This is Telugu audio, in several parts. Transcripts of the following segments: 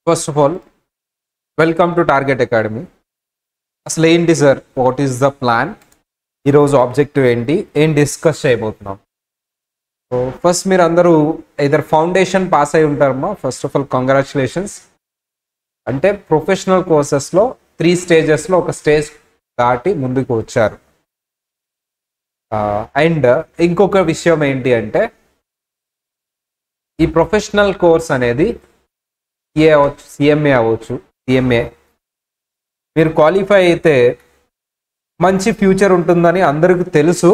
First of all, welcome to Target Academy. అసలు ఏంటి sir, what is the plan, ఈరోజు ఆబ్జెక్టివ్ ఏంటి, ఏం డిస్కస్ చేయబోతున్నాం. సో ఫస్ట్ మీరు అందరూ ఇదర్ ఫౌండేషన్ పాస్ అయి ఉంటారమ్మా. First of all congratulations. అంటే ప్రొఫెషనల్ కోర్సెస్లో 3 స్టేజెస్లో ఒక స్టేజ్ దాటి ముందుకు వచ్చారు. అండ్ ఇంకొక విషయం ఏంటి అంటే, ఈ ప్రొఫెషనల్ కోర్స్ అనేది సిఏ అవ్వచ్చు, సిఎంఏ అవ్వచ్చు, సిఎంఏ మీరు క్వాలిఫై అయితే మంచి ఫ్యూచర్ ఉంటుందని అందరికీ తెలుసు.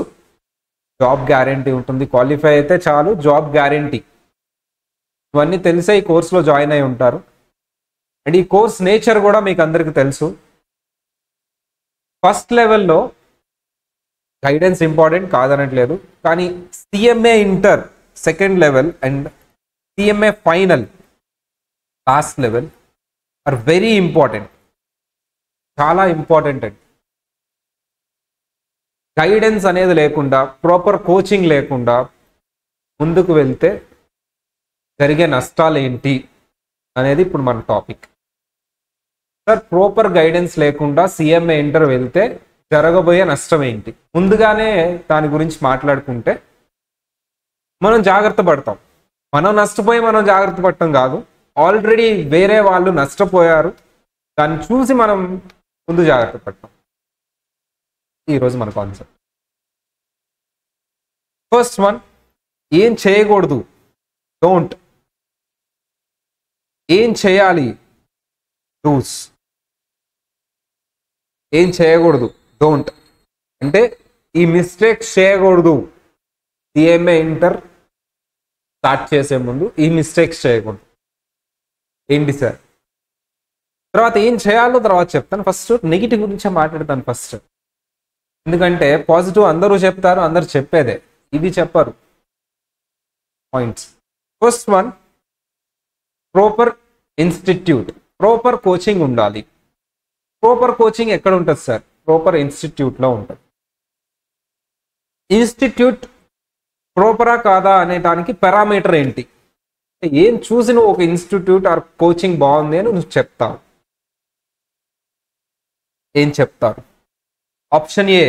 జాబ్ గ్యారంటీ ఉంటుంది, క్వాలిఫై అయితే చాలు, జాబ్ గ్యారంటీ. ఇవన్నీ తెలిసే ఈ కోర్సులో జాయిన్ అయి ఉంటారు. అండ్ ఈ కోర్స్ నేచర్ కూడా మీకు అందరికీ తెలుసు. ఫస్ట్ లెవెల్లో గైడెన్స్ ఇంపార్టెంట్ కాదనట్లేదు, కానీ CMA inter second level and CMA final last level or very important, చాలా ఇంపార్టెంట్ అండి. గైడెన్స్ అనేది లేకుండా, ప్రాపర్ కోచింగ్ లేకుండా ముందుకు వెళ్తే జరిగే నష్టాలు ఏంటి అనేది ఇప్పుడు మన టాపిక్. సార్, ప్రాపర్ గైడెన్స్ లేకుండా సిఎంఏ ఇంటర్ వెళ్తే జరగబోయే నష్టం ఏంటి, ముందుగానే దాని గురించి మాట్లాడుకుంటే మనం జాగ్రత్త పడతాం. మనం నష్టపోయి మనం జాగ్రత్త పడటం కాదు, ఆల్రెడీ వేరే వాళ్ళు నష్టపోయారు, దాన్ని చూసి మనం ముందు జాగ్రత్త పడతాం. ఈరోజు మన కాన్సెప్ట్. ఫస్ట్ వన్, ఏం చేయకూడదు, డోంట్. ఏం చేయాలి, డూస్. ఏం చేయకూడదు, డోంట్. అంటే ఈ మిస్టేక్స్ చేయకూడదు. సిఎంఏ ఇంటర్ స్టార్ట్ చేసే ముందు ఈ మిస్టేక్స్ చేయకూడదు. ఏంటి సార్? తర్వాత ఏం చేయాలో తర్వాత చెప్తాను. ఫస్ట్ నెగిటివ్ గురించే మాట్లాడతాను ఫస్ట్. ఎందుకంటే పాజిటివ్ అందరూ చెప్తారు, అందరు చెప్పేదే, ఇది చెప్పరు. Points. First one, proper institute, proper coaching ఉండాలి. ప్రాపర్ కోచింగ్ ఎక్కడ ఉంటుంది సార్? ప్రాపర్ ఇన్స్టిట్యూట్లో ఉంటుంది. ఇన్స్టిట్యూట్ ప్రాపరా కాదా అనేటానికి పారామీటర్ ఏంటి? ఏం చూసి నువ్వు ఒక ఇన్స్టిట్యూట్ ఆర్ కోచింగ్ బాగుంది అని నువ్వు చెప్తావు? ఏం చెప్తారు? Option A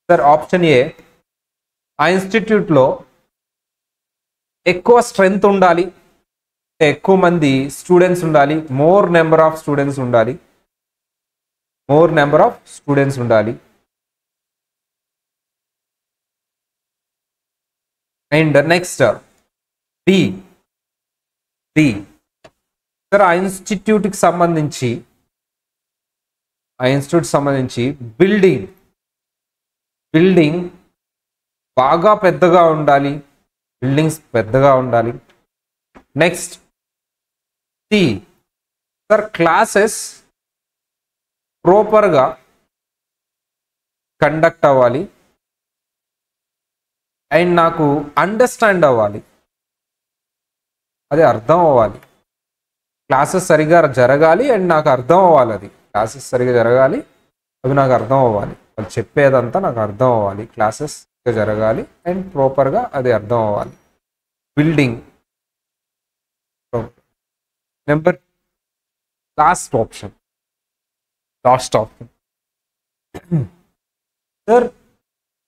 sir, option A, ఆ ఇన్స్టిట్యూట్లో ఎక్కువ స్ట్రెంగ్త్ ఉండాలి, ఎక్కువ మంది స్టూడెంట్స్ ఉండాలి, మోర్ నెంబర్ ఆఫ్ స్టూడెంట్స్ ఉండాలి, మోర్ నెంబర్ ఆఫ్ స్టూడెంట్స్ ఉండాలి. అండ్ నెక్స్ట్ డి సార్, ఆ ఇన్స్టిట్యూట్కి సంబంధించి బిల్డింగ్ బాగా పెద్దగా ఉండాలి, బిల్డింగ్స్ పెద్దగా ఉండాలి. నెక్స్ట్ సి సార్, క్లాసెస్ ప్రాపర్గా కండక్ట్ అవ్వాలి అండ్ నాకు అండర్స్టాండ్ అవ్వాలి, అది అర్థం అవ్వాలి. క్లాసెస్ సరిగా జరగాలి అండ్ నాకు అర్థం అవ్వాలి. అది క్లాసెస్ సరిగా జరగాలి, అవి నాకు అర్థం అవ్వాలి, వాళ్ళు చెప్పేదంతా నాకు అర్థం అవ్వాలి. క్లాసెస్ జరగాలి అండ్ ప్రాపర్గా అది అర్థం అవ్వాలి. Building. Number last option sir,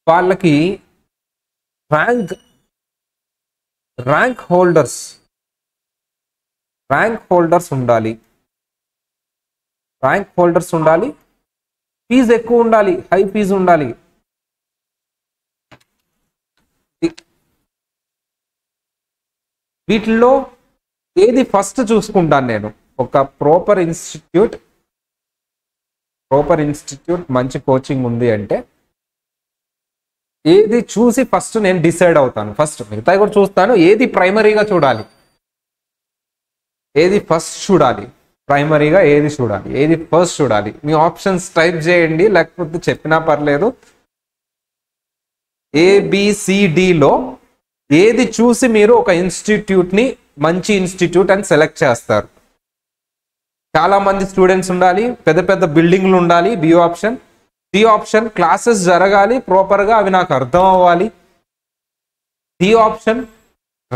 వాళ్ళకి ర్యాంక్ హోల్డర్స్ ఉండాలి. ఫీజు ఎక్కువ ఉండాలి, హై ఫీజు ఉండాలి. వీటిల్లో ఏది ఫస్ట్ చూసుకుంటాను నేను? ఒక ప్రాపర్ ఇన్స్టిట్యూట్ మంచి కోచింగ్ ఉంది అంటే ఏది చూసి ఫస్ట్ నేను డిసైడ్ అవుతాను. ఫస్ట్ మిగతా కూడా చూస్తాను, ఏది ప్రైమరీగా చూడాలి, ఏది ఫస్ట్ చూడాలి, ప్రైమరీగా ఏది చూడాలి, ఏది ఫస్ట్ చూడాలి. మీ ఆప్షన్స్ టైప్ చేయండి, లేకపోతే చెప్పినా పర్లేదు. ABCDలో ఏది చూసి మీరు ఒక ఇన్స్టిట్యూట్ని మంచి ఇన్స్టిట్యూట్ అని సెలెక్ట్ చేస్తారు? చాలా మంది స్టూడెంట్స్ ఉండాలి, పెద్ద పెద్ద బిల్డింగ్లు ఉండాలి, B option. C option, classes జరగాలి ప్రాపర్గా, అవి నాకు అర్థం అవ్వాలి. డి ఆప్షన్,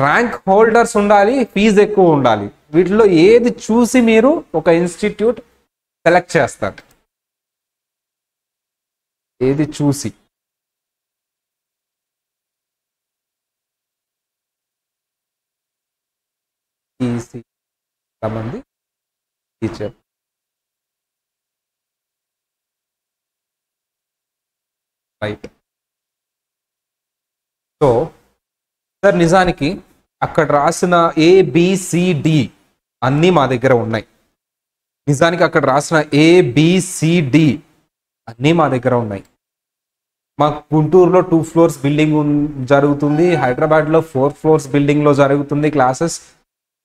ర్యాంక్ హోల్డర్స్ ఉండాలి, ఫీజు ఎక్కువ ఉండాలి. వీటిలో ఏది చూసి మీరు ఒక ఇన్స్టిట్యూట్ సెలెక్ట్ చేస్తారు? ఏది చూసి? ఈసీ మంది టీచర్. రైట్. సో సార్ నిజానికి అక్కడ రాసిన ఏబిసిడి అన్నీ మా దగ్గర ఉన్నాయి. నిజానికి అక్కడ రాసిన ఏబిసిడి అన్నీ మా దగ్గర ఉన్నాయి. మా గుంటూరులో 2 floors బిల్డింగ్ జరుగుతుంది, హైదరాబాద్లో 4 floors బిల్డింగ్లో జరుగుతుంది క్లాసెస్.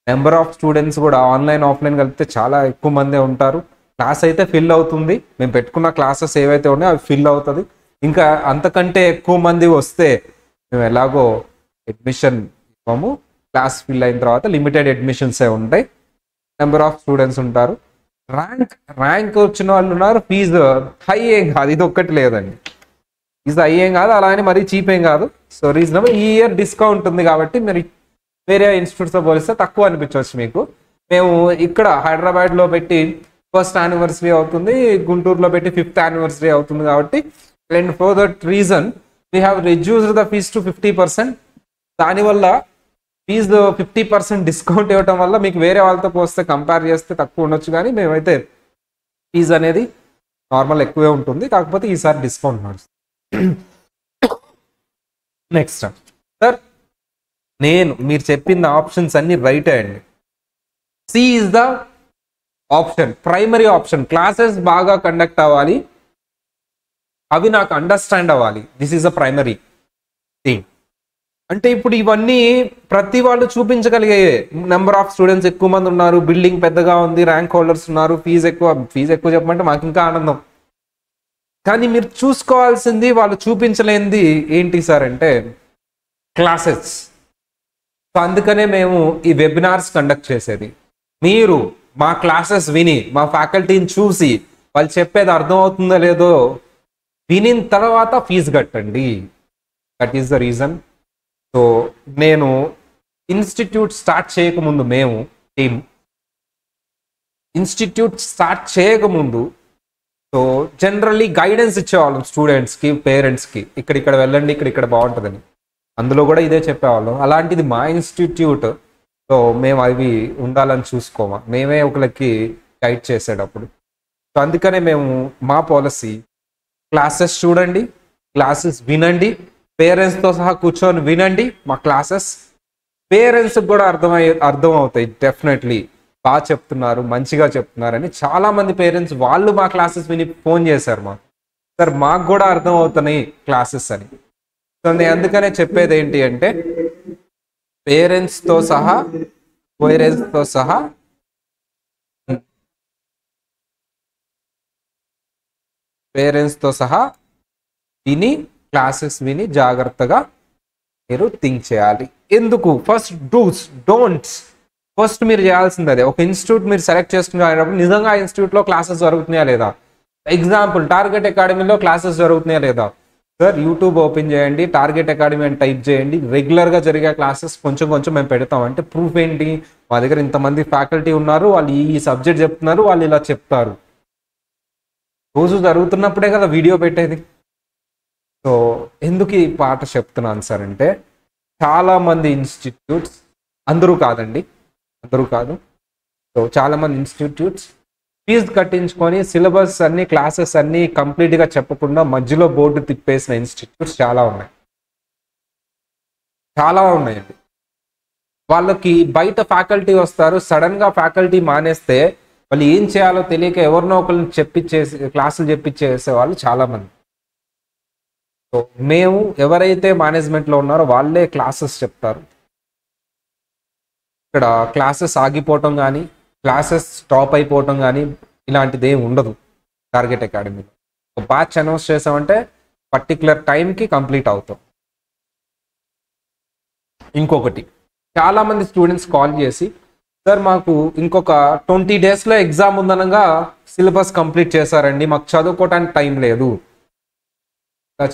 నెంబర్ ఆఫ్ స్టూడెంట్స్ కూడా ఆన్లైన్ ఆఫ్లైన్ కలిపితే చాలా ఎక్కువ మందే ఉంటారు. క్లాస్ అయితే ఫిల్ అవుతుంది, మేము పెట్టుకున్న క్లాసెస్ ఏవైతే ఉన్నాయో అవి ఫిల్ అవుతుంది. ఇంకా అంతకంటే ఎక్కువ మంది వస్తే మేము ఎలాగో అడ్మిషన్ ఇవ్వము. క్లాస్ ఫిల్ అయిన తర్వాత లిమిటెడ్ అడ్మిషన్సే ఉంటాయి, నెంబర్ ఆఫ్ స్టూడెంట్స్ ఉంటారు. ర్యాంక్ వచ్చిన వాళ్ళు ఉన్నారు. ఫీజు హై ఏం కాదు, ఇది ఒక్కటి లేదండి. ఫీజు హై ఏం కాదు, అలా అని మరీ చీప్ ఏం కాదు. So reasonable. ఈ ఇయర్ డిస్కౌంట్ ఉంది కాబట్టి మీరు వేరే ఇన్స్టిట్యూట్స్తో పోలిస్తే తక్కువ అనిపించవచ్చు మీకు. మేము ఇక్కడ హైదరాబాద్లో పెట్టి 1st anniversary అవుతుంది, గుంటూరులో పెట్టి 5th anniversary అవుతుంది కాబట్టి, and for that reason we have reduced the fees to 50%. దానివల్ల ఫీజు 50% డిస్కౌంట్ ఇవ్వటం వల్ల మీకు వేరే వాళ్ళతో పోస్తే కంపేర్ చేస్తే తక్కువ ఉండొచ్చు, కానీ మేమైతే ఫీజు అనేది నార్మల్ ఎక్కువే ఉంటుంది, కాకపోతే ఈసారి డిస్కౌంట్ నడుస్తుంది. నెక్స్ట్ సార్, మీరు చెప్పిన ఆప్షన్స్ అన్ని రైటే అండి. C is the option, primary option. Classes బాగా కండక్ట్ అవ్వాలి, అవి నాకు అండర్స్టాండ్ అవ్వాలి. This is a primary thing. అంటే ఇప్పుడు ఇవన్నీ ప్రతి వాళ్ళు చూపించగలిగే. నెంబర్ ఆఫ్ స్టూడెంట్స్ ఎక్కువ మంది ఉన్నారు, బిల్డింగ్ పెద్దగా ఉంది, ర్యాంక్ హోల్డర్స్ ఉన్నారు, ఫీజు ఎక్కువ చెప్పమంటే మాకు ఇంకా ఆనందం. కానీ మీరు చూసుకోవాల్సింది, వాళ్ళు చూపించలేనిది ఏంటి సార్ అంటే క్లాసెస్. సో అందుకనే మేము ఈ వెబినార్స్ కండక్ట్ చేసేది. మీరు మా క్లాసెస్ విని, మా ఫ్యాకల్టీని చూసి, వాళ్ళు చెప్పేది అర్థమవుతుందో లేదో వినిన తర్వాత ఫీజు కట్టండి. That is the reason. So నేను ఇన్స్టిట్యూట్ స్టార్ట్ చేయకముందు, మేము టీమ్ ఇన్స్టిట్యూట్ స్టార్ట్ చేయకముందు సో జనరల్లీ గైడెన్స్ ఇచ్చేవాళ్ళం స్టూడెంట్స్కి, పేరెంట్స్కి, ఇక్కడ వెళ్ళండి, ఇక్కడ బాగుంటుందని. అందులో కూడా ఇదే చెప్పేవాళ్ళం. అలాంటిది మా ఇన్స్టిట్యూట్, సో మేము అవి ఉండాలని చూసుకోమా, మేమే ఒకరికి గైడ్ చేసేటప్పుడు. సో అందుకనే మేము మా పాలసీ, క్లాసెస్ చూడండి, క్లాసెస్ వినండి, పేరెంట్స్తో సహా కూర్చొని వినండి మా క్లాసెస్. పేరెంట్స్కి కూడా అర్థం అవుతాయి డెఫినెట్లీ. బాగా చెప్తున్నారు, మంచిగా చెప్తున్నారని చాలామంది పేరెంట్స్ వాళ్ళు మా క్లాసెస్ విని ఫోన్ చేశారు మాకు, సార్ మాకు కూడా అర్థం అవుతున్నాయి క్లాసెస్ అని. సో నేను అందుకనే చెప్పేది ఏంటి అంటే పేరెంట్స్తో సహా విని, క్లాసెస్ విని జాగ్రత్తగా మీరు థింక్ చేయాలి. ఎందుకు? ఫస్ట్ డూస్ డోంట్స్ ఫస్ట్ మీరు చేయాల్సింది అదే. ఒక ఇన్స్టిట్యూట్ మీరు సెలెక్ట్ చేసుకునేటప్పుడు నిజంగా ఆ ఇన్స్టిట్యూట్లో క్లాసెస్ జరుగుతున్నాయా లేదా? ఎగ్జాంపుల్, టార్గెట్ అకాడమీలో క్లాసెస్ జరుగుతున్నాయా లేదా? సార్ యూట్యూబ్ ఓపెన్ చేయండి, టార్గెట్ అకాడమీ అని టైప్ చేయండి, రెగ్యులర్గా జరిగే క్లాసెస్ కొంచెం మేము పెడతాం. అంటే ప్రూఫ్ ఏంటి? మా దగ్గర ఇంతమంది ఫ్యాకల్టీ ఉన్నారు, వాళ్ళు ఈ సబ్జెక్ట్ చెప్తున్నారు, వాళ్ళు ఇలా చెప్తారు. రోజు జరుగుతున్నప్పుడే కదా వీడియో పెట్టేది. సో ఎందుకు ఈ పాట చెప్తున్నాను సార్ అంటే, చాలామంది ఇన్స్టిట్యూట్స్, అందరూ కాదు, సో చాలామంది ఇన్స్టిట్యూట్స్ ఫీజు కట్టించుకొని సిలబస్ అన్ని, క్లాసెస్ అన్ని కంప్లీట్గా చెప్పకుండా మధ్యలో బోర్డు తిప్పేసిన ఇన్స్టిట్యూట్స్ చాలా ఉన్నాయండి. వాళ్ళకి బయట ఫ్యాకల్టీ వస్తారు, సడన్గా ఫ్యాకల్టీ మానేస్తే వాళ్ళు ఏం చేయాలో తెలియక ఎవరినో ఒకరిని క్లాసులు చెప్పించేసే వాళ్ళు చాలామంది. సో మేము ఎవరైతే మేనేజ్మెంట్లో ఉన్నారో వాళ్ళే క్లాసెస్ చెప్తారు. ఇక్కడ క్లాసెస్ ఆగిపోవటం కానీ, క్లాసెస్ స్టాప్ అయిపోవటం కానీ ఇలాంటిది ఏమి ఉండదు టార్గెట్ అకాడమీలో. ఒక బ్యాచ్ అనౌన్స్ చేసామంటే పర్టికులర్ టైంకి కంప్లీట్ అవుతాం. ఇంకొకటి, చాలామంది స్టూడెంట్స్ కాల్ చేసి, సార్ మాకు ఇంకొక 20 daysలో ఎగ్జామ్ ఉందనగా సిలబస్ కంప్లీట్ చేశారండి, మాకు చదువుకోవటానికి టైం లేదు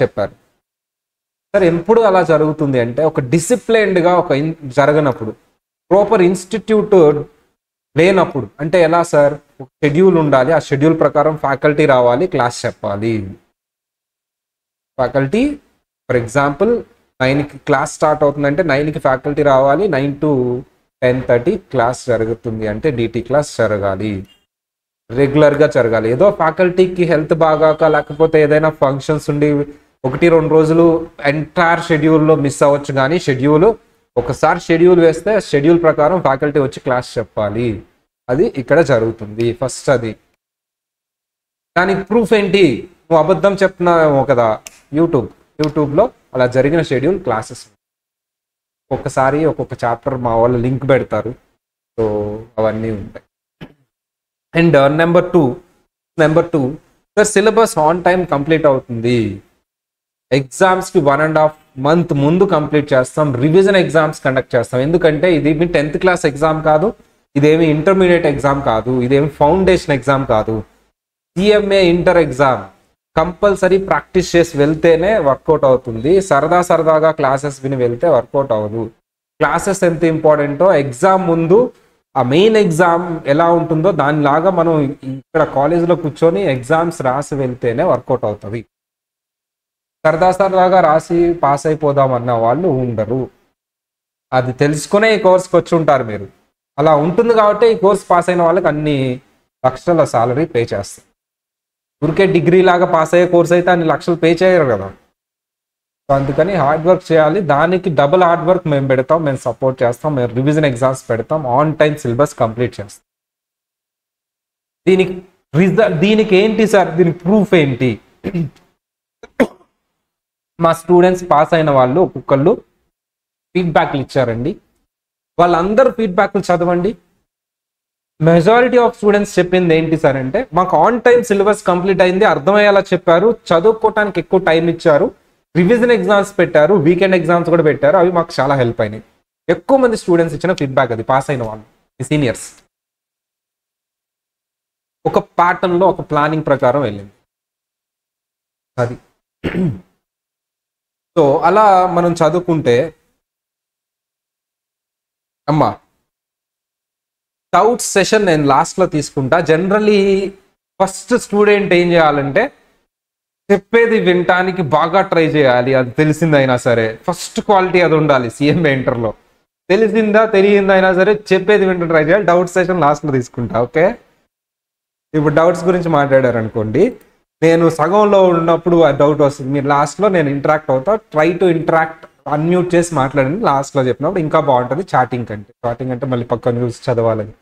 చెప్పారు. సార్ ఎప్పుడు అలా జరుగుతుంది అంటే ఒక డిసిప్లైన్డ్గా జరగనప్పుడు, ప్రాపర్ ఇన్స్టిట్యూట్ లేనప్పుడు. అంటే ఎలా సార్, ఒక షెడ్యూల్ ఉండాలి, ఆ షెడ్యూల్ ప్రకారం ఫ్యాకల్టీ రావాలి, క్లాస్ చెప్పాలి. ఫ్యాకల్టీ ఫర్ ఎగ్జాంపుల్ 9కి క్లాస్ స్టార్ట్ అవుతుందంటే 9కి ఫ్యాకల్టీ రావాలి, 9 to 10:30 క్లాస్ జరుగుతుంది అంటే డిటి క్లాస్ జరగాలి, రెగ్యులర్గా జరగాలి. ఏదో ఫ్యాకల్టీకి హెల్త్ బాగాక లేకపోతే ఏదైనా ఫంక్షన్స్ ఉండి 1-2 రోజులు ఎంటైర్ షెడ్యూల్లో మిస్ అవ్వచ్చు, కానీ ఒకసారి షెడ్యూల్ వేస్తే షెడ్యూల్ ప్రకారం ఫ్యాకల్టీ వచ్చి క్లాస్ చెప్పాలి. అది ఇక్కడ జరుగుతుంది ఫస్ట్. అది దానికి ప్రూఫ్ ఏంటి? నువ్వు అబద్ధం చెప్తున్నావేమో కదా, యూట్యూబ్లో అలా జరిగిన షెడ్యూల్ క్లాసెస్ ఒక్కొక్కసారి ఒక్కొక్క చాప్టర్ మా వాళ్ళు లింక్ పెడతారు. సో అవన్నీ ఉంటాయి. And number two sir, syllabus on time complete అవుతుంది. ఎగ్జామ్స్కి 1.5 month ముందు కంప్లీట్ చేస్తాం. రివిజన్ ఎగ్జామ్స్ కండక్ట్ చేస్తాం. ఎందుకంటే ఇది మీ 10th క్లాస్ ఎగ్జామ్ కాదు, ఇదేమి ఇంటర్మీడియట్ ఎగ్జామ్ కాదు, ఇదేమి ఫౌండేషన్ ఎగ్జామ్ కాదు. CMA inter exam compulsory practice చేసి వెళ్తేనే వర్కౌట్ అవుతుంది. సరదాగా క్లాసెస్ విని వెళ్తే వర్కౌట్ అవ్వదు. క్లాసెస్ ఎంత ఇంపార్టెంటో ఎగ్జామ్ ముందు ఆ మెయిన్ ఎగ్జామ్ ఎలా ఉంటుందో దానిలాగా మనం ఇక్కడ కాలేజీలో కూర్చొని ఎగ్జామ్స్ రాసి వెళ్తేనే వర్కౌట్ అవుతుంది. సరదాగా రాసి పాస్ అయిపోదాం అన్న వాళ్ళు ఉండరు. అది తెలుసుకునే ఈ కోర్స్కి వచ్చి ఉంటారు మీరు. అలా ఉంటుంది కాబట్టి ఈ కోర్స్ పాస్ అయిన వాళ్ళకి అన్ని లక్షల సాలరీ పే చేస్తారు. ఊరికే డిగ్రీ లాగా పాస్ అయ్యే కోర్స్ అయితే అన్ని లక్షలు పే చేయరు కదా. సో అందుకని హార్డ్ వర్క్ చేయాలి. దానికి డబుల్ హార్డ్ వర్క్ మేము పెడతాం, మేము సపోర్ట్ చేస్తాం, మేము రివిజన్ ఎగ్జామ్స్ పెడతాం, ఆన్ టైం సిలబస్ కంప్లీట్ చేస్తాం. దీనికి ఏంటి సార్, దీనికి ప్రూఫ్ ఏంటి? మా స్టూడెంట్స్ పాస్ అయిన వాళ్ళు ఒక్కొక్కళ్ళు ఫీడ్బ్యాక్లు ఇచ్చారండి. వాళ్ళందరూ ఫీడ్బ్యాక్లు చదవండి. మెజారిటీ ఆఫ్ స్టూడెంట్స్ చెప్పింది ఏంటి సార్ అంటే, మాకు ఆన్ టైం సిలబస్ కంప్లీట్ అయింది, అర్థమయ్యేలా చెప్పారు, చదువుకోవటానికి ఎక్కువ టైం ఇచ్చారు, రివిజన్ ఎగ్జామ్స్ పెట్టారు, వీకెండ్ ఎగ్జామ్స్ కూడా పెట్టారు, అవి మాకు చాలా హెల్ప్ అయినాయి. ఎక్కువ మంది స్టూడెంట్స్ ఇచ్చిన ఫీడ్బ్యాక్ అది, పాస్ అయిన వాళ్ళు, సీనియర్స్. ఒక ప్యాటర్న్లో ఒక ప్లానింగ్ ప్రకారం వెళ్ళింది అది. సో అలా మనం చదువుకుంటే అమ్మా, డౌట్ సెషన్ నేను లాస్ట్లో తీసుకుంటా. జనరల్లీ ఫస్ట్ స్టూడెంట్ ఏం చేయాలంటే చెప్పేది వినటానికి బాగా ట్రై చేయాలి. అది తెలిసిందైనా సరే ఫస్ట్ క్వాలిటీ అది ఉండాలి. సిఎంఏ ఇంటర్లో తెలిసిందా తెలియందైనా సరే చెప్పేది వింటూ ట్రై చేయాలి. డౌట్ సెషన్ లాస్ట్లో తీసుకుంటా. ఓకే, ఇప్పుడు డౌట్స్ గురించి మాట్లాడారు అనుకోండి, నేను సగంలో ఉన్నప్పుడు ఆ డౌట్ వస్తుంది, మీరు లాస్ట్లో నేను ఇంటరాక్ట్ అవుతా, ట్రై టు ఇంటరాక్ట్, అన్మ్యూట్ చేసి మాట్లాడండి. లాస్ట్లో చెప్పినప్పుడు ఇంకా బాగుంటుంది చాటింగ్ అంటే మళ్ళీ పక్కన చూసి చదవాలని.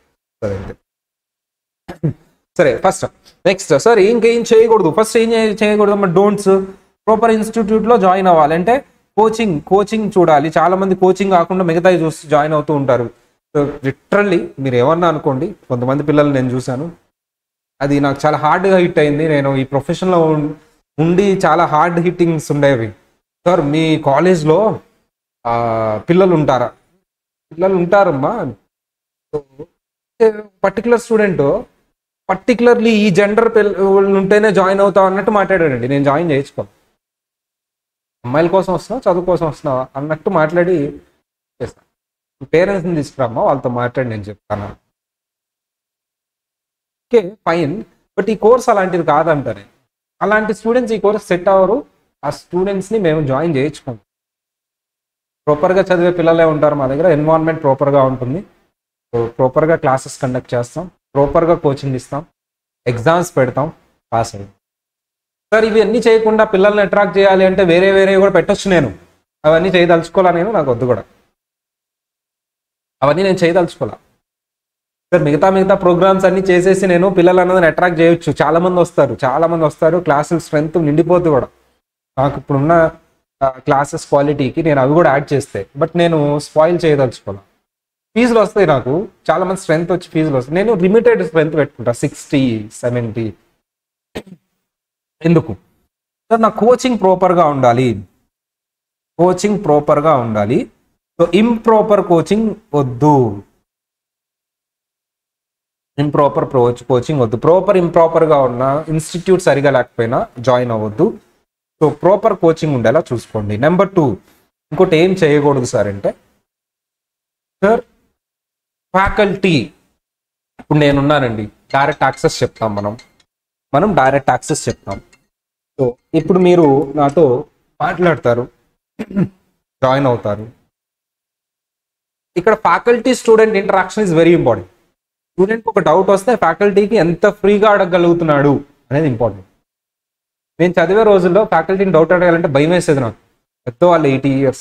సరే ఫస్ట్ నెక్స్ట్ సార్ ఇంకేం చేయకూడదు. ఫస్ట్ ఏం చేయకూడదు అమ్మ, డోంట్స్. ప్రాపర్ ఇన్స్టిట్యూట్లో జాయిన్ అవ్వాలి అంటే కోచింగ్ చూడాలి. చాలా మంది కోచింగ్ కాకుండా మిగతాయి చూసి జాయిన్ అవుతూ ఉంటారు. లిటరల్లీ మీరు ఏమన్నా అనుకోండి, కొంతమంది పిల్లలు నేను చూశాను, అది నాకు చాలా హార్డ్గా హిట్ అయింది. నేను ఈ ప్రొఫెషన్లో ఉండి చాలా హార్డ్ హిట్టింగ్స్ ఉండేవి. సార్ మీ కాలేజ్లో పిల్లలు ఉంటారా? పిల్లలు ఉంటారమ్మా. పర్టికులర్ స్టూడెంట్ పర్టికులర్లీ ఈ జెండర్ పిల్లలు ఉంటేనే జాయిన్ అవుతావు అన్నట్టు మాట్లాడాడండి. నేను జాయిన్ చేయించుకోను, అమ్మాయిల కోసం వస్తున్నావు, చదువు కోసం వస్తున్నావా అన్నట్టు మాట్లాడి చేస్తాను. పేరెంట్స్ని తీసుకురామ్మా, వాళ్ళతో మాట్లాడి నేను చెప్తాను. ఓకే ఫైన్, బట్ ఈ కోర్స్ అలాంటిది కాదంటారు. అలాంటి స్టూడెంట్స్ ఈ కోర్స్ సెట్ అవ్వరు. ఆ స్టూడెంట్స్ని మేము జాయిన్ చేయించుకోం. ప్రాపర్గా చదివే పిల్లలే ఉంటారు మా దగ్గర. ఎన్విరాన్మెంట్ ప్రాపర్గా ఉంటుంది, ప్రాపర్గా క్లాసెస్ కండక్ట్ చేస్తాం, ప్రాపర్గా కోచింగ్ ఇస్తాం, ఎగ్జామ్స్ పెడతాం, పాస్ అయ్యాం. సార్ ఇవన్నీ చేయకుండా పిల్లల్ని అట్రాక్ట్ చేయాలి అంటే వేరే కూడా పెట్టొచ్చు. నేను అవన్నీ చేయదలుచుకోవాలా, నాకు వద్దు కూడా, అవన్నీ నేను చేయదలుచుకోవాలా. సార్ మిగతా ప్రోగ్రామ్స్ అన్ని చేసేసి నేను పిల్లలు అన్నదని అట్రాక్ట్ చేయొచ్చు. చాలా మంది వస్తారు, క్లాసుల స్ట్రెంత్ నిండిపోద్ది కూడా. నాకు ఇప్పుడున్న క్లాసెస్ క్వాలిటీకి నేను అవి కూడా యాడ్ చేస్తే, బట్ నేను స్పాయిల్ చేయదలుచుకోవాలి. ఫీజులు వస్తాయి, నాకు చాలా మంది స్ట్రెంత్ వచ్చి ఫీజులు వస్తాయి. నేను లిమిటెడ్ స్ట్రెంత్ పెట్టుకుంటా, 60, 70. ఎందుకు సార్? నా కోచింగ్ ప్రాపర్గా ఉండాలి. సో ఇంప్రాపర్ కోచింగ్ వద్దు, ఇంప్రాపర్ కోచింగ్ వద్దు. ఇంప్రాపర్గా ఉన్న ఇన్స్టిట్యూట్ సరిగా లేకపోయినా జాయిన్ అవ్వద్దు. సో ప్రాపర్ కోచింగ్ ఉండేలా చూసుకోండి. నెంబర్ 2, ఇంకోటి ఏం చేయకూడదు సార్ అంటే, సార్ ఫ్యాకల్టీ, ఇప్పుడు నేనున్నానండి, డైరెక్ట్ యాక్సెస్ చెప్తాం, మనం డైరెక్ట్ యాక్సెస్ చెప్తాం. సో ఇప్పుడు మీరు నాతో మాట్లాడతారు, జాయిన్ అవుతారు. ఇక్కడ faculty student interaction is very important. స్టూడెంట్కి ఒక డౌట్ వస్తే ఫ్యాకల్టీకి ఎంత ఫ్రీగా అడగగలుగుతున్నాడు అనేది ఇంపార్టెంట్. నేను చదివే రోజుల్లో ఫ్యాకల్టీని డౌట్ అడగాలంటే భయం వేసేది నాకు. వాళ్ళు 80 years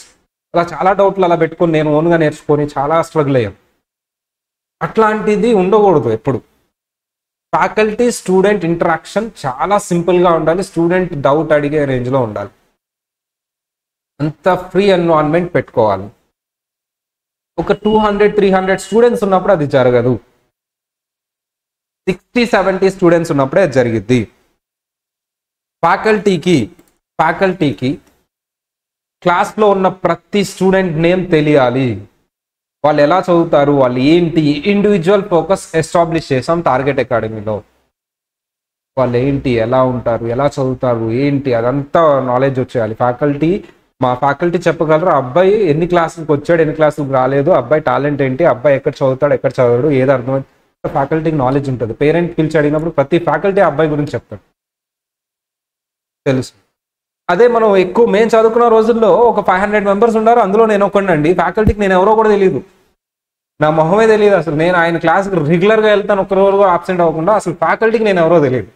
అలా చాలా డౌట్లు అలా పెట్టుకొని నేను ఓన్గా నేర్చుకొని చాలా స్ట్రగుల్ అయ్యాను. అట్లాంటిది ఉండకూడదు ఎప్పుడు. ఫ్యాకల్టీ స్టూడెంట్ ఇంటరాక్షన్ చాలా సింపుల్గా ఉండాలి. స్టూడెంట్ డౌట్ అడిగే రేంజ్లో ఉండాలి. అంత ఫ్రీ ఎన్విరాన్మెంట్ పెట్టుకోవాలి. ఒక 200-300 స్టూడెంట్స్ ఉన్నప్పుడు అది జరగదు. 60-70 స్టూడెంట్స్ ఉన్నప్పుడే అది జరిగిద్ది. ఫ్యాకల్టీకి క్లాస్లో ఉన్న ప్రతి స్టూడెంట్ నేమ్ తెలియాలి. వాళ్ళు ఎలా చదువుతారు, వాళ్ళు ఏంటి, ఇండివిజువల్ ఫోకస్ ఎస్టాబ్లిష్ చేసాం టార్గెట్ అకాడమీలో. వాళ్ళు ఏంటి, ఎలా ఉంటారు, ఎలా చదువుతారు, ఏంటి, అదంతా నాలెడ్జ్ వచ్చేయాలి. మా ఫ్యాకల్టీ చెప్పగలరు అబ్బాయి ఎన్ని క్లాసులకు వచ్చాడు, ఎన్ని క్లాసులకు రాలేదు, అబ్బాయి టాలెంట్ ఏంటి, అబ్బాయి ఎక్కడ చదువుతాడు, ఎక్కడ చదవడు, ఏది అర్థమైంది. ఫ్యాకల్టీకి నాలెడ్జ్ ఉంటుంది. పేరెంట్ పిలిచి అడిగినప్పుడు ప్రతి ఫ్యాకల్టీ అబ్బాయి గురించి చెప్తాడు, తెలుసు. అదే మనం మేము చదువుకున్న రోజుల్లో ఒక 500 మెంబర్స్ ఉన్నారు, అందులో నేను ఒకడినండి. ఫ్యాకల్టీకి నేను ఎవరో కూడా తెలియదు, నా మొహమే తెలియదు అసలు. నేను ఆయన క్లాస్కి రెగ్యులర్గా వెళ్తాను, ఒక్క రోజు కూడా ఆబ్సెంట్ అవ్వకుండా. అసలు ఫ్యాకల్టీకి నేను ఎవరో తెలియదు,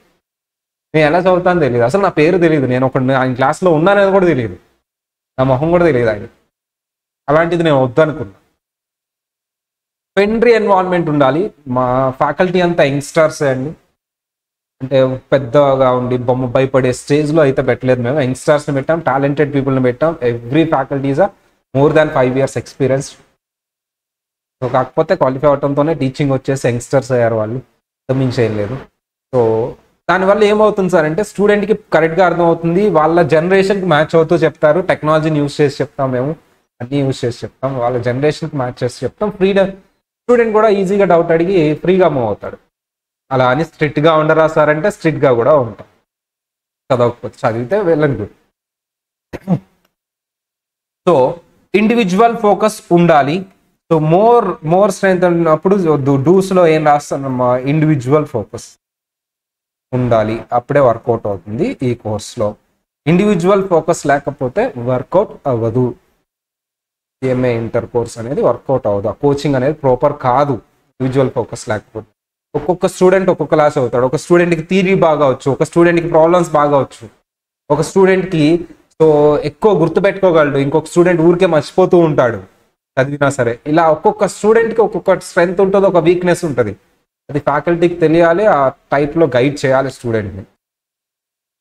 నేను ఎలా చదువుతాను తెలియదు, అసలు నా పేరు తెలియదు, నేను ఆయన క్లాస్లో ఉన్నానని కూడా తెలియదు, నా మొహం కూడా తెలియదు ఆయన. అలాంటిది నేను వద్దనుకున్నా. ఫ్రెండ్లీ ఎన్విరాన్మెంట్ ఉండాలి. మా ఫ్యాకల్టీ అంతా యంగ్స్టర్స్ అండి, అంటే పెద్దగా ఉండి భయపడే స్టేజ్లో అయితే పెట్టలేదు. మేము యంగ్స్టర్స్ని పెట్టాం, టాలెంటెడ్ పీపుల్ని పెట్టాం. Every faculties are more than 5 years experience. So కాకపోతే క్వాలిఫై అవడంతోనే టీచింగ్ వచ్చేసి యంగ్స్టర్స్ అయ్యారు వాళ్ళు, మించి ఏం లేదు. సో దానివల్ల ఏమవుతుంది సార్ అంటే, స్టూడెంట్కి కరెక్ట్గా అర్థమవుతుంది, వాళ్ళ జనరేషన్కి మ్యాచ్ అవుతూ చెప్తారు. టెక్నాలజీని యూజ్ చేసి చెప్తాం, మేము అన్నీ యూజ్ చేసి చెప్తాం, వాళ్ళ జనరేషన్కి మ్యాచ్ చేసి చెప్తాం. స్టూడెంట్ కూడా ఈజీగా డౌట్ అడిగి ఫ్రీగా మూవ్ అవుతాడు. అలా అని స్ట్రిక్ట్గా ఉండరా సార్ అంటే, స్ట్రిక్ట్గా కూడా ఉంటాం. చదవకపోతే చదివితే వెళ్ళండి. సో ఇండివిజువల్ ఫోకస్ ఉండాలి. సో మోర్ స్ట్రెంత్ అన్నప్పుడు డూస్లో ఏం రాస్తానమ్మా, ఇండివిజువల్ ఫోకస్ ఉండాలి, అప్పుడే వర్కౌట్ అవుతుంది ఈ కోర్స్లో. ఇండివిజువల్ ఫోకస్ లేకపోతే వర్కౌట్ అవ్వదు. సిఎంఏ ఇంటర్ కోర్స్ అనేది వర్కౌట్ అవ్వదు. ఆ కోచింగ్ అనేది ప్రాపర్ కాదు ఇండివిజువల్ ఫోకస్ లేకపోతే. ఒక్కొక్క స్టూడెంట్ ఒక్కొక్క క్లాస్ అవుతాడు. ఒక స్టూడెంట్కి థియరీ బాగా వచ్చు, ఒక స్టూడెంట్కి ప్రాబ్లమ్స్ బాగా వచ్చు, ఒక స్టూడెంట్కి సో ఎక్కువ గుర్తుపెట్టుకోగలడు, ఇంకొక స్టూడెంట్ ఊరికే మర్చిపోతూ ఉంటాడు చదివినా సరే. ఇలా ఒక్కొక్క స్టూడెంట్కి ఒక్కొక్క స్ట్రెంగ్త్ ఉంటుంది, ఒక వీక్నెస్ ఉంటుంది. అది ఫ్యాకల్టీకి తెలియాలి, ఆ టైప్లో గైడ్ చేయాలి స్టూడెంట్ని.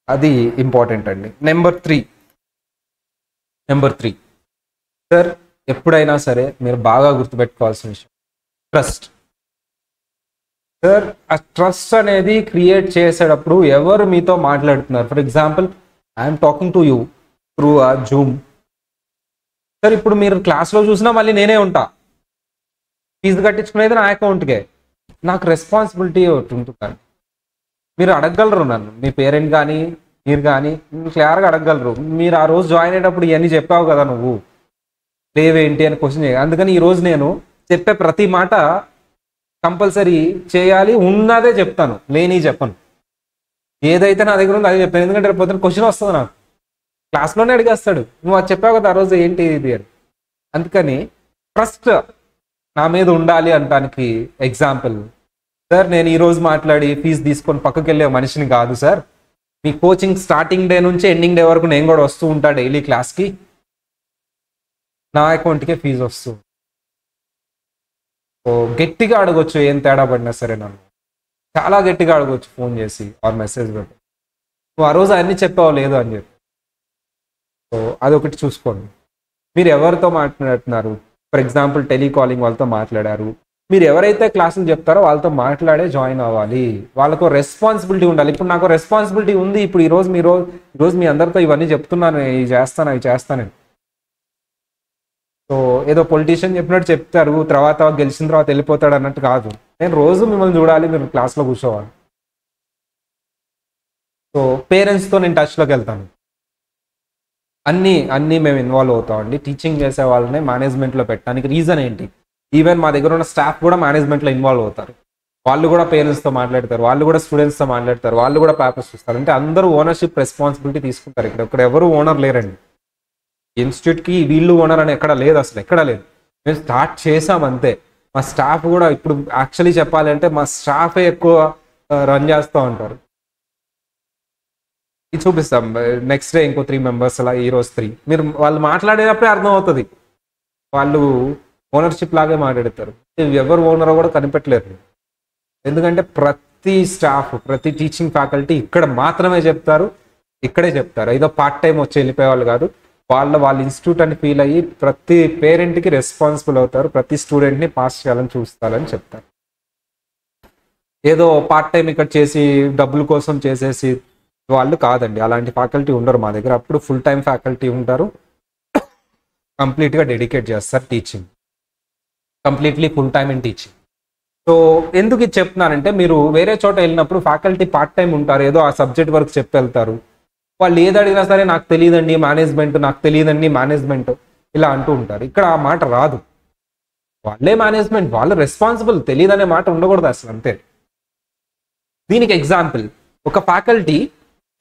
అది ఇంపార్టెంట్ అండి. నెంబర్ త్రీ సార్, ఎప్పుడైనా సరే మీరు బాగా గుర్తుపెట్టుకోవాల్సిన విషయం ట్రస్ట్. సార్ ఆ ట్రస్ట్ అనేది క్రియేట్ చేసేటప్పుడు ఎవరు మీతో మాట్లాడుతున్నారు, for example I'm talking to you through ఆ జూమ్. సార్ ఇప్పుడు మీరు క్లాస్లో చూసినా మళ్ళీ నేనే ఉంటా, ఫీజు కట్టించుకునేది నా అకౌంట్కే, నాకు రెస్పాన్సిబిలిటీ ఒకటి ఉంటుందండి. మీరు అడగగలరు నన్ను, మీ పేరెంట్ కానీ మీరు కానీ క్లియర్గా అడగగలరు. మీరు ఆ రోజు జాయిన్ అయ్యేటప్పుడు ఇవన్నీ చెప్పావు కదా, నువ్వు లేవేంటి అని క్వశ్చన్ చేయాలి. అందుకని ఈరోజు నేను చెప్పే ప్రతి మాట కంపల్సరీ చేయాలి, ఉన్నదే చెప్తాను, లేని చెప్పను. ఏదైతే నా దగ్గర ఉందో అదే చెప్తాను. ఎందుకంటే రేపు పొద్దున్న క్వశ్చన్ వస్తుంది నాకు, క్లాస్లోనే అడిగేస్తాడు, నువ్వు అది చెప్పావు కదా ఆ రోజు ఏంటి ఇది అని. అందుకని ట్రస్ట్ నా మీద ఉండాలి అనడానికి ఎగ్జాంపుల్, సార్ నేను ఈరోజు మాట్లాడి ఫీజు తీసుకొని పక్కకి వెళ్ళే మనిషిని కాదు సార్. మీ కోచింగ్ స్టార్టింగ్ డే నుంచి ఎండింగ్ డే వరకు నేను కూడా వస్తూ ఉంటా డైలీ క్లాస్కి, నా అకౌంట్కే ఫీజు వస్తుంది. సో గట్టిగా అడగొచ్చు, ఏం తేడా పడినా సరే నన్ను చాలా గట్టిగా అడగొచ్చు, ఫోన్ చేసి ఆర్ మెసేజ్ పెట్టి, నువ్వు ఆ రోజు అన్నీ చెప్పావు లేదు అని చెప్పి. సో అదొకటి చూసుకోండి. మీరు ఎవరితో మాట్లాడుతున్నారు, ఫర్ ఎగ్జాంపుల్ టెలికాలింగ్ వాళ్ళతో మాట్లాడారు, మీరు ఎవరైతే క్లాసులు చెప్తారో వాళ్ళతో మాట్లాడే జాయిన్ అవ్వాలి. వాళ్ళకు రెస్పాన్సిబిలిటీ ఉండాలి. ఇప్పుడు నాకు రెస్పాన్సిబిలిటీ ఉంది, ఇప్పుడు ఈరోజు మీ అందరితో ఇవన్నీ చెప్తున్నాను, ఇవి చేస్తాను. సో ఏదో పొలిటీషియన్ చెప్పినట్టు చెప్తారు, తర్వాత గెలిచిన తర్వాత వెళ్ళిపోతాడు అన్నట్టు కాదు. నేను రోజు మిమ్మల్ని చూడాలి, మీరు క్లాస్లో కూర్చోవాలి. సో పేరెంట్స్తో నేను టచ్లోకి వెళ్తాను. అన్నీ మేము ఇన్వాల్వ్ అవుతామండి. టీచింగ్ చేసే వాళ్ళని మేనేజ్మెంట్లో పెట్టడానికి రీజన్ ఏంటి? ఈవెన్ మా దగ్గర ఉన్న స్టాఫ్ కూడా మేనేజ్మెంట్లో ఇన్వాల్వ్ అవుతారు. వాళ్ళు కూడా పేరెంట్స్తో మాట్లాడతారు, వాళ్ళు కూడా స్టూడెంట్స్తో మాట్లాడతారు, వాళ్ళు కూడా పేపర్స్ చూస్తారు. అంటే అందరూ ఓనర్షిప్ రెస్పాన్సిబిలిటీ తీసుకుంటారు. ఇక్కడ ఎవరు ఓనర్ లేరండి. ఇన్స్టిట్యూట్కి వీళ్ళు ఓనర్ అని ఎక్కడ లేదు, అసలు ఎక్కడ లేదు. మేము స్టార్ట్ చేసాం అంతే. మా స్టాఫ్ కూడా ఇప్పుడు యాక్చువల్లీ చెప్పాలంటే మా స్టాఫే ఎక్కువ రన్ చేస్తూ ఉంటారు. ఇది చూపిస్తాం నెక్స్ట్ డే ఇంకో 3 మెంబర్స్ అలా, ఈరోజు 3. మీరు వాళ్ళు మాట్లాడేటప్పుడే అర్థం అవుతుంది వాళ్ళు ఓనర్షిప్ లాగే మాట్లాడతారు. ఎవరు ఓనరో కూడా కనిపెట్టలేరు. ఎందుకంటే ప్రతి స్టాఫ్, ప్రతి టీచింగ్ ఫ్యాకల్టీ ఇక్కడ మాత్రమే చెప్తారు, ఇక్కడే చెప్తారు. ఏదో పార్ట్ టైం వచ్చి వెళ్ళిపోయే వాళ్ళు కాదు. వాళ్ళ ఇన్స్టిట్యూట్ అని ఫీల్ అయ్యి ప్రతి పేరెంట్కి రెస్పాన్సిబుల్ అవుతారు, ప్రతి స్టూడెంట్ని పాస్ చేయాలని చూస్తారని చెప్తారు. ఏదో పార్ట్ టైం ఇక్కడ చేసి డబ్బుల కోసం చేసేసి వాళ్ళు కాదండి. అలాంటి ఫ్యాకల్టీ ఉండరు మా దగ్గర. అప్పుడు ఫుల్ టైం ఫ్యాకల్టీ ఉంటారు, కంప్లీట్గా డెడికేట్ చేస్తారు teaching, completely full time in teaching. So ఎందుకు ఇది చెప్తున్నానంటే, మీరు వేరే చోట వెళ్ళినప్పుడు ఫ్యాకల్టీ పార్ట్ టైం ఉంటారు, ఏదో ఆ సబ్జెక్ట్ వరకు చెప్పి వెళ్తారు. వాళ్ళు ఏది అడిగినా సరే నాకు తెలియదండి మేనేజ్మెంట్, నాకు తెలియదండి మేనేజ్మెంట్ ఇలా అంటూ ఉంటారు. ఇక్కడ ఆ మాట రాదు. వాళ్ళే మేనేజ్మెంట్, వాళ్ళు రెస్పాన్సిబుల్. తెలియదనే మాట ఉండకూడదు అసలు, అంతే. దీనికి ఎగ్జాంపుల్ ఒక ఫ్యాకల్టీ,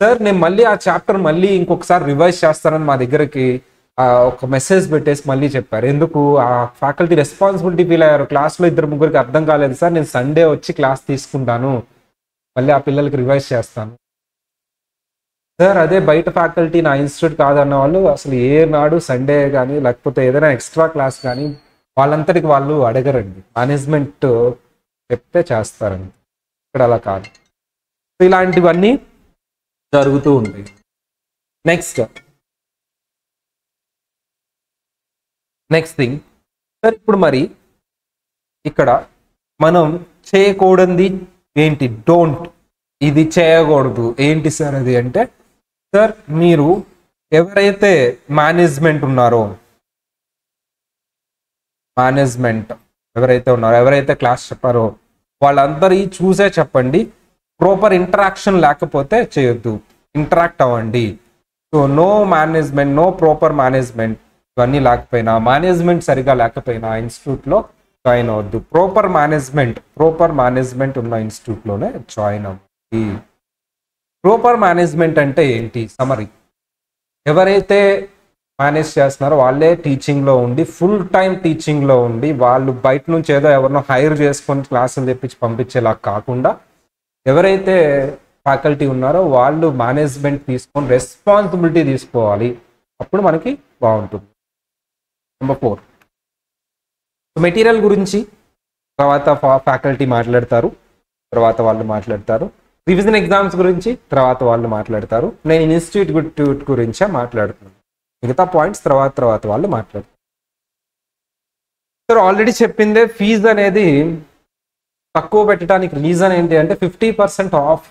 సార్ నేను మళ్ళీ ఆ చాప్టర్ మళ్ళీ ఇంకొకసారి రివైజ్ చేస్తానని మా దగ్గరికి ఒక మెసేజ్ పెట్టేసి మళ్ళీ చెప్పారు. ఎందుకు? ఆ ఫ్యాకల్టీ రెస్పాన్సిబిలిటీ ఫీల్ అయ్యారు. క్లాస్లో 2-3 అర్థం కాలేదు సార్, నేను సండే వచ్చి క్లాస్ తీసుకుంటాను, మళ్ళీ ఆ పిల్లలకి రివైజ్ చేస్తాను. సార్ అదే బయట ఫ్యాకల్టీ నా ఇన్స్టిట్యూట్ కాదన్న వాళ్ళు అసలు ఏ నాడు సండే కానీ లేకపోతే ఏదైనా ఎక్స్ట్రా క్లాస్ కానీ వాళ్ళంతటికి వాళ్ళు అడగరండి. మేనేజ్మెంట్ చెప్తే చేస్తారండి. ఇక్కడ అలా కాదు. ఇలాంటివన్నీ జరుగుతూ ఉంటాయి. నెక్స్ట్ థింగ్ సార్, ఇప్పుడు మరి ఇక్కడ మనం చేయకూడదు ఏంటి? డోంట్, ఇది చేయకూడదు ఏంటి సార్ అది అంటే, సార్ మీరు ఎవరైతే మేనేజ్మెంట్ ఉన్నారో, ఎవరైతే క్లాస్ చెప్పారో వాళ్ళందరి చూసే చెప్పండి. ప్రాపర్ ఇంటరాక్షన్ లేకపోతే చేయొద్దు, ఇంటరాక్ట్ అవ్వండి. So no management, no proper management, ఇవన్నీ లేకపోయినా, మేనేజ్మెంట్ సరిగా లేకపోయినా ఇన్స్టిట్యూట్లో జాయిన్ అవ్వద్దు. ప్రాపర్ మేనేజ్మెంట్ ఉన్న ఇన్స్టిట్యూట్లోనే జాయిన్ అవ్వండి. ప్రాపర్ మేనేజ్మెంట్ అంటే ఏంటి? సమరీ. ఎవరైతే మేనేజ్ చేస్తున్నారో వాళ్ళే టీచింగ్లో ఉండి, ఫుల్ టైం టీచింగ్లో ఉండి, వాళ్ళు బయట నుంచి ఏదో ఎవరినో హైర్ చేసుకొని క్లాసులు తెప్పించి పంపించేలా కాకుండా, ఎవరైతే ఫ్యాకల్టీ ఉన్నారో వాళ్ళు మేనేజ్మెంట్ తీసుకొని రెస్పాన్సిబిలిటీ తీసుకోవాలి. అప్పుడు మనకి బాగుంటుంది. నెంబర్ 4, మెటీరియల్ గురించి తర్వాత ఫ్యాకల్టీ మాట్లాడతారు, తర్వాత వాళ్ళు మాట్లాడతారు. రివిజన్ ఎగ్జామ్స్ గురించి తర్వాత వాళ్ళు మాట్లాడతారు. నేను ఇన్స్టిట్యూట్ గురించే మాట్లాడుతున్నాను. మిగతా పాయింట్స్ తర్వాత వాళ్ళు మాట్లాడతారు. సార్ ఆల్రెడీ చెప్పిందే, ఫీజు అనేది తక్కువ పెట్టడానికి రీజన్ ఏంటి అంటే 50% ఆఫ్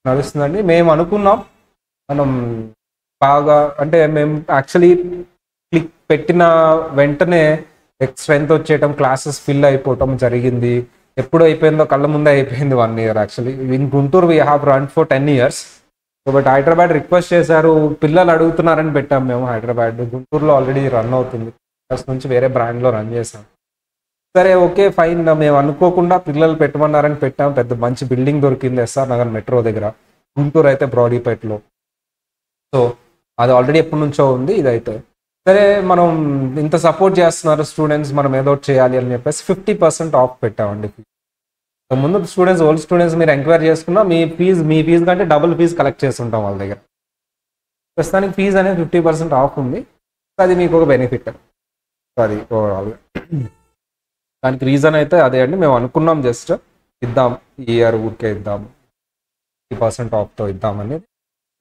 నడుస్తుందండి. మేము అనుకున్నాం, మనం బాగా అంటే మేము యాక్చువల్లీ క్లిక్ పెట్టిన వెంటనే స్ట్రెంత్ వచ్చేయటం, క్లాసెస్ ఫిల్ అయిపోవటం జరిగింది. ఎప్పుడు అయిపోయిందో కళ్ళ ముందే అయిపోయింది. 1 year actually. In Guntur we have run for 10 years. But Hyderabad request చేశారు, పిల్లలు అడుగుతున్నారని పెట్టాం మేము హైదరాబాద్. గుంటూరులో ఆల్రెడీ రన్ అవుతుంది, ఫస్ట్ నుంచి వేరే బ్రాండ్లో రన్ చేసాం. సరే ఓకే ఫైన్, మేము అనుకోకుండా పిల్లలు పెట్టమన్నారని పెట్టాం. పెద్ద మంచి బిల్డింగ్ దొరికింది ఎస్ఆర్ నగర్ మెట్రో దగ్గర. గుంటూరు అయితే బ్రాడీపేటలో. సో అది ఆల్రెడీ ఎప్పటి నుంచో ఉంది. ఇదైతే సరే, మనం ఇంత సపోర్ట్ చేస్తున్నారు స్టూడెంట్స్, మనం ఏదో చేయాలి అని చెప్పేసి 50% ఆఫ్ పెట్టామండి. ముందు స్టూడెంట్స్, ఓల్డ్ స్టూడెంట్స్ మీరు ఎంక్వైరీ చేసుకున్నా మీ ఫీజు కంటే డబుల్ ఫీజు కలెక్ట్ చేస్తుంటాం వాళ్ళ దగ్గర. ప్రస్తుతానికి ఫీజు అనేది 50% ఆఫ్ ఉంది. అది మీకు ఒక బెనిఫిట్. అది ఓవరాల్గా దానికి రీజన్ అయితే అదే అండి. మేము అనుకున్నాం జస్ట్ ఇద్దాం, ఈ ఇయర్ ఊరికే ఇద్దాం, 50% ఆఫ్తో ఇద్దామని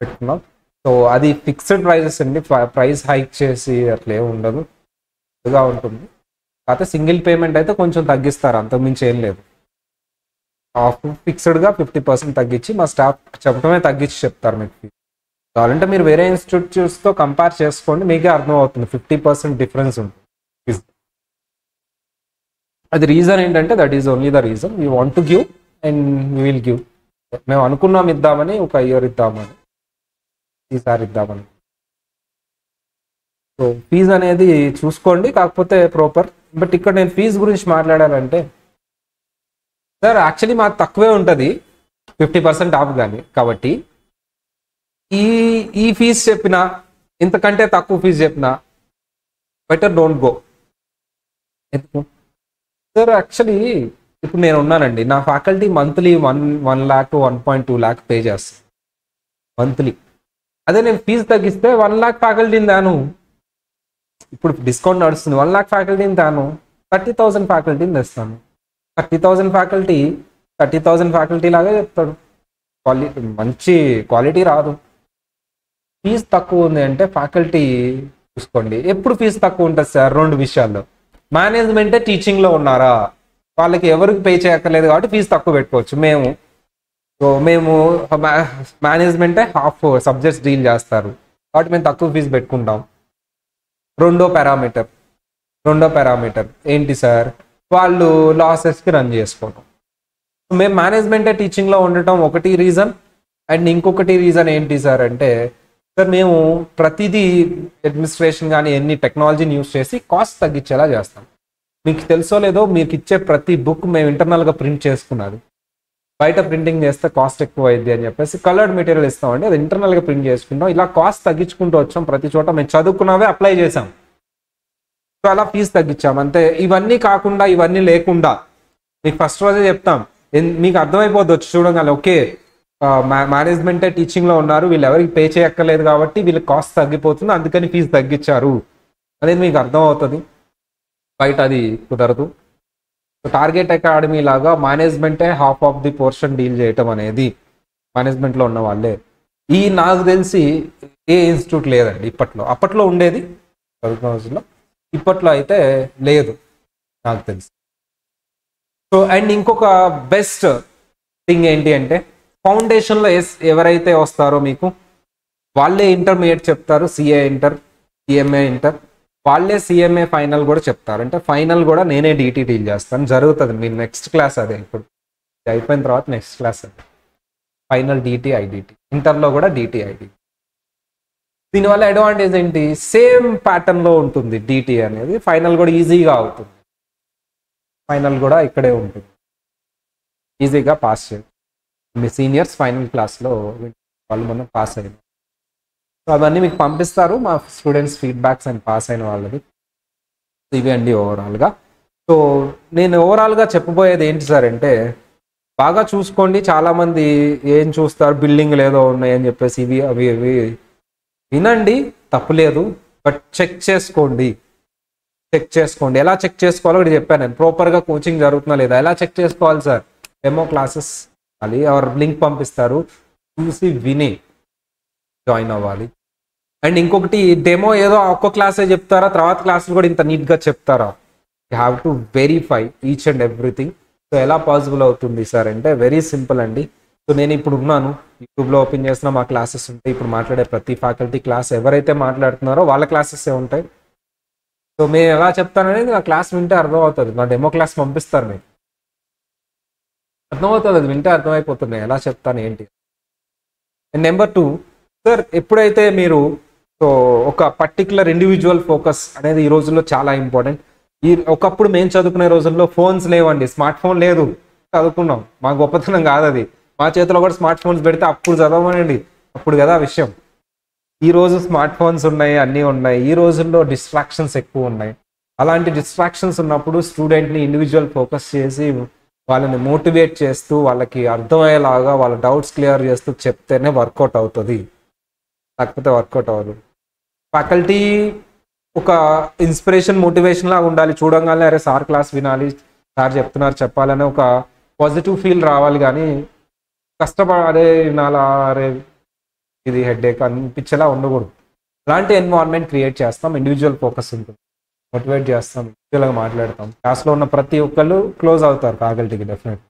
పెట్టుకున్నాం. సో అది ఫిక్స్డ్ ప్రైజెస్ అండి, ప్రైస్ హైక్ చేసి అట్లా ఏమి ఉండదు, ఇదిగా ఉంటుంది. కాకపోతే సింగిల్ పేమెంట్ అయితే కొంచెం తగ్గిస్తారు, అంతకుమించి ఏం లేదు. ఆఫ్ ఫిక్స్డ్గా 50% తగ్గించి, మా స్టాఫ్ చెప్పడమే తగ్గించి చెప్తారు మీకు. కావాలంటే మీరు వేరే ఇన్స్టిట్యూట్స్తో కంపేర్ చేసుకోండి, మీకే అర్థం అవుతుంది. 50% డిఫరెన్స్ ఉంటుంది. అది రీజన్ ఏంటంటే that is only the reason. We want to give and we will give. మేము అనుకున్నాం ఇద్దామని, ఒక ఇయర్ ఇద్దామని, ఈసారి ఇద్దామని. సో ఫీజు అనేది చూసుకోండి, కాకపోతే ప్రాపర్. బట్ ఇక్కడ నేను ఫీజు గురించి మాట్లాడాలంటే సార్ యాక్చువల్లీ మాకు తక్కువే ఉంటుంది 50% ఆఫ్ కానీ. కాబట్టి ఈ ఈ ఫీజు చెప్పినా ఇంతకంటే తక్కువ ఫీజు చెప్పినా బెటర్ డోంట్ గో. ఎందుకు సార్? యాక్చువల్లీ ఇప్పుడు నేను ఉన్నానండి, నా faculty monthly 1 lakh to 1.2 lakh pay చేస్తాను మంత్లీ. అదే నేను ఫీజు తగ్గిస్తే 1 lakh ఫ్యాకల్టీని తాను, ఇప్పుడు డిస్కౌంట్ నడుస్తుంది, 1 lakh ఫ్యాకల్టీని తాను 30,000 ఫ్యాకల్టీని తెస్తాను. 30,000 ఫ్యాకల్టీ లాగా చెప్తాడు, మంచి క్వాలిటీ రాదు. ఫీజు తక్కువ ఉంది అంటే ఫ్యాకల్టీ చూసుకోండి. ఎప్పుడు ఫీజు తక్కువ ఉంటుంది సార్? 2 విషయాల్లో. మేనేజ్మెంటే టీచింగ్లో ఉన్నారా, వాళ్ళకి ఎవరికి పే చేయక్కర్లేదు కాబట్టి ఫీజు తక్కువ పెట్టుకోవచ్చు. మేము మేనేజ్మెంటే హాఫ్ సబ్జెక్ట్స్ డీల్ చేస్తారు కాబట్టి మేము తక్కువ ఫీజు పెట్టుకుంటాం. రెండో పారామీటర్ ఏంటి సార్? వాళ్ళు లాసెస్కి రన్ చేసుకోవడం. మేము మేనేజ్మెంటే టీచింగ్లో ఉండటం ఒకటి రీజన్. అండ్ ఇంకొకటి రీజన్ ఏంటి సార్ అంటే, సార్ మేము ప్రతిదీ అడ్మినిస్ట్రేషన్ కానీ ఎన్ని టెక్నాలజీని యూస్ చేసి కాస్ట్ తగ్గించేలా చేస్తాం. మీకు తెలుసో లేదో, మీకు ఇచ్చే ప్రతి బుక్ మేము ఇంటర్నల్గా ప్రింట్ చేసుకున్నది. బయట ప్రింటింగ్ చేస్తే కాస్ట్ ఎక్కువ అయింది అని చెప్పేసి కలర్డ్ మెటీరియల్ ఇస్తామండి, అది ఇంటర్నల్గా ప్రింట్ చేసుకుంటాం. ఇలా కాస్ట్ తగ్గించుకుంటూ వచ్చాం. ప్రతి చోట మేము చదువుకున్నవే అప్లై చేసాం. సో అలా ఫీజు తగ్గించాం అంతే. ఇవన్నీ కాకుండా, ఇవన్నీ లేకుండా మీకు ఫస్ట్ రోజే చెప్తాం, మీకు అర్థమైపోద్ది వచ్చి చూడగానే, ఓకే మేనేజ్మెంటే టీచింగ్లో ఉన్నారు, వీళ్ళు ఎవరికి పే చేయక్కర్లేదు కాబట్టి వీళ్ళకి కాస్ట్ తగ్గిపోతుంది, అందుకని ఫీజు తగ్గించారు అనేది మీకు అర్థమవుతుంది. బయట అది కుదరదు. టార్గెట్ అకాడమీ లాగా మేనేజ్మెంటే half of the portion deal చేయటం అనేది మేనేజ్మెంట్లో ఉన్న వాళ్ళే. నాకు తెలిసి ఏ ఇన్స్టిట్యూట్ లేదండి ఇప్పట్లో. అప్పట్లో ఉండేది చదువుకున్న రోజుల్లో, ఇప్పట్లో అయితే లేదు నాకు తెలిసి. సో అండ్ ఇంకొక బెస్ట్ థింగ్ ఏంటి అంటే, ఫౌండేషన్లో ఎవరైతే వస్తారో మీకు వాళ్ళే ఇంటర్మీడియట్ చెప్తారు, సిఏ ఇంటర్, సిఎంఏ ఇంటర్, వాళ్ళే సిఎంఏ ఫైనల్ కూడా చెప్తారు. అంటే ఫైనల్ కూడా నేనే డీటీ డీల్ చేస్తాను, జరుగుతుంది. మీ నెక్స్ట్ క్లాస్ అదే, ఇప్పుడు అయిపోయిన తర్వాత నెక్స్ట్ క్లాస్ అదే ఫైనల్ డీటీ ఐడిటీ. ఇంటర్లో కూడా డీటీ ఐడిటీ. దీనివల్ల అడ్వాంటేజ్ ఏంటి? సేమ్ ప్యాటర్న్లో ఉంటుంది డీటీ అనేది, ఫైనల్ కూడా ఈజీగా అవుతుంది. ఫైనల్ కూడా ఇక్కడే ఉంటుంది, ఈజీగా పాస్ చేయాలి. మీ సీనియర్స్ ఫైనల్ క్లాస్లో వాళ్ళు మనం పాస్ అయ్యారు. సో అవన్నీ మీకు పంపిస్తారు, మా స్టూడెంట్స్ ఫీడ్బ్యాక్స్ అండ్ పాస్ అయిన వాళ్ళది. ఇవి అండి ఓవరాల్గా. సో నేను ఓవరాల్గా చెప్పబోయేది ఏంటి సార్ అంటే, బాగా చూసుకోండి. చాలామంది ఏం చూస్తారు, బిల్డింగ్లు ఏదో ఉన్నాయని చెప్పేసి ఇవి అవి ఇవి వినండి, తప్పులేదు. బట్ చెక్ చేసుకోండి. ఎలా చెక్ చేసుకోవాలో ఒకటి చెప్పాను నేను. ప్రాపర్గా కోచింగ్ జరుగుతుందా లేదా ఎలా చెక్ చేసుకోవాలి సార్? డెమో క్లాసెస్ అది ఎవరు లింక్ పంపిస్తారు, చూసి విని జాయిన్ అవ్వాలి. అండ్ ఇంకొకటి, డెమో ఏదో ఒక్క క్లాసే చెప్తారా, తర్వాత క్లాసులు కూడా ఇంత నీట్గా చెప్తారా? You have to verify each and everything. So ఎలా పాసిబుల్ అవుతుంది సార్ అంటే, వెరీ సింపుల్ అండి. సో నేను ఇప్పుడు ఉన్నాను, యూట్యూబ్లో ఓపెన్ చేసిన మా క్లాసెస్ ఉంటాయి. ఇప్పుడు మాట్లాడే ప్రతి ఫ్యాకల్టీ క్లాస్ ఎవరైతే మాట్లాడుతున్నారో వాళ్ళ క్లాసెసే ఉంటాయి. సో నేను ఎలా చెప్తాననేది నా క్లాస్ వింటే అర్థమవుతుంది. నా డెమో క్లాస్ పంపిస్తారు, మీకు అర్థమవుతుంది, అది వింటే అర్థమైపోతుంది ఎలా చెప్తాను ఏంటి. అండ్ నెంబర్ 2 సార్, ఎప్పుడైతే మీరు సో ఒక పర్టికులర్ ఇండివిజువల్ ఫోకస్ అనేది ఈ రోజుల్లో చాలా ఇంపార్టెంట్. ఒకప్పుడు మేము చదువుకునే రోజుల్లో ఫోన్స్ లేవండి, స్మార్ట్ ఫోన్ లేదు, చదువుకున్నాం. మా గొప్పతనం కాదు అది. మా చేతిలో కూడా స్మార్ట్ ఫోన్స్ పెడితే అప్పుడు చదవమనండి, అప్పుడు కదా విషయం. ఈరోజు స్మార్ట్ ఫోన్స్ ఉన్నాయి, అన్నీ ఉన్నాయి. ఈ రోజుల్లో డిస్ట్రాక్షన్స్ ఎక్కువ ఉన్నాయి. అలాంటి డిస్ట్రాక్షన్స్ ఉన్నప్పుడు స్టూడెంట్ని ఇండివిజువల్ ఫోకస్ చేసి వాళ్ళని మోటివేట్ చేస్తూ వాళ్ళకి అర్థమయ్యేలాగా వాళ్ళ డౌట్స్ క్లియర్ చేస్తూ చెప్తేనే వర్కౌట్ అవుతుంది, లేకపోతే వర్కౌట్ అవ్వదు. ఫ్యాకల్టీ ఒక ఇన్స్పిరేషన్, మోటివేషన్ లాగా ఉండాలి. చూడంగానే అరే సార్ క్లాస్ వినాలి, సార్ చెప్తున్నారు చెప్పాలనే ఒక పాజిటివ్ ఫీల్ రావాలి. కానీ కష్టపడే వినాలా, అరే ఇది హెడ్ఏక్ అనిపించేలా ఉండకూడదు. అలాంటి ఎన్వైరన్మెంట్ క్రియేట్ చేస్తాం. ఇండివిజువల్ ఫోకస్ ఉంటుంది, మోటివేట్ చేస్తాం, ఇండివిజువల్గా మాట్లాడతాం. క్లాస్లో ఉన్న ప్రతి ఒక్కళ్ళు క్లోజ్ అవుతారు ఫ్యాకల్టీకి డెఫినెట్.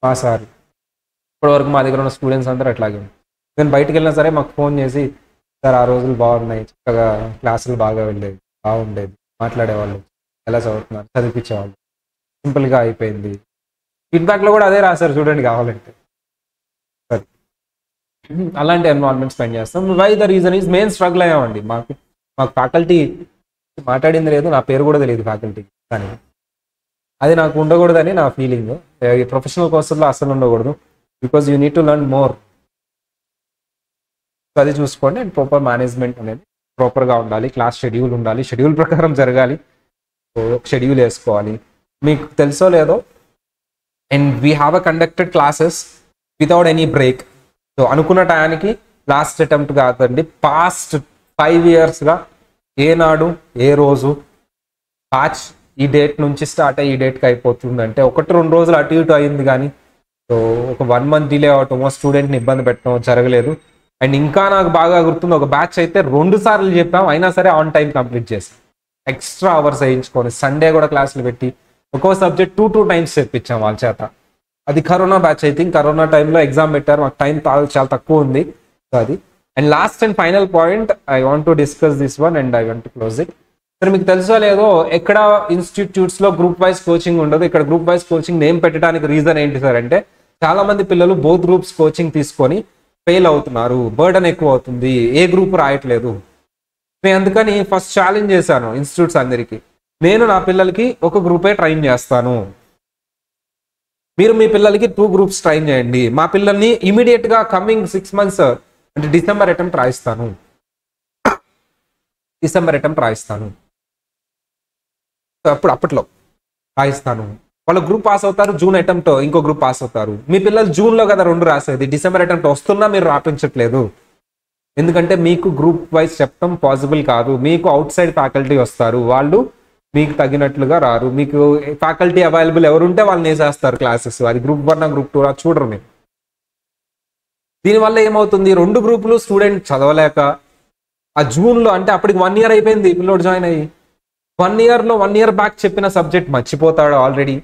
మా సార్ ఇప్పటివరకు మా దగ్గర ఉన్న స్టూడెంట్స్ అందరూ అట్లాగే. నేను బయటకు వెళ్ళినా సరే మాకు ఫోన్ చేసి, సార్ ఆ రోజులు బాగున్నాయి, చక్కగా క్లాసులు బాగా వెళ్ళేవి, బాగుండేది, మాట్లాడేవాళ్ళు, ఎలా చదువుతున్నారు, చదివించేవాళ్ళు, సింపుల్గా అయిపోయింది. ఫీడ్బ్యాక్లో కూడా అదే రాశారు చూడండి కావాలంటే. సరే, అలాంటి ఎన్వైరన్మెంట్ స్పెండ్ చేస్తాం. Why the reason is main struggle అయ్యామండి. మాకు మాకు ఫ్యాకల్టీ మాట్లాడింది లేదు, నా పేరు కూడా తెలియదు ఫ్యాకల్టీ, కానీ అది నాకు ఉండకూడదని నా ఫీలింగ్. ప్రొఫెషనల్ కోర్సుల్లో అసలు ఉండకూడదు, because you need to learn more. అది చూసుకోండి. అండ్ ప్రాపర్ మేనేజ్మెంట్ అనేది ప్రాపర్గా ఉండాలి, క్లాస్ షెడ్యూల్ ఉండాలి, షెడ్యూల్ ప్రకారం జరగాలి, షెడ్యూల్ వేసుకోవాలి. మీకు తెలుసో లేదో, and we have a conducted classes without any break. So అనుకున్న టయానికి లాస్ట్ అటెంప్ట్ కాదండి, పాస్ట్ 5 yearsగా ఏనాడు ఏ రోజు బ్యాచ్ ఈ డేట్ నుంచి స్టార్ట్ అయ్యి ఈ డేట్కి అయిపోతుందంటే 1-2 రోజులు అటు ఇటు అయింది, కానీ సో ఒక 1 month డిలే అవటమో స్టూడెంట్ని ఇబ్బంది పెట్టడమో జరగలేదు. అండ్ ఇంకా నాకు బాగా గుర్తుంది, ఒక బ్యాచ్ అయితే 2 సార్లు చెప్పాం, అయినా సరే ఆన్ టైం కంప్లీట్ చేసాం. ఎక్స్ట్రా అవర్స్ వేయించుకొని సండే కూడా క్లాసులు పెట్టి ఒక్కో సబ్జెక్ట్ 2 times చెప్పించాం వాళ్ళ చేత. అది corona batch. I think corona టైంలో ఎగ్జామ్ పెట్టారు, మాకు టైం చాలా తక్కువ ఉంది. సో అది. And last and final point, I want to discuss this one and I want to close it. సరే, మీకు తెలుసో లేదో, ఎక్కడ ఇన్స్టిట్యూట్స్లో గ్రూప్ వైజ్ కోచింగ్ ఉండదు. ఇక్కడ గ్రూప్ వైజ్ కోచింగ్ నేమ్ పెట్టడానికి రీజన్ ఏంటి సార్ అంటే, చాలా మంది పిల్లలు బోత్ గ్రూప్స్ కోచింగ్ తీసుకొని ఫెయిల్ అవుతున్నారు, బర్డన్ ఎక్కువ అవుతుంది, ఏ గ్రూప్ రాయట్లేదు. నేను అందుకని ఫస్ట్ ఛాలెంజ్ చేశాను ఇన్స్టిట్యూట్స్ అందరికీ, నేను నా పిల్లలకి ఒక గ్రూపే ట్రైన్ చేస్తాను, మీరు మీ పిల్లలకి 2 groups ట్రైన్ చేయండి. మా పిల్లల్ని ఇమీడియట్గా కమింగ్ 6 months అంటే డిసెంబర్ అటెంప్ట్ రాయిస్తాను, అప్పట్లో రాయిస్తాను. వాళ్ళ గ్రూప్ పాస్ అవుతారు, జూన్ అటెంప్ట్ ఇంకో గ్రూప్ పాస్ అవుతారు. మీ పిల్లలు జూన్లో కదా 2 రాసేది, డిసెంబర్ అటెంప్ట్ వస్తున్నా మీరు రాపించట్లేదు, ఎందుకంటే మీకు గ్రూప్ వైజ్ చెప్పడం పాసిబుల్ కాదు. మీకు అవుట్ సైడ్ ఫ్యాకల్టీ వస్తారు, వాళ్ళు మీకు తగినట్లుగా రారు. మీకు ఫ్యాకల్టీ అవైలబుల్ ఎవరుంటే వాళ్ళని వేసేస్తారు క్లాసెస్, అది గ్రూప్ 1 గ్రూప్ 2 చూడరు మీరు. దీనివల్ల ఏమవుతుంది, 2 గ్రూపులు స్టూడెంట్ చదవలేక ఆ జూన్లో, అంటే అప్పటికి 1 year అయిపోయింది పిల్లోడు జాయిన్ అయ్యి, 1 year బ్యాక్ చెప్పిన సబ్జెక్ట్ మర్చిపోతాడు ఆల్రెడీ.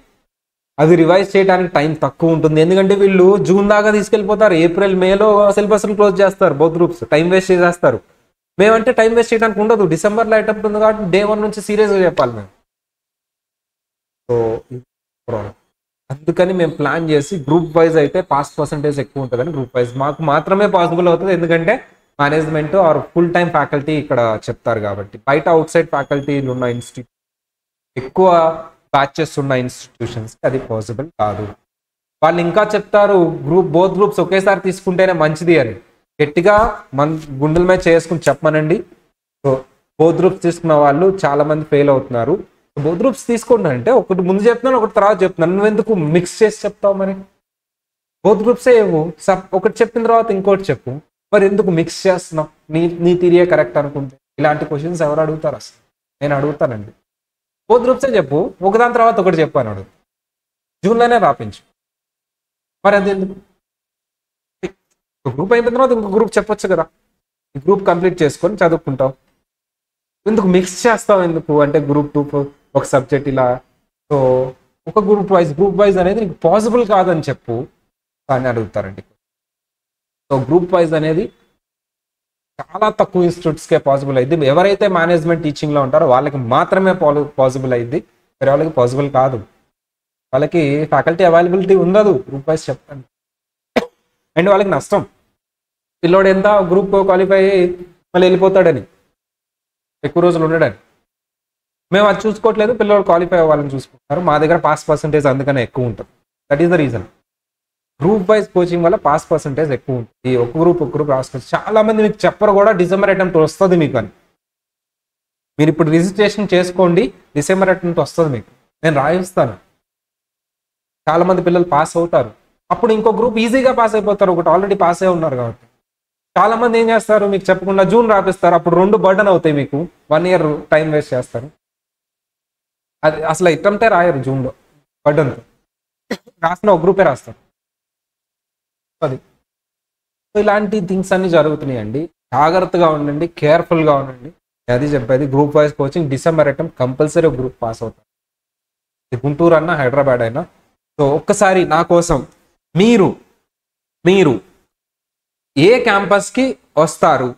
అది రివైజ్ చేయడానికి టైం తక్కువ ఉంటుంది, ఎందుకంటే వీళ్ళు జూన్ దాకా తీసుకెళ్ళిపోతారు, ఏప్రిల్ మేలో సిలబస్ క్లోజ్ చేస్తారు, బోత్ గ్రూప్స్ టైం వేస్ట్ చేసేస్తారు. మేమంటే టైం వేస్ట్ చేయడానికి ఉండదు, డిసెంబర్లో అటెంప్ట్ ఉంది కాబట్టి day 1 నుంచి సీరియస్గా చెప్పాలి మేము. సో అందుకని మేము ప్లాన్ చేసి గ్రూప్ వైజ్ అయితే పాస్ పర్సంటేజ్ ఎక్కువ ఉంటుందని గ్రూప్ వైజ్ మాకు మాత్రమే పాసిబుల్ అవుతుంది, ఎందుకంటే management or full time faculty ఇక్కడ చెప్తారు కాబట్టి. బయట అవుట్ సైడ్ ఫ్యాకల్టీలు ఉన్న ఇన్స్టిట్యూట్, ఎక్కువ బ్యాచెస్ ఉన్న ఇన్స్టిట్యూషన్స్ అది పాసిబుల్ కాదు. వాళ్ళు ఇంకా చెప్తారు బోత్ గ్రూప్స్ ఒకేసారి తీసుకుంటేనే మంచిది అని. గట్టిగా మన గుండెల మీద చేసుకుని చెప్పమనండి. సో బోత్ గ్రూప్స్ తీసుకున్న వాళ్ళు చాలా మంది ఫెయిల్ అవుతున్నారు. బోత్ గ్రూప్స్ తీసుకోండి అంటే, ఒకటి ముందు చెప్తున్నాను, ఒకటి తర్వాత చెప్తున్నాను, నువ్వెందుకు మిక్స్ చేసి చెప్తావు? మరి బోత్ గ్రూప్సే ఇవ్వు, ఒకటి చెప్పిన తర్వాత ఇంకోటి చెప్పు, మరి ఎందుకు మిక్స్ చేస్తున్నావు? నీ థియరీ కరెక్ట్ అనుకుంటే. ఇలాంటి క్వశ్చన్స్ ఎవరు అడుగుతారు అసలు? నేను అడుగుతానండి. బోత్ గ్రూప్సే చెప్పు, ఒకదాని తర్వాత ఒకటి చెప్పు అని అడుగు, జూన్లోనే రాపించు. మరి అది ఎందుకు? గ్రూప్ అయిపోయిన తర్వాత ఇంకో గ్రూప్ చెప్పొచ్చు కదా, ఈ గ్రూప్ కంప్లీట్ చేసుకొని చదువుకుంటావు, ఎందుకు మిక్స్ చేస్తావు? ఎందుకు అంటే గ్రూప్ 2 ఒక సబ్జెక్ట్ ఇలా, సో ఒక గ్రూప్ వైజ్ అనేది నీకు పాసిబుల్ కాదని చెప్పు అని అడుగుతారండి. సో గ్రూప్ వైజ్ అనేది చాలా తక్కువ ఇన్స్టిట్యూట్స్కే పాసిబుల్ అయింది. ఎవరైతే మేనేజ్మెంట్ టీచింగ్లో ఉంటారో వాళ్ళకి మాత్రమే పాసిబుల్ అయింది, వేరే వాళ్ళకి పాసిబుల్ కాదు. వాళ్ళకి ఫ్యాకల్టీ అవైలబిలిటీ ఉండదు గ్రూప్ వైజ్ చెప్పండి, అండ్ వాళ్ళకి నష్టం. పిల్లోడు ఎంత గ్రూప్ క్వాలిఫై అయ్యి మళ్ళీ వెళ్ళిపోతాడని, ఎక్కువ రోజులు ఉండడని. మేము అది చూసుకోవట్లేదు, పిల్లోడు క్వాలిఫై అవ్వాలని చూసుకుంటారు. మా దగ్గర పాస్ పర్సంటేజ్ అందుకనే ఎక్కువ ఉంటుంది. That is the reason. Group wise coaching వల్ల పాస్ పర్సంటేజ్ ఎక్కువ ఉంటుంది. ఒక గ్రూప్ రాసుకోవచ్చు. చాలా మంది మీకు చెప్పరు కూడా డిసెంబర్ అటెంప్ట్ వస్తుంది మీకు అని. మీరు ఇప్పుడు రిజిస్ట్రేషన్ చేసుకోండి, డిసెంబర్ అటెంప్ట్ వస్తుంది మీకు, నేను రాయిస్తాను. చాలా మంది పిల్లలు పాస్ అవుతారు, అప్పుడు ఇంకో గ్రూప్ ఈజీగా పాస్ అయిపోతారు, ఒకటి ఆల్రెడీ పాస్ అయి ఉన్నారు కాబట్టి. చాలా మంది ఏం చేస్తారు, మీకు చెప్పకుండా జూన్ రాపిస్తారు, అప్పుడు 2 బర్డన్ అవుతాయి, మీకు 1 year టైం వేస్ట్ చేస్తారు. అది అసలు అటెంప్టే రాయరు జూన్లో, బర్డన్తో రాసిన ఒక గ్రూపే రాస్తారు. అది ఇలాంటి థింగ్స్ అన్ని జరుగుతున్నాయండి. జాగ్రత్తగా ఉండండి, కేర్ఫుల్గా ఉండండి. అది చెప్పేది group wise coaching December attempt compulsory ఒక గ్రూప్ పాస్ అవుతారు, గుంటూరు అన్నా హైదరాబాద్ అయినా. సో ఒక్కసారి నా కోసం మీరు ఏ క్యాంపస్కి వస్తారు,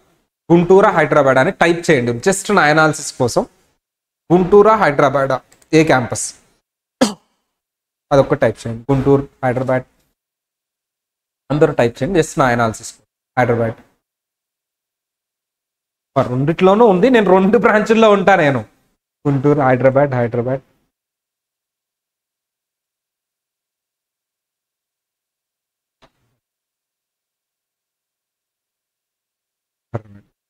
గుంటూరా హైదరాబాద్ అని టైప్ చేయండి, జస్ట్ నా అనాలిసిస్ కోసం. గుంటూరా హైదరాబాద్ ఏ క్యాంపస్, అదొక్క టైప్ చేయండి. గుంటూరు హైదరాబాద్ అందరూ టైప్ చేయండి, జస్ట్ నా అనాలిసిస్ హైదరాబాద్. రెండిట్లోనూ ఉంది. నేను 2 బ్రాంచుల్లో ఉంటా. నేను గుంటూరు, హైదరాబాద్.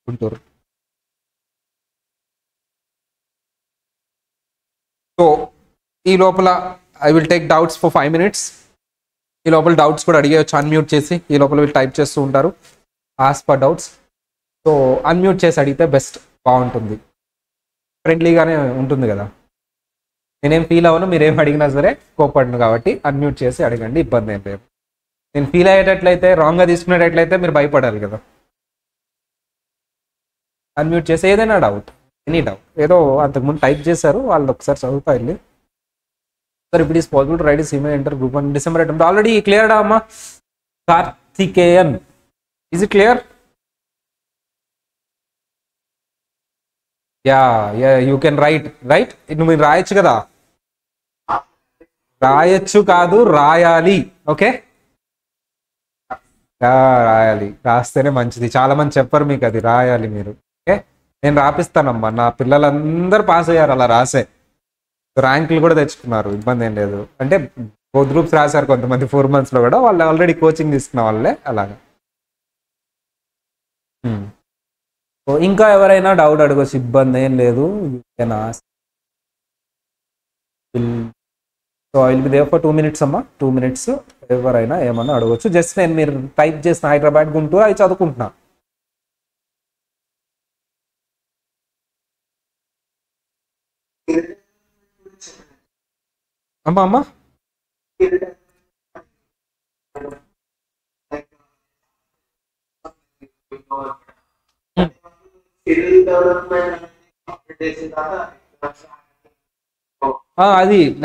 గుంటూరు. సో ఈ లోపల I will take doubts for 5 minutes. ఈ లోపల డౌట్స్ కూడా అడిగేయచ్చు అన్మ్యూట్ చేసి. ఈ లోపల వీళ్ళు టైప్ చేస్తూ ఉంటారు ask for doubts. So unmute చేసి అడిగితే బెస్ట్, బాగుంటుంది, ఫ్రెండ్లీగానే ఉంటుంది కదా. నేనేం ఫీల్ అవ్వను, మీరేం అడిగినా సరే కోపడను. కాబట్టి అన్మ్యూట్ చేసి అడగండి, ఇబ్బంది ఏం లేదు. నేను ఫీల్ అయ్యేటట్లయితే, రాంగ్గా తీసుకునేటట్లయితే మీరు భయపడాలి కదా. అన్మ్యూట్ చేసి ఏదైనా డౌట్, ఎనీ డౌట్, ఏదో అంతకుముందు టైప్ చేశారు వాళ్ళు, ఒకసారి చదువుతా వెళ్ళి. సార్ ఇప్పుడు is possible to write email inter group on December attempt. Already క్లియర్డా అమ్మా? Karthikeyan, is it clear? Ya you can write. నువ్వు మీరు రాయొచ్చు కదా. రాయొచ్చు కాదు, రాయాలి. ఓకే, రాయాలి. రాస్తేనే మంచిది. చాలా మంది చెప్పరు మీకు, అది రాయాలి మీరు. ఓకే, నేను రాపిస్తానమ్మా. నా పిల్లలందరూ పాస్ అయ్యారు అలా రాసే, ర్యాంకులు కూడా తెచ్చుకున్నారు, ఇబ్బంది ఏం లేదు. అంటే బోత్ గ్రూప్స్ రాశారు కొంతమంది 4 months లో కూడా, వాళ్ళు ఆల్రెడీ కోచింగ్ తీసుకున్న వాళ్ళే అలాగా. సో ఇంకా ఎవరైనా డౌట్ అడగచ్చు, ఇబ్బంది ఏం లేదు. You can ask. So I will be there for 2 minutes అమ్మా. 2 minutes ఎవరైనా ఏమన్నా అడగచ్చు. జస్ట్ నేను మీరు టైప్ చేసిన హైదరాబాద్, గుంటూరు అవి చదువుకుంటున్నా. అమ్మా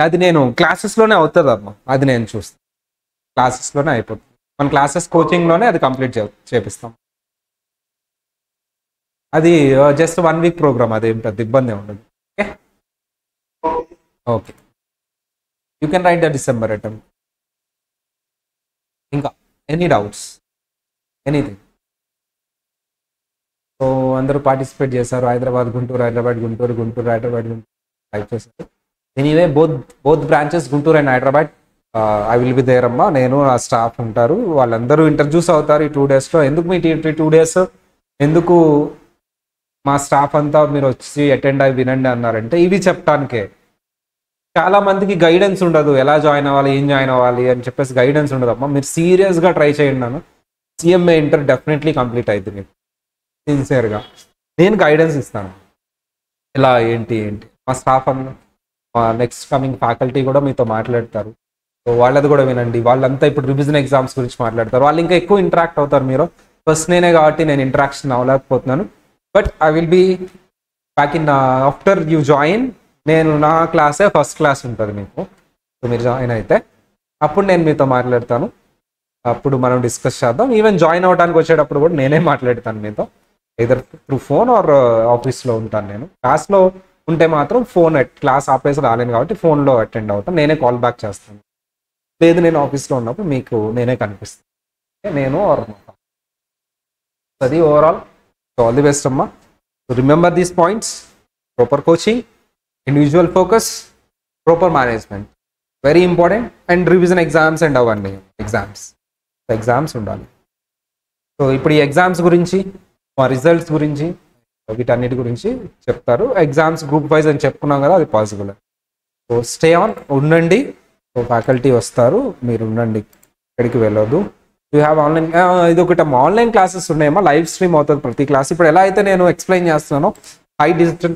అది నేను క్లాసెస్లోనే అవుతుంది అమ్మా. అది నేను చూస్తాను, క్లాసెస్లోనే అయిపోతుంది. మన క్లాసెస్ కోచింగ్లోనే అది కంప్లీట్ చేపిస్తాం. అది జస్ట్ 1 week ప్రోగ్రామ్, అది ఏం పెద్ద ఇబ్బంది ఉండదు. Okay, you can write the December attempt. ఇంకా ఎనీ డౌట్స్, ఎనీథింగ్? సో అందరూ పార్టిసిపేట్ చేశారు. హైదరాబాద్, గుంటూరు, హైదరాబాద్ టైప్ చేశారు. Anyway both branches, Guntur and Hyderabad, I will be there అమ్మా. నేను, నా స్టాఫ్ ఉంటారు. వాళ్ళందరూ ఇంటర్వ్యూస్ అవుతారు ఈ 2 daysలో. ఎందుకు మీ 2 days ఎందుకు మా స్టాఫ్ అంతా మీరు వచ్చి అటెండ్ అయ్యి వినండి అన్నారంటే, ఇవి చెప్పడానికే. చాలా మందికి గైడెన్స్ ఉండదు, ఎలా జాయిన్ అవ్వాలి, ఏం జాయిన్ అవ్వాలి అని చెప్పేసి గైడెన్స్ ఉండదు అమ్మా. మీరు సీరియస్గా ట్రై చేయండి. నన్ను CMA ఇంటర్ డెఫినెట్లీ కంప్లీట్ అవుతుంది మీకు, సిన్సియర్గా నేను గైడెన్స్ ఇస్తాను. ఇలా ఏంటి మా స్టాఫ్ మా నెక్స్ట్ కమింగ్ ఫ్యాకల్టీ కూడా మీతో మాట్లాడతారు. సో వాళ్ళది కూడా వినండి. వాళ్ళంతా ఇప్పుడు రివిజన్ ఎగ్జామ్స్ గురించి మాట్లాడతారు. వాళ్ళు ఇంకా ఎక్కువ ఇంటరాక్ట్ అవుతారు. మీరు ఫస్ట్ నేనే కాబట్టి నేను ఇంటరాక్షన్ అవ్వలేకపోతున్నాను. But I will be back in after you join. నేను నా క్లాసే ఫస్ట్ క్లాస్ ఉంటుంది మీకు. సో మీరు జాయిన్ అయితే అప్పుడు నేను మీతో మాట్లాడతాను. అప్పుడు మనం డిస్కస్ చేద్దాం. ఈవెన్ జాయిన్ అవ్వడానికి వచ్చేటప్పుడు కూడా నేనే మాట్లాడతాను మీతో, either త్రూ ఫోన్ ఆర్ ఆఫీస్లో ఉంటాను. నేను క్లాస్లో ఉంటే మాత్రం క్లాస్ ఆపేసి రాలేను కాబట్టి ఫోన్లో అటెండ్ అవుతాను. నేనే కాల్ బ్యాక్ చేస్తాను. లేదు నేను ఆఫీస్లో ఉన్నప్పుడు మీకు నేనే కనిపిస్తాను. నేను అది overall. So all the best అమ్మా. Remember these points: proper coaching, individual focus, proper management, very important. And revision exams and అవన్నీ ఎగ్జామ్స్ ఉండాలి. సో ఇప్పుడు ఈ ఎగ్జామ్స్ గురించి, మా రిజల్ట్స్ గురించి, వీటన్నిటి గురించి చెప్తారు. ఎగ్జామ్స్ గ్రూప్ వైజ్ అని చెప్పుకున్నాం కదా, అది పాసిబుల్. సో స్టే ఆన్, ఉండండి. సో ఫ్యాకల్టీ వస్తారు, మీరు ఉండండి, ఎక్కడికి వెళ్ళొద్దు. యూ హ్యావ్ ఆన్లైన్, ఇది ఒకటి ఆన్లైన్ క్లాసెస్ ఉన్నాయమ్మా. లైవ్ స్ట్రీమ్ అవుతుంది ప్రతి క్లాస్. ఇప్పుడు ఎలా అయితే నేను ఎక్స్ప్లెయిన్ చేస్తున్నానో హై డిజిటల్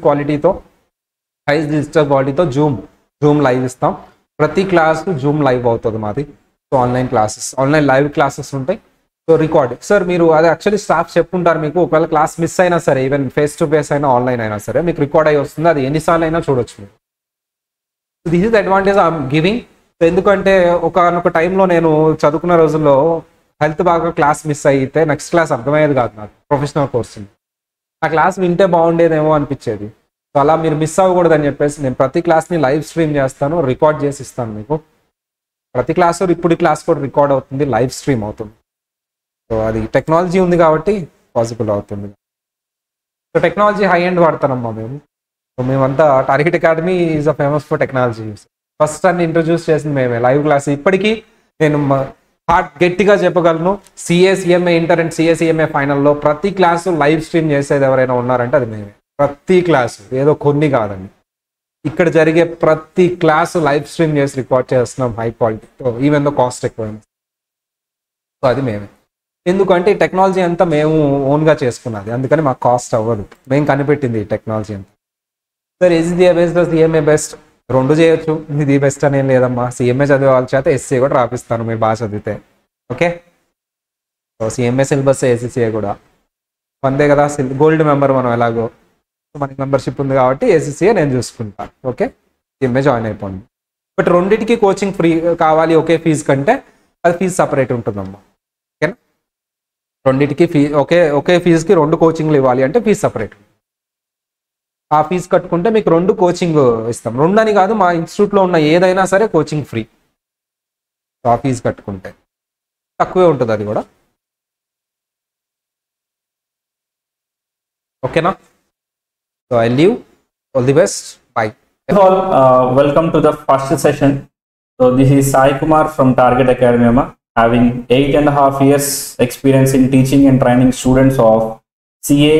క్వాలిటీతో జూమ్ లైవ్ ఇస్తాం. ప్రతి క్లాస్ జూమ్ లైవ్ అవుతుంది మాది. సో ఆన్లైన్ లైవ్ క్లాసెస్ ఉంటాయి. సో రికార్డ్ సార్ మీరు అది యాక్చువల్లీ స్టాఫ్ చెప్పుంటారు మీకు. ఒకవేళ క్లాస్ మిస్ అయినా సరే, ఈవెన్ ఫేస్ టు ఫేస్ అయినా ఆన్లైన్ అయినా సరే, మీకు రికార్డ్ అయ్యి వస్తుంది. అది ఎన్నిసార్లు అయినా చూడొచ్చు మీరు. This is the advantage I'm giving. ఎందుకంటే ఒకనొక టైంలో నేను చదువుకున్న రోజుల్లో హెల్త్ బాగా క్లాస్ మిస్ అయితే నెక్స్ట్ క్లాస్ అర్థమయ్యేది కాదు నాకు. ప్రొఫెషనల్ కోర్సు ఆ క్లాస్ వింటే బాగుండేదేమో అనిపించేది. సో అలా మీరు మిస్ అవ్వకూడదని చెప్పేసి నేను ప్రతి క్లాస్ని లైవ్ స్ట్రీమ్ చేస్తాను, రికార్డ్ చేసి ఇస్తాను మీకు. ప్రతి క్లాస్, ఇప్పుడు క్లాస్ కూడా రికార్డ్ అవుతుంది, లైవ్ స్ట్రీమ్ అవుతుంది. సో అది టెక్నాలజీ ఉంది కాబట్టి పాసిబుల్ అవుతుంది. సో టెక్నాలజీ హై ఎండ్ వాడతానమ్మా మేము. సో మేమంతా target academy is a famous for technology. First అన్ని ఇంట్రడ్యూస్ చేసింది మేమే, లైవ్ క్లాస్. ఇప్పటికీ నేను గట్టిగా చెప్పగలను, సిఏ ఇంటర్ అండ్ సిఏ ఫైనల్లో ప్రతి క్లాసు లైవ్ స్ట్రీమ్ చేసేది ఎవరైనా ఉన్నారంటే అది మేమే. ప్రతి క్లాసు, ఏదో కొన్ని కాదండి, ఇక్కడ జరిగే ప్రతి క్లాసు లైవ్ స్ట్రీమ్ చేసి రికార్డ్ చేస్తున్నాం హై క్వాలిటీతో, ఈవెన్ దో కాస్ట్ ఎక్కువ. సో అది మేమే. ఎందుకంటే ఈ టెక్నాలజీ అంతా మేము ఓన్గా చేసుకున్నది, అందుకని మాకు కాస్ట్ అవ్వదు. మేము కనిపెట్టింది ఈ టెక్నాలజీ అంతా. Sir SCA best, CMA best, రెండు చేయొచ్చు, ఇది బెస్ట్ అని ఏం లేదమ్మా. సిఎంఏ చదివే వాళ్ళ చేత ఎస్సీఏ కూడా రాపిస్తాను మీరు బాగా చదివితే. Okay, so CMA syllabus, ACCA కూడా అంతే కదా. గోల్డ్ మెంబర్ మనం ఎలాగో, మనకి మెంబర్షిప్ ఉంది కాబట్టి ఏసీసీఏ నేను చూసుకుంటాను. ఓకే, సిఎంఏ జాయిన్ అయిపోండి. బట్ రెండింటికి కోచింగ్ ఫ్రీ కావాలి ఒకే ఫీజు కంటే, అది ఫీజు సపరేట్ ఉంటుందమ్మా. ఓకేనా, రెండింటికి ఒకే ఫీజుకి రెండు కోచింగ్లు ఇవ్వాలి అంటే ఫీజు సపరేట్. ఆ ఫీజు కట్టుకుంటే మీకు రెండు కోచింగ్ ఇస్తాం. రెండు అని కాదు, మా ఇన్స్టిట్యూట్లో ఉన్న ఏదైనా సరే కోచింగ్ ఫ్రీ. ఆ ఫీజు కట్టుకుంటే తక్కువే ఉంటుంది అది కూడా. ఓకేనా, so I leave. All the best, by. Welcome to the first session. So this is Sai Kumar from Target Academy, having 8.5 years experience in teaching and training students of CA,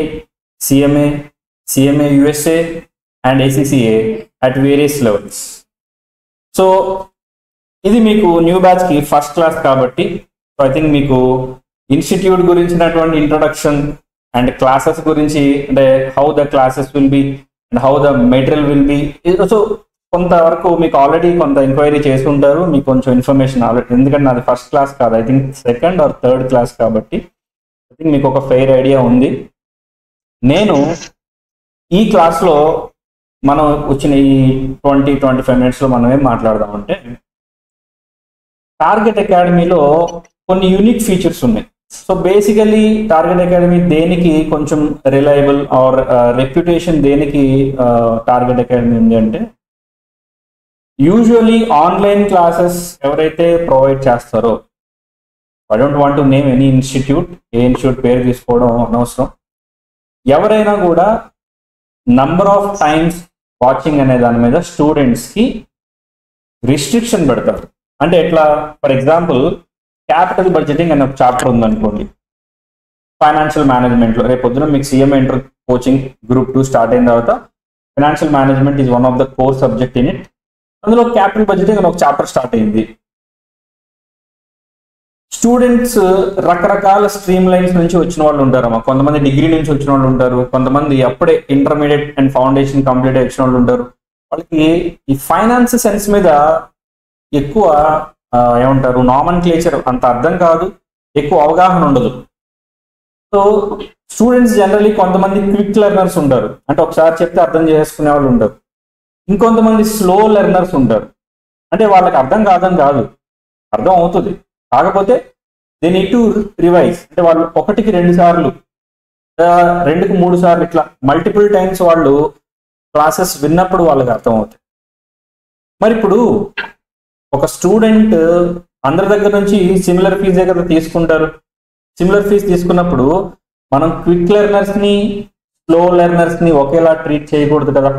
CMA, CMA USA and ACCA at various levels. So ఇది మీకు న్యూ బ్యాచ్ కి ఫస్ట్ క్లాస్ కాబట్టి, సో ఐ థింక్ మీకు ఇన్స్టిట్యూట్ గురించినటువంటి ఇంట్రొడక్షన్ అండ్ క్లాసెస్ గురించి, అంటే how the classes will be and how the material will be, so కొంతవరకు మీకు ఆల్రెడీ కొంత ఎంక్వైరీ చేసి ఉంటారు, మీకు కొంచెం ఇన్ఫర్మేషన్ ఆల్రెడీ. ఎందుకంటే నాది ఫస్ట్ క్లాస్ కాదు, I think second or third class కాబట్టి ఐ థింక్ మీకు ఒక ఫెయిర్ ఐడియా ఉంది. నేను ఈ క్లాస్లో మనం వచ్చిన ఈ 20-25 మినిట్స్లో మనం ఏం మాట్లాడదామంటే, టార్గెట్ అకాడమీలో కొన్ని యూనిక్ ఫీచర్స్ ఉన్నాయి. సో బేసికలీ టార్గెట్ అకాడమీ దేనికి కొంచెం రిలయబుల్ ఆర్ రెప్యుటేషన్ దేనికి టార్గెట్ అకాడమీ ఉంది అంటే, యూజువలీ ఆన్లైన్ క్లాసెస్ ఎవరైతే ప్రొవైడ్ చేస్తారో, I don't want to name any institute, A institute పేరు తీసుకోవడం అనవసరం, ఎవరైనా కూడా నంబర్ ఆఫ్ టైమ్స్ వాచింగ్ అనే దాని మీద స్టూడెంట్స్కి రిస్ట్రిక్షన్ పెడతారు. అంటే ఎట్లా, ఫర్ ఎగ్జాంపుల్ క్యాపిటల్ బడ్జెటింగ్ అనే ఒక చాప్టర్ ఉందనుకోండి ఫైనాన్షియల్ మేనేజ్మెంట్లో. రేపు పొద్దున మీకు CMA inter coaching group 2 start అయిన తర్వాత financial management is one of the core subject in it. అందులో క్యాపిటల్ బడ్జెటింగ్ అని ఒక చాప్టర్ స్టార్ట్ అయింది. స్టూడెంట్స్ రకరకాల స్ట్రీమ్ లైన్స్ నుంచి వచ్చిన వాళ్ళు ఉంటారమ్మా. కొంతమంది డిగ్రీ నుంచి వచ్చిన వాళ్ళు ఉంటారు, కొంతమంది అప్పుడే ఇంటర్మీడియట్ అండ్ ఫౌండేషన్ కంప్లీట్ వచ్చిన వాళ్ళు ఉంటారు. వాళ్ళకి ఈ ఫైనాన్స్ సెన్స్ మీద ఎక్కువ ఏమంటారు నామన్క్లేచర్ అంత అర్థం కాదు, ఎక్కువ అవగాహన ఉండదు. సో స్టూడెంట్స్ జనరలీ కొంతమంది క్విక్ లెర్నర్స్ ఉంటారు, అంటే ఒకసారి చెప్తే అర్థం చేసుకునే వాళ్ళు ఉంటారు. ఇంకొంతమంది స్లో లెర్నర్స్ ఉంటారు, అంటే వాళ్ళకి అర్థం కాదని కాదు, అర్థం అవుతుంది, కాకపోతే దే నీడ్ టు రివైజ్. అంటే వాళ్ళు 1కి 2 సార్లు, 2కి 3 సార్లు ఇట్లా మల్టిపుల్ టైమ్స్ వాళ్ళు క్లాసెస్ విన్నప్పుడు వాళ్ళకి అర్థం అవుతుంది. మరి ఇప్పుడు ఒక స్టూడెంట్ అందరి దగ్గర నుంచి సిమిలర్ ఫీజే కదా తీసుకుంటారు. సిమిలర్ ఫీజు తీసుకున్నప్పుడు మనం క్విక్ లెర్నర్స్ని స్లో లెర్నర్స్ని ఒకేలా ట్రీట్ చేయకూడదు కదా.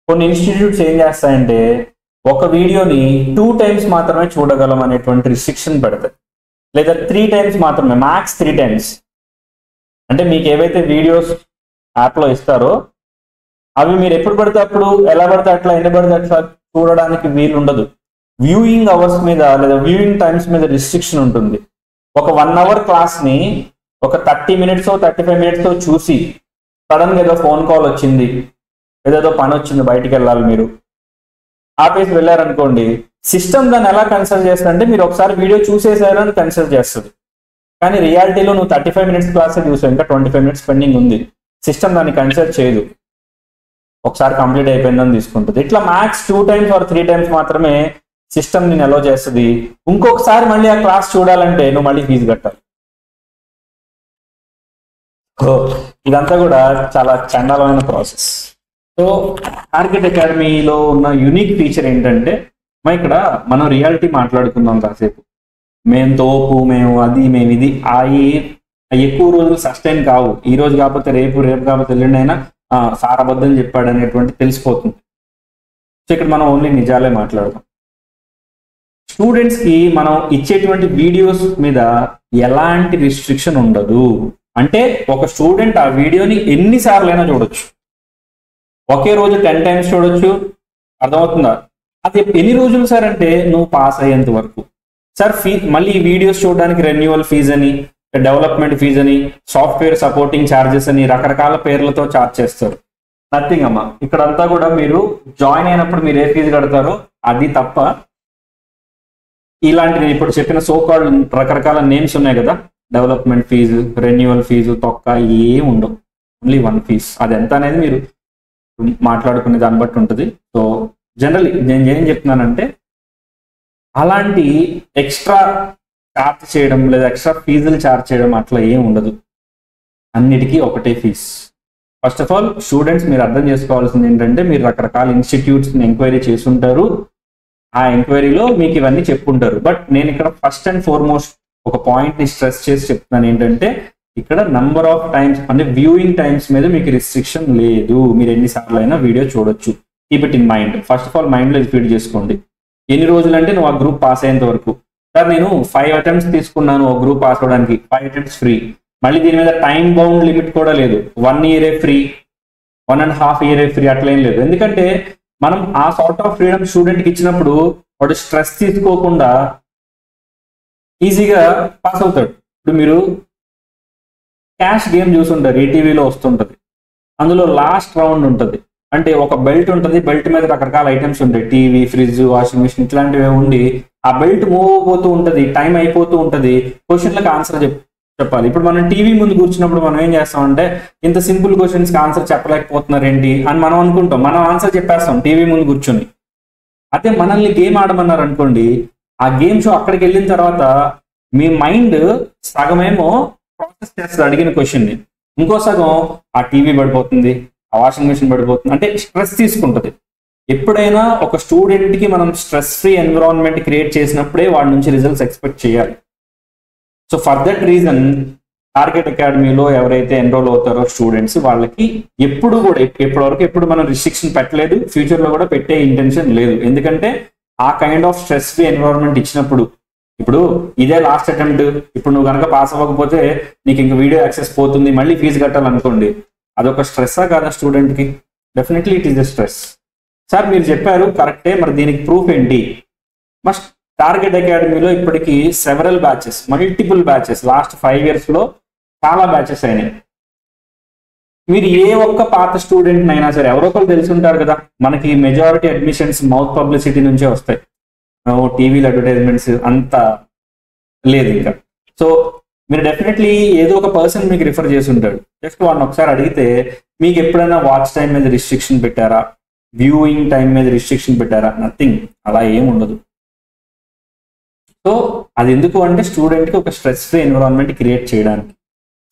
కొన్ని ఇన్స్టిట్యూట్స్ ఏం చేస్తాయంటే ఒక వీడియోని 2 times మాత్రమే చూడగలం అనేటువంటి రిస్ట్రిక్షన్ పెడతాయి, లేదా 3 times మాత్రమే, మ్యాక్స్ 3 times. అంటే మీకు ఏవైతే వీడియోస్ యాప్లో ఇస్తారో అవి మీరు ఎప్పుడు పడితే అప్పుడు, ఎలా పడితే అట్లా, ఎన్ని పడితే అట్లా చూడడానికి వీలు ఉండదు. వ్యూయింగ్ అవర్స్ మీద లేదా వ్యూయింగ్ టైమ్స్ మీద రిస్ట్రిక్షన్ ఉంటుంది. ఒక 1 hour క్లాస్ని ఒక 30 minutes 35 minutes చూసి సడన్గా ఏదో ఫోన్ కాల్ వచ్చింది, ఏదేదో పని వచ్చింది, బయటికి వెళ్ళాలి, మీరు ఆపేసి వెళ్ళారనుకోండి, సిస్టమ్ దాన్ని ఎలా కన్సిడర్ చేస్తుందంటే మీరు ఒకసారి వీడియో చూసేసారని కన్సిడర్ చేస్తుంది. కానీ రియాలిటీలో నువ్వు 35 minutes క్లాసే చూసావు, ఇంకా 25 minutes పెండింగ్ ఉంది, సిస్టమ్ దాన్ని కన్సిడర్ చేయదు, ఒకసారి కంప్లీట్ అయిపోయిందని తీసుకుంటుంది. ఇట్లా మ్యాక్స్ 2 times or 3 times మాత్రమే సిస్టమ్ నేను అలో చేస్తుంది. ఇంకొకసారి మళ్ళీ ఆ క్లాస్ చూడాలంటే నువ్వు మళ్ళీ ఫీజు కట్టాలి. ఇదంతా కూడా చాలా చండాలమైన ప్రాసెస్. సో టార్గెట్ అకాడమీలో ఉన్న యూనిక్ ఫీచర్ ఏంటంటే, ఇక్కడ మనం రియాలిటీ మాట్లాడుకుందాం కాసేపు. మేము తోపు, మేము అది, మేము ఇది, ఎక్కువ రోజులు సస్టైన్ కావు. ఈ రోజు కాకపోతే రేపు, రేపు కాకపోతే ఎల్లుండి అయినా సార్ అబద్ధం చెప్పాడు అనేటువంటి తెలిసిపోతుంది. సో ఇక్కడ మనం ఓన్లీ నిజాలే మాట్లాడదాం. స్టూడెంట్స్ కి మనం ఇచ్చేటువంటి వీడియోస్ మీద ఎలాంటి రిస్ట్రిక్షన్ ఉండదు. అంటే ఒక స్టూడెంట్ ఆ వీడియోని ఎన్నిసార్లు అయినా చూడొచ్చు, ఒకే రోజు 10 times చూడొచ్చు. అర్థమవుతుందా? అది ఎన్ని రోజులు సార్ అంటే నువ్వు పాస్ అయ్యేంత వరకు. సార్ మళ్ళీ ఈ వీడియోస్ చూడడానికి రెన్యువల్ ఫీజ్ అని, డెవలప్మెంట్ ఫీజ్ అని, సాఫ్ట్వేర్ సపోర్టింగ్ ఛార్జెస్ అని రకరకాల పేర్లతో ఛార్జ్ చేస్తారు. నథింగ్ అమ్మా, ఇక్కడంతా కూడా మీరు జాయిన్ అయినప్పుడు మీరు ఏ ఫీజు కడతారో అది తప్ప ఇలాంటి నేను ఇప్పుడు చెప్పిన సో కాల్డ్ రకరకాల నేమ్స్ ఉన్నాయి కదా, డెవలప్మెంట్ ఫీజు, రెన్యువల్ ఫీజు, తొక్క ఏం ఉండవు. Only 1 fees. అది ఎంత అనేది మీరు మాట్లాడుకునే దాన్ని బట్టి ఉంటుంది. సో జనరల్లీ నేను ఏం చెప్తున్నానంటే అలాంటి ఎక్స్ట్రా ఛార్జ్ చేయడం లేదా ఎక్స్ట్రా ఫీజులు ఛార్జ్ చేయడం అట్లా ఏం ఉండదు. అన్నిటికీ ఒకటే fees. First of all students మీరు అర్థం చేసుకోవాల్సింది ఏంటంటే మీరు రకరకాల ఇన్స్టిట్యూట్స్ని ఎంక్వైరీ చేస్తుంటారు, ఆ ఎంక్వైరీలో మీకు ఇవన్నీ చెప్పుకుంటారు. బట్ నేను ఇక్కడ ఫస్ట్ అండ్ ఫార్మోస్ట్ ఒక పాయింట్ని స్ట్రెస్ చేసి చెప్తున్నాను ఏంటంటే ఇక్కడ నంబర్ ఆఫ్ టైమ్స్ అంటే వ్యూయింగ్ టైమ్స్ మీద మీకు రిస్ట్రిక్షన్ లేదు. మీరు ఎన్నిసార్లు అయినా వీడియో చూడొచ్చు. Keep it in mind. First of all మైండ్లో ఫీడ్ చేసుకోండి. ఎన్ని రోజులు అంటే నువ్వు ఆ గ్రూప్ పాస్ అయ్యేంత వరకు. సార్ నేను 5 attempts తీసుకున్నాను ఒక గ్రూప్ పాస్ అవడానికి, 5 attempts ఫ్రీ. మళ్ళీ దీని మీద టైం బౌండ్ లిమిట్ కూడా లేదు. 1 year ఫ్రీ, 1.5 year ఫ్రీ, అట్లేం లేదు. ఎందుకంటే మనం ఆ సార్ట్ ఆఫ్ ఫ్రీడమ్ స్టూడెంట్కి ఇచ్చినప్పుడు వాడు స్ట్రెస్ తీసుకోకుండా ఈజీగా పాస్ అవుతాడు. ఇప్పుడు మీరు క్యాష్ గేమ్ చూసుంటారు, ఈటీవీలో వస్తుంటుంది. అందులో లాస్ట్ రౌండ్ ఉంటుంది. అంటే ఒక బెల్ట్ ఉంటుంది, బెల్ట్ మీద రకరకాల ఐటమ్స్ ఉంటాయి, టీవీ, ఫ్రిడ్జ్, వాషింగ్ మిషన్ ఇట్లాంటివి ఉండి ఆ బెల్ట్ మూవ్ అయిపోతూ ఉంటుంది, టైం అయిపోతూ ఉంటుంది, క్వశ్చన్లకు ఆన్సర్ చెప్పాలి. ఇప్పుడు మనం టీవీ ముందు కూర్చున్నప్పుడు మనం ఏం చేస్తామంటే ఇంత సింపుల్ క్వశ్చన్స్కి ఆన్సర్ చెప్పలేకపోతున్నారు ఏంటి అని మనం అనుకుంటాం. మనం ఆన్సర్ చెప్పేస్తాం టీవీ ముందు కూర్చొని. అదే మనల్ని గేమ్ ఆడమన్నారు అనుకోండి, ఆ గేమ్ షో అక్కడికి వెళ్ళిన తర్వాత మీ మైండ్ సగమేమో ప్రాసెస్ చేస్తుంది అడిగిన క్వశ్చన్ని, ఇంకో సగం ఆ టీవీ పడిపోతుంది, ఆ వాషింగ్ మిషన్ పడిపోతుంది, అంటే స్ట్రెస్ తీసుకుంటుంది. ఎప్పుడైనా ఒక స్టూడెంట్కి మనం స్ట్రెస్ ఫ్రీ ఎన్విరాన్మెంట్ క్రియేట్ చేసినప్పుడే వాడి నుంచి రిజల్ట్స్ ఎక్స్పెక్ట్ చేయాలి. So for that reason target అకాడమీలో ఎవరైతే ఎన్రోల్ అవుతారో స్టూడెంట్స్ వాళ్ళకి ఎప్పుడు కూడా ఇప్పటివరకు ఎప్పుడు మనం రిస్ట్రిక్షన్ పెట్టలేదు, ఫ్యూచర్లో కూడా పెట్టే ఇంటెన్షన్ లేదు. ఎందుకంటే ఆ kind of stress free environment ఇచ్చినప్పుడు, ఇప్పుడు ఇదే లాస్ట్ అటెంప్ట్, ఇప్పుడు నువ్వు కనుక పాస్ అవ్వకపోతే నీకు ఇంక వీడియో యాక్సెస్ పోతుంది, మళ్ళీ ఫీజు కట్టాలనుకోండి, అదొక స్ట్రెస్సా కాదా స్టూడెంట్కి? Definitely it is a stress. Sir మీరు చెప్పారు కరెక్టే, మరి దీనికి ప్రూఫ్ ఏంటి? మస్ట్ టార్గెట్ అకాడమీలో ఇప్పటికీ several batches, multiple batches, last 5 years లో చాలా బ్యాచెస్ అయినాయి. మీరు ఏ ఒక్క పాత స్టూడెంట్ అయినా సరే ఎవరో ఒకరు తెలిసి ఉంటారు కదా, మనకి మెజారిటీ అడ్మిషన్స్ మౌత్ పబ్లిసిటీ నుంచే వస్తాయి, టీవీలో అడ్వర్టైజ్మెంట్స్ అంత లేదు ఇంకా. సో మీరు డెఫినెట్లీ ఏదో ఒక పర్సన్ మీకు రిఫర్ చేసి ఉంటాడు. జస్ట్ వాళ్ళని ఒకసారి అడిగితే మీకు ఎప్పుడైనా వాచ్ టైం మీద రిస్ట్రిక్షన్ పెట్టారా, వ్యూయింగ్ టైం మీద రిస్ట్రిక్షన్ పెట్టారా? నథింగ్, అలా ఏం ఉండదు. సో అది ఎందుకు అంటే స్టూడెంట్కి ఒక స్ట్రెస్ ఫ్రీ ఎన్విరాన్మెంట్ క్రియేట్ చేయడానికి.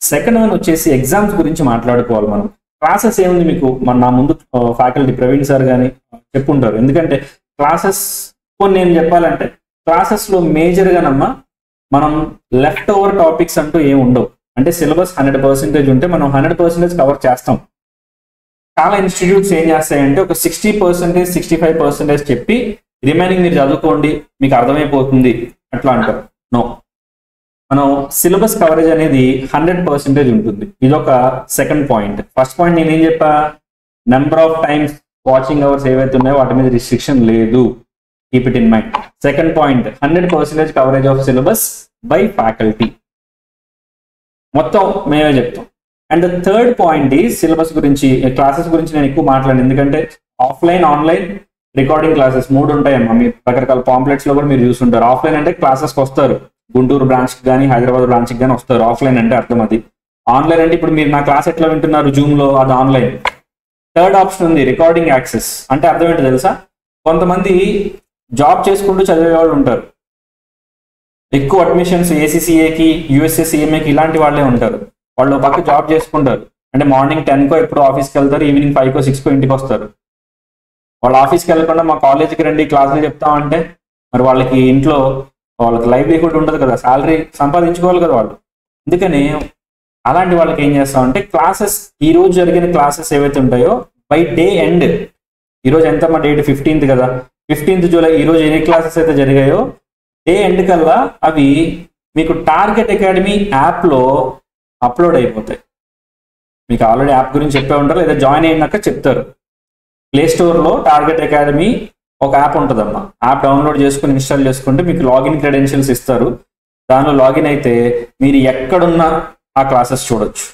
సెకండ్ వన్ వచ్చేసి ఎగ్జామ్స్ గురించి మాట్లాడుకోవాలి మనం. క్లాసెస్ ఏముంది మీకు నా ముందు ఫ్యాకల్టీ ప్రవీణ్ సార్ కానీ చెప్పుంటారు. ఎందుకంటే క్లాసెస్ కొన్ని నేను చెప్పాలంటే క్లాసెస్లో మేజర్గానమ్మా మనం లెఫ్ట్ ఓవర్ టాపిక్స్ అంటూ ఏమి ఉండవు. అంటే సిలబస్ 100% ఉంటే మనం 100% కవర్ చేస్తాం. చాలా ఇన్స్టిట్యూట్స్ ఏం చేస్తాయంటే ఒక 60%, 65% చెప్పి రిమైనింగ్ మీరు చదువుకోండి మీకు అర్థమైపోతుంది అట్లా అంటారు. నో, మనం సిలబస్ కవరేజ్ అనేది 100% ఉంటుంది. ఇదొక సెకండ్ పాయింట్. ఫస్ట్ పాయింట్ నేనేం చెప్పా, number of times watching hours ఏవైతే ఉన్నాయో వాటి మీద రిస్ట్రిక్షన్ లేదు. Keep it in mind. Second point 100% coverage of syllabus by faculty, మొత్తం మేమే చెప్తాం. అండ్ ద థర్డ్ పాయింట్ ఈ సిలబస్ గురించి, క్లాసెస్ గురించి నేను ఎక్కువ మాట్లాడాను. ఎందుకంటే ఆఫ్లైన్, ఆన్లైన్, రికార్డింగ్ క్లాసెస్ 3 ఉంటాయమ్మా. మీరు రకరకాల పాంప్లెట్స్ లో కూడా మీరు చూస్తుంటారు. ఆఫ్లైన్ అంటే క్లాసెస్కి వస్తారు, గుంటూరు బ్రాంచ్కి కానీ హైదరాబాద్ బ్రాంచ్కి కానీ వస్తారు. ఆఫ్లైన్ అంటే అర్థం అది. ఆన్లైన్ అంటే ఇప్పుడు మీరు నా క్లాస్ ఎట్లా వింటున్నారు జూమ్లో, అది ఆన్లైన్. థర్డ్ ఆప్షన్ ఉంది రికార్డింగ్ యాక్సెస్. అంటే అర్థం ఏంటో తెలుసా, కొంతమంది జాబ్ చేసుకుంటూ చదివే వాళ్ళు ఉంటారు. ఎక్కువ అడ్మిషన్స్ ఏసీసీఏకి, యూఎస్ఏసీఎంఏకి ఇలాంటి వాళ్ళే ఉంటారు. వాళ్ళు పక్క జాబ్ చేసుకుంటారు. అంటే మార్నింగ్ 10కో ఎప్పుడు ఆఫీస్కి వెళ్తారు, ఈవినింగ్ 5కో 6కో ఇంటికి వస్తారు. వాళ్ళు ఆఫీస్కి వెళ్ళకుండా మా కాలేజీకి రండి క్లాసులు చెప్తామంటే మరి వాళ్ళకి ఇంట్లో వాళ్ళకి లైవ్లీహుడ్ ఉండదు కదా, శాలరీ సంపాదించుకోవాలి కదా వాళ్ళు. అందుకని అలాంటి వాళ్ళకి ఏం చేస్తామంటే క్లాసెస్ ఈ రోజు జరిగిన క్లాసెస్ ఏవైతే ఉంటాయో బై డే ఎండ్, ఈరోజు ఎంత మా డేట్ 15th కదా, 15th జూలై, ఈరోజు ఎన్ని క్లాసెస్ అయితే జరిగాయో డే ఎండ్ కల్లా అవి మీకు టార్గెట్ అకాడమీ యాప్లో అప్లోడ్ అయిపోతాయి. మీకు ఆల్రెడీ యాప్ గురించి చెప్పే ఉంటారు, లేదా జాయిన్ అయినాక చెప్తారు. ప్లే స్టోర్లో టార్గెట్ అకాడమీ ఒక యాప్ ఉంటుందమ్మా, యాప్ డౌన్లోడ్ చేసుకుని ఇన్స్టాల్ చేసుకుంటే మీకు లాగిన్ క్రెడెన్షియల్స్ ఇస్తారు. దానిలో లాగిన్ అయితే మీరు ఎక్కడున్నా ఆ క్లాసెస్ చూడొచ్చు.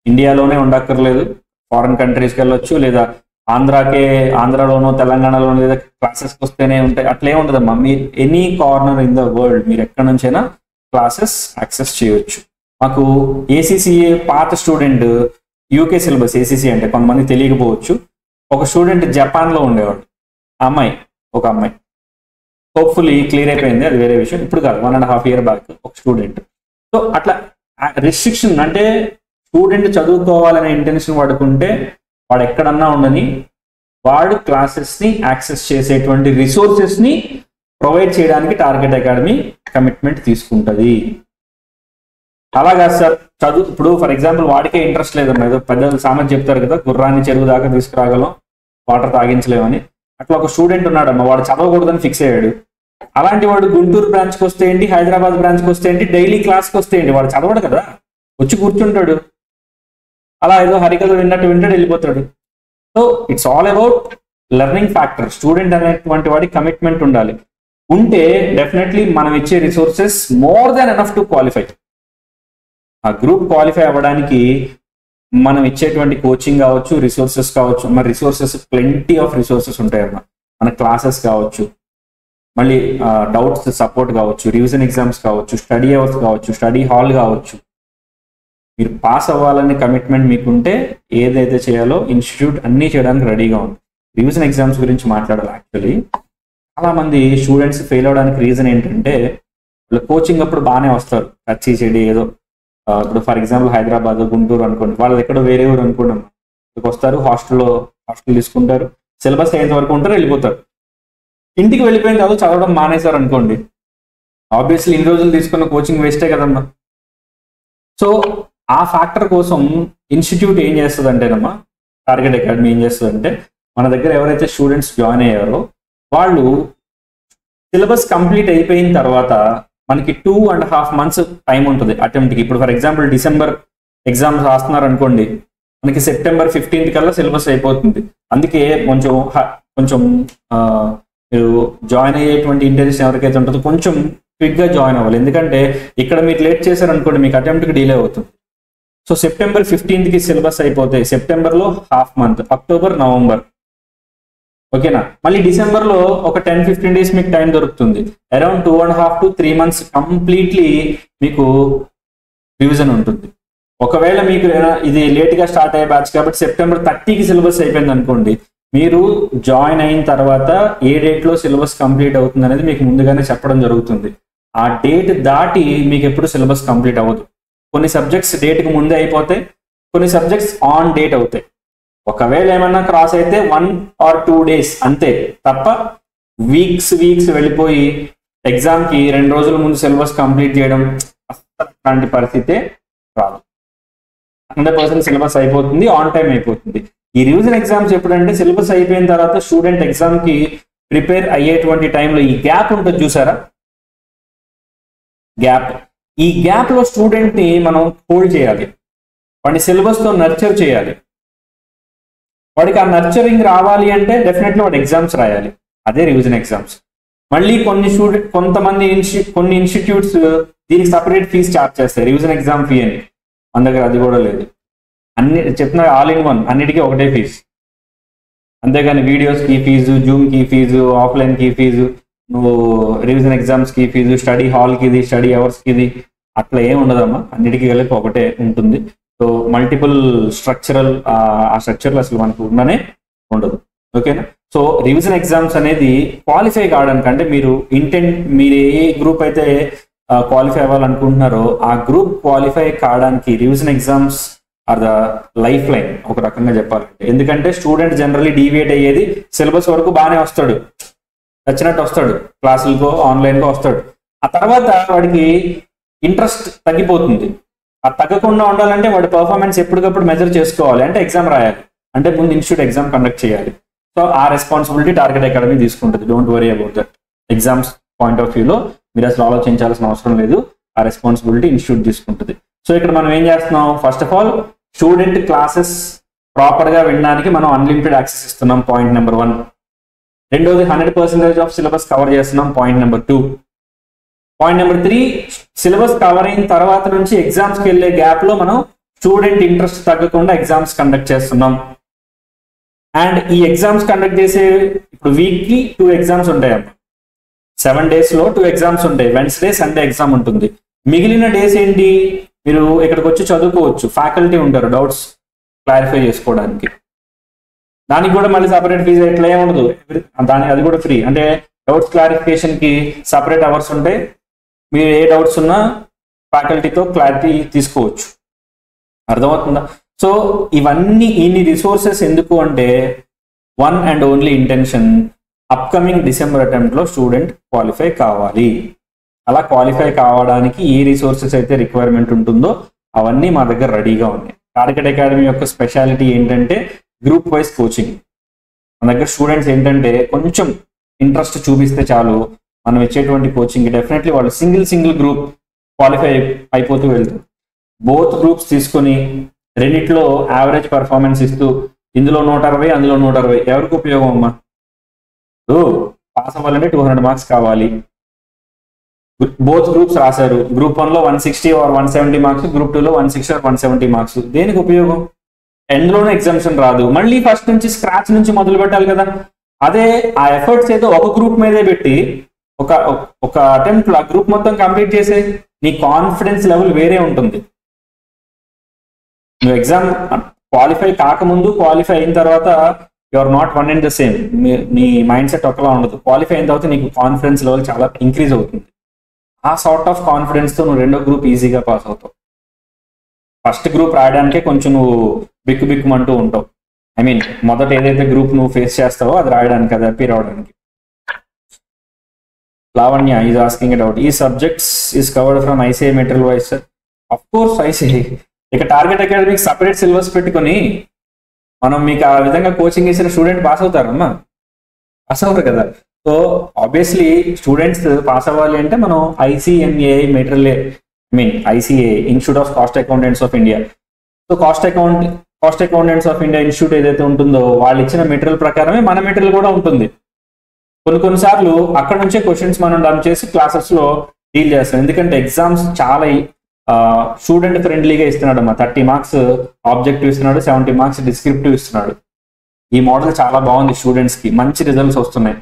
ఇండియాలోనే ఉండక్కర్లేదు, ఫారెన్ కంట్రీస్కి వెళ్ళొచ్చు, లేదా ఆంధ్రాలోనో తెలంగాణలోనో లేదా క్లాసెస్కి వస్తేనే ఉంటాయి, అట్లే ఉండదమ్మా. మీరు any corner in the world మీరు ఎక్కడి నుంచైనా క్లాసెస్ యాక్సెస్ చేయొచ్చు. మాకు ఏసీసీఏ పాత స్టూడెంట్, యూకే సిలబస్ ఏసీసీ అంటే కొంతమంది తెలియకపోవచ్చు, ఒక స్టూడెంట్ జపాన్లో ఉండేవాడు, ఒక అమ్మాయి హోప్ఫుల్లీ క్లియర్ అయిపోయింది, అది వేరే విషయం. ఇప్పుడు కాదు, 1.5 years బ్యాక్ ఒక స్టూడెంట్. సో అట్లా రిస్ట్రిక్షన్ అంటే స్టూడెంట్ చదువుకోవాలనే ఇంటెన్షన్ వాడుకుంటే వాడు ఎక్కడన్నా ఉండని వాడు క్లాసెస్ని యాక్సెస్ చేసేటువంటి రిసోర్సెస్ని ప్రొవైడ్ చేయడానికి టార్గెట్ అకాడమీ కమిట్మెంట్ తీసుకుంటుంది. అలాగా సార్ ఇప్పుడు ఫర్ ఎగ్జాంపుల్ వాడికే ఇంట్రెస్ట్ లేదమ్మా, ఏదో పెద్దలు సామెత చెప్తారు కదా, గుర్రాన్ని చెరువు దాకా తీసుకురాగలం వాటర్ తాగించలేమని. అట్లా ఒక స్టూడెంట్ ఉన్నాడమ్మా, వాడు చదవకూడదని ఫిక్స్ అయ్యాడు. అలాంటి వాడు గుంటూరు బ్రాంచ్కి వస్తే ఏంటి, హైదరాబాద్ బ్రాంచ్కి వస్తే ఏంటి, డైలీ క్లాస్కి వస్తే ఏంటి, వాడు చదవడు కదా, వచ్చి కూర్చుంటాడు, అలా ఏదో హరికథ విన్నట్టు వింటాడు, వెళ్ళిపోతాడు. So it's all about learning factor. Student అనేటువంటి వాడి కమిట్మెంట్ ఉండాలి. ఉంటే డెఫినెట్లీ మనం ఇచ్చే resources more than enough to qualify. ఆ గ్రూప్ క్వాలిఫై అవ్వడానికి మనం ఇచ్చేటువంటి కోచింగ్ కావచ్చు, రిసోర్సెస్ కావచ్చు. మరి రిసోర్సెస్ ప్లెంటీ ఆఫ్ రిసోర్సెస్ ఉంటాయమ్మా. మన క్లాసెస్ కావచ్చు, మళ్ళీ డౌట్స్ సపోర్ట్ కావచ్చు, రివిజన్ ఎగ్జామ్స్ కావచ్చు, స్టడీ అవర్స్ కావచ్చు, స్టడీ హాల్ కావచ్చు. మీరు పాస్ అవ్వాలనే కమిట్మెంట్ మీకుంటే ఏదైతే చేయాలో ఇన్స్టిట్యూట్ అన్నీ చేయడానికి రెడీగా ఉంది. రివిజన్ ఎగ్జామ్స్ గురించి మాట్లాడాలి. యాక్చువల్లీ చాలా మంది స్టూడెంట్స్ ఫెయిల్ అవడానికి రీజన్ ఏంటంటే వాళ్ళు కోచింగ్ అప్పుడు బాగానే వస్తారు, హెచ్ఈసిడి ఏదో ఇప్పుడు ఫర్ ఎగ్జాంపుల్ హైదరాబాద్, గుంటూరు అనుకోండి, వాళ్ళు ఎక్కడో వేరే ఊరు అనుకున్నాం, వస్తారు, హాస్టల్ తీసుకుంటారు, సిలబస్ అయ్యేంత వరకు ఉంటారు, వెళ్ళిపోతారు. ఇంటికి వెళ్ళిపోయిన తర్వాత చదవడం మానేశారు అనుకోండి, ఆబ్వియస్లీ ఇన్ని రోజులు తీసుకున్న కోచింగ్ వేస్టే కదమ్మా. సో ఆ ఫ్యాక్టర్ కోసం ఇన్స్టిట్యూట్ ఏం చేస్తుందంటేనమ్మా, టార్గెట్ అకాడమీ ఏం చేస్తుందంటే మన దగ్గర ఎవరైతే స్టూడెంట్స్ జాయిన్ అయ్యారో వాళ్ళు సిలబస్ కంప్లీట్ అయిపోయిన తర్వాత మనకి 2.5 months టైం ఉంటుంది అటెంప్ట్కి. ఇప్పుడు ఫర్ ఎగ్జాంపుల్ డిసెంబర్ ఎగ్జామ్స్ రాస్తున్నారు అనుకోండి, మనకి September 15th కల్లా సిలబస్ అయిపోతుంది. అందుకే కొంచెం మీరు జాయిన్ అయ్యేటువంటి ఇంటెన్షన్ ఎవరికైతే ఉంటుందో కొంచెం క్విక్గా జాయిన్ అవ్వాలి. ఎందుకంటే ఇక్కడ మీరు లేట్ చేశారనుకోండి మీకు అటెంప్ట్కి డిలే అవుతుంది. సో September 15th సిలబస్ అయిపోతాయి. సెప్టెంబర్లో హాఫ్ మంత్, అక్టోబర్, నవంబర్, ఓకేనా. మళ్ళీ డిసెంబర్లో ఒక 10-15 days మీకు టైం దొరుకుతుంది. అరౌండ్ 2.5 to 3 months కంప్లీట్లీ మీకు రివిజన్ ఉంటుంది. ఒకవేళ మీకు ఇది లేట్గా స్టార్ట్ అయ్యే బ్యాచ్ కాబట్టి September 30కి సిలబస్ అయిపోయింది అనుకోండి, మీరు జాయిన్ అయిన తర్వాత ఏ డేట్లో సిలబస్ కంప్లీట్ అవుతుంది అనేది మీకు ముందుగానే చెప్పడం జరుగుతుంది. ఆ డేట్ దాటి మీకు ఎప్పుడు సిలబస్ కంప్లీట్ అవ్వదు. కొన్ని సబ్జెక్ట్స్ డేట్కి ముందే అయిపోతాయి, కొన్ని సబ్జెక్ట్స్ ఆన్ డేట్ అవుతాయి. ఒకవేళ ఏమన్నా క్రాస్ అయితే 1 or 2 days అంతే తప్ప వీక్స్ వెళ్ళిపోయి ఎగ్జామ్కి 2 రోజుల ముందు సిలబస్ కంప్లీట్ చేయడం అలాంటి పరిస్థితే రాదు. 100% సిలబస్ అయిపోతుంది, ఆన్ టైం అయిపోతుంది. ఈ రివిజన్ ఎగ్జామ్స్ ఎప్పుడంటే సిలబస్ అయిపోయిన తర్వాత స్టూడెంట్ ఎగ్జామ్కి ప్రిపేర్ అయ్యేటువంటి టైంలో ఈ గ్యాప్ ఉంటుంది చూసారా, ఈ గ్యాప్లో స్టూడెంట్ని మనం హోల్డ్ చేయాలి, వాడిని సిలబస్తో నర్చర్ చేయాలి. వాడికి ఆ నర్చరింగ్ రావాలి అంటే డెఫినెట్లీ వాడు ఎగ్జామ్స్ రాయాలి, అదే రివిజన్ ఎగ్జామ్స్. మళ్ళీ కొన్ని ఇన్స్టిట్యూట్స్ దీనికి సపరేట్ ఫీజు ఛార్జ్ చేస్తాయి, రివిజన్ ఎగ్జామ్ ఫీ అని. మన దగ్గర అది కూడా లేదు. అన్ని చెప్తున్నా ఆల్ ఇన్ వన్, అన్నిటికీ ఒకటే ఫీజు. అంతేగాని వీడియోస్కి ఫీజు, జూమ్కి ఫీజు, ఆఫ్లైన్కి ఫీజు, నువ్వు రివిజన్ ఎగ్జామ్స్కి ఫీజు, స్టడీ హాల్కి ఇది, స్టడీ అవర్స్కి ఇది, అట్లా ఏం ఉండదమ్మా. అన్నిటికీ కలిపి ఒకటే ఉంటుంది. సో మల్టిపుల్ స్ట్రక్చరల్, ఆ స్ట్రక్చర్లో అసలు మనకు ఉండనే ఉండదు, ఓకేనా. సో రివిజన్ ఎగ్జామ్స్ అనేది క్వాలిఫై కావడానికి, అంటే మీరు ఏ గ్రూప్ అయితే క్వాలిఫై అవ్వాలనుకుంటున్నారో ఆ గ్రూప్ క్వాలిఫై కావడానికి revision exams are the lifeline ఒక రకంగా చెప్పాలంటే. ఎందుకంటే స్టూడెంట్ జనరల్లీ డీవియేట్ అయ్యేది సిలబస్ వరకు బాగానే వస్తాడు, నచ్చినట్టు వస్తాడు, క్లాసులకో ఆన్లైన్కో వస్తాడు. ఆ తర్వాత వాడికి ఇంట్రెస్ట్ తగ్గిపోతుంది. ఆ తగ్గకుండా ఉండాలంటే వాడి పర్ఫార్మెన్స్ ఎప్పటికప్పుడు మెజర్ చేసుకోవాలి, అంటే ఎగ్జామ్ రాయాలి, అంటే ముందు ఇన్స్టిట్యూట్ ఎగ్జామ్ కండక్ట్ చేయాలి. సో ఆ రెస్పాన్సిబిలిటీ టార్గెట్ అకాడమీ తీసుకుంటుంది. Don't worry about that. Exams point of వ్యూలో మీరు అసలు ఆలోచించాల్సిన అవసరం లేదు, ఆ రెస్పాన్సిబిలిటీ ఇన్స్టిట్యూట్ తీసుకుంటుంది. సో ఇక్కడ మనం ఏం చేస్తున్నాం, first of all student classes proper గా వినడానికి మనం అన్లిమిటెడ్ యాక్సెస్ ఇస్తున్నాం, పాయింట్ నెంబర్ 1. రెండోది 100% ఆఫ్ సిలబస్ కవర్ చేస్తున్నాం, point number 2. Point number 3, syllabus cover అయిన తర్వాత నుంచి ఎగ్జామ్స్కి వెళ్ళే గ్యాప్ లో మనం స్టూడెంట్ ఇంట్రెస్ట్ తగ్గకుండా ఎగ్జామ్స్ కండక్ట్ చేస్తున్నాం. అండ్ ఈ ఎగ్జామ్స్ కండక్ట్ చేసే ఇప్పుడు వీక్ కి 2 ఎగ్జామ్స్ ఉంటాయి అమ్మ. 7 days లో 2 ఎగ్జామ్స్ ఉంటాయి. వెన్స్డే, సండే ఎగ్జామ్ ఉంటుంది. మిగిలిన డేస్ ఏంటి, మీరు ఇక్కడికి వచ్చి చదువుకోవచ్చు, ఫ్యాకల్టీ ఉంటారు డౌట్స్ క్లారిఫై చేసుకోవడానికి. దానికి కూడా మళ్ళీ సపరేట్ ఫీజు ఎట్లా ఏమి ఉండదు, అది కూడా ఫ్రీ. అంటే డౌట్స్ క్లారిఫికేషన్ కి సపరేట్ అవర్స్ ఉంటాయి. మీరు ఏ డౌట్స్ ఉన్నా ఫ్యాకల్టీతో క్లారిటీ తీసుకోవచ్చు. అర్థమవుతుందా? సో ఇవన్నీ ఇన్ని రిసోర్సెస్ ఎందుకు అంటే, one and only intention, upcoming December attempt లో స్టూడెంట్ క్వాలిఫై కావాలి. అలా క్వాలిఫై కావడానికి ఏ రిసోర్సెస్ అయితే రిక్వైర్మెంట్ ఉంటుందో అవన్నీ మా దగ్గర రెడీగా ఉన్నాయి. టార్గెట్ అకాడమీ యొక్క స్పెషాలిటీ ఏంటంటే గ్రూప్ వైజ్ కోచింగ్. మన దగ్గర స్టూడెంట్స్ ఏంటంటే కొంచెం ఇంట్రెస్ట్ చూపిస్తే చాలు, మనం ఇచ్చేటువంటి కోచింగ్ డెఫినెట్లీ వాళ్ళు సింగిల్ గ్రూప్ క్వాలిఫై అయిపోతూ వెళ్తారు. బోత్ గ్రూప్స్ తీసుకొని రెండిట్లో యావరేజ్ పర్ఫార్మెన్స్ ఇస్తూ, ఇందులో 160 అందులో 160 ఎవరికి ఉపయోగం అమ్మా? పాస్ అవ్వాలంటే 200 మార్క్స్ కావాలి. బోత్ గ్రూప్స్ రాశారు, గ్రూప్ 1లో 160 or 170 మార్క్స్, గ్రూప్ 2లో 160 or 170 మార్క్స్. దేనికి ఉపయోగం? ఎందులోనూ ఎగ్జామ్షన్ రాదు, మళ్ళీ ఫస్ట్ నుంచి స్క్రాచ్ నుంచి మొదలు పెట్టాలి కదా. అదే ఆ ఎఫర్ట్స్ ఏదో ఒక గ్రూప్ మీదే పెట్టి ఒక అటెంప్ట్ ఆ గ్రూప్ మొత్తం కంప్లీట్ చేసే, నీ కాన్ఫిడెన్స్ లెవెల్ వేరే ఉంటుంది. నువ్వు ఎగ్జామ్ క్వాలిఫై కాకముందు, క్వాలిఫై అయిన తర్వాత you are not one and the same. నీ మైండ్ సెట్ ఒకలా ఉండదు. క్వాలిఫై అయిన తర్వాత నీకు కాన్ఫిడెన్స్ లెవెల్ చాలా ఇంక్రీజ్ అవుతుంది. ఆ సార్ట్ ఆఫ్ కాన్ఫిడెన్స్ తో నువ్వు రెండో గ్రూప్ ఈజీగా పాస్ అవుతావు. ఫస్ట్ గ్రూప్ రాయడానికే కొంచెం నువ్వు బిక్కుమంటూ ఉంటావు. ఐ మీన్ మొదట ఏదైతే గ్రూప్ నువ్వు ఫేస్ చేస్తావో అది రాయడానికి, అది అపీర్ అవడానికి. లావణ్య ఈజ్ ఆస్కింగ్ అబౌట్ ఈ subjects is covered from ICI material wise. Sir of course ICI. ఇక టార్గెట్ అకాడమీకి సపరేట్ సిలబస్ పెట్టుకొని మనం మీకు ఆ విధంగా కోచింగ్ ఇచ్చిన స్టూడెంట్ పాస్ అవుతారమ్మా? పాస్ అవ్వరు కదా. సో ఆబ్వియస్లీ స్టూడెంట్స్ పాస్ అవ్వాలి అంటే మనం ICMA material, ICA institute of cost accountants of India. So cost accountants of India institute ఏదైతే ఉంటుందో వాళ్ళు ఇచ్చిన మెటీరియల్ ప్రకారమే మన మెటీరియల్ కూడా ఉంటుంది. కొన్నిసార్లు అక్కడ నుంచే క్వశ్చన్స్ మనం డంప్ చేసి క్లాసెస్ లో డీల్ చేస్తాం. ఎందుకంటే ఎగ్జామ్స్ చాలా స్టూడెంట్ ఫ్రెండ్లీగా ఇస్తున్నాడు అమ్మా. 30 మార్క్స్ ఆబ్జెక్టివ్ ఇస్తున్నాడు, 70 మార్క్స్ డిస్క్రిప్టివ్ ఇస్తున్నాడు. ఈ మోడల్ చాలా బాగుంది, స్టూడెంట్స్ కి మంచి రిజల్ట్స్ వస్తున్నాయి.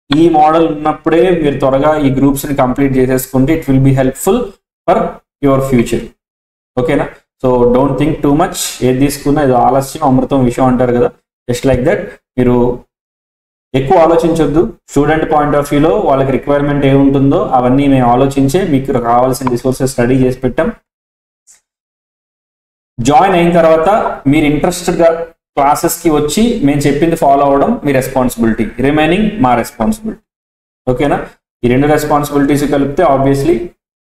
ఈ మోడల్ ఉన్నప్పుడే మీరు త్వరగా ఈ గ్రూప్స్ ని కంప్లీట్ చేసేసుకుంటే it will be helpful for your future. ఓకేనా? So don't think too much. ఏది తీసుకున్నా ఇది ఆలస్యం అమృతం విషయం అంటారు కదా, జస్ట్ లైక్ దట్. మీరు ఎక్కువ ఆలోచించొద్దు. స్టూడెంట్ పాయింట్ ఆఫ్ వ్యూలో వాళ్ళకి రిక్వైర్మెంట్ ఏముంటుందో అవన్నీ మేము ఆలోచించే మీకు కావాల్సిన రిసోర్సెస్ రెడీ చేసి పెట్టాం. జాయిన్ అయిన తర్వాత మీరు ఇంట్రెస్టెడ్గా క్లాసెస్కి వచ్చి మేము చెప్పింది ఫాలో అవ్వడం మీ రెస్పాన్సిబిలిటీ, రిమైనింగ్ మా రెస్పాన్సిబిలిటీ. ఓకేనా? ఈ 2 రెస్పాన్సిబిలిటీస్ కలిపితే ఆబ్వియస్లీ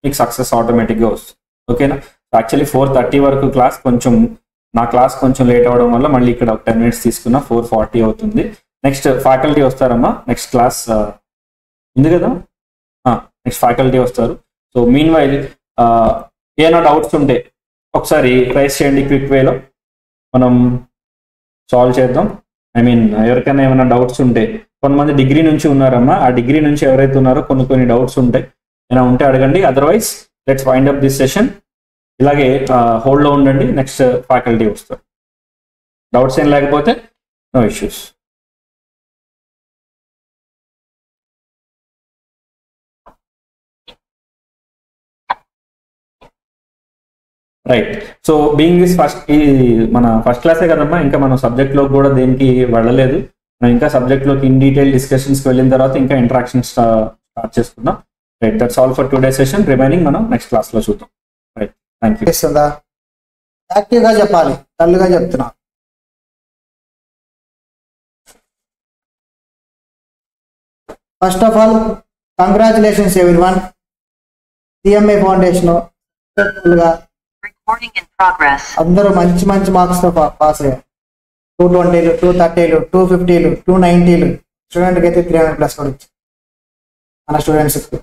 మీకు సక్సెస్ ఆటోమేటిక్గా వస్తుంది. ఓకేనా? యాక్చువల్లీ 4:30 వరకు క్లాస్, కొంచెం నా క్లాస్ కొంచెం లేట్ అవ్వడం వల్ల మళ్ళీ ఇక్కడ ఒక 10 minutes తీసుకున్నా 4:40 అవుతుంది. నెక్స్ట్ ఫ్యాకల్టీ వస్తారమ్మా. నెక్స్ట్ క్లాస్ ఉంది కదా, నెక్స్ట్ ఫ్యాకల్టీ వస్తారు. సో మీన్ వైల్ ఏమైనా డౌట్స్ ఉంటే ఒకసారి రైస్ చేయండి, క్విక్ వేలో మనం సాల్వ్ చేద్దాం. ఎవరికైనా ఏమైనా డౌట్స్ ఉంటే, కొంతమంది డిగ్రీ నుంచి ఉన్నారమ్మా, ఆ డిగ్రీ నుంచి ఎవరైతే ఉన్నారో కొన్ని డౌట్స్ ఉంటాయి, ఏమైనా ఉంటే అడగండి. Otherwise let's wind up this session. ఇలాగే హోల్డ్లో ఉండండి, నెక్స్ట్ ఫ్యాకల్టీ వస్తారు. డౌట్స్ ఏం లేకపోతే no issues. Right. So being this మన ఫస్ట్ క్లాసే కదమ్మా, ఇంకా మనం సబ్జెక్ట్ లో కూడా దేనికి వెళ్ళలేదు. మనం ఇంకా సబ్జెక్ట్ లోకి ఇన్ డీటెయిల్ డిస్కషన్స్కి వెళ్ళిన తర్వాత ఇంకా ఇంటరాక్షన్ స్టార్ట్ చేసుకుందాం. Right, that's all for today session. Remaining మనం నెక్స్ట్ క్లాస్ లో చూద్దాం. Right, thank you. యాక్టివ్గా చెప్పాలి, డల్గా చెప్తున్నా. First of all congratulations everyone. CMA foundation సక్సెస్ఫుల్గా Recording in progress. అందరూ మంచి మంచి మార్క్స్తో పాస్ అయ్యారు. 220లు, 230లు, 250లు, 290లు. స్టూడెంట్కి అయితే 300+ కూడా వచ్చాయి మన స్టూడెంట్స్కి.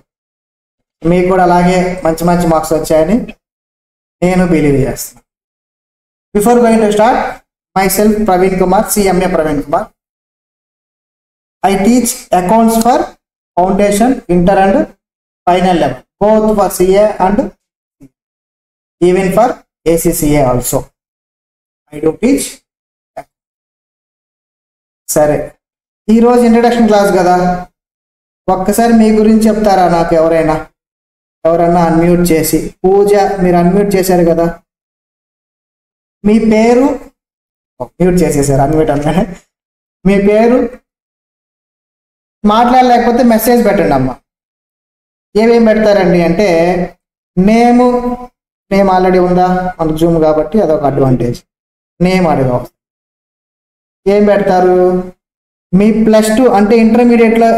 మీకు కూడా అలాగే మంచి మంచి మార్క్స్ వచ్చాయని నేను బిలీవ్ చేస్తున్నాను. Before going to start, my self Praveen Kumar, CMA Praveen Kumar. I teach accounts for foundation, inter and final level, both for CA and even for ACCA also. I do teach. సరే, ఈరోజు ఇంట్రడక్షన్ క్లాస్ కదా, ఒక్కసారి మీ గురించి చెప్తారా నాకు? ఎవరైనా అన్మ్యూట్ చేసి. పూజ, మీరు అన్మ్యూట్ చేశారు కదా, మీ పేరు మ్యూట్ చేసేసారు, అన్మ్యూట్ అన్నా. మీ పేరు మాట్లాడలేకపోతే మెసేజ్ పెట్టండి అమ్మ. ఏమేమి పెడతారండి అంటే, నేమ్ ఆల్రెడీ ఉందా మనకు జూమ్ కాబట్టి అదొక అడ్వాంటేజ్. నేమ్ అడిగా. ఏం పెడతారు? మీ +2 అంటే ఇంటర్మీడియట్లో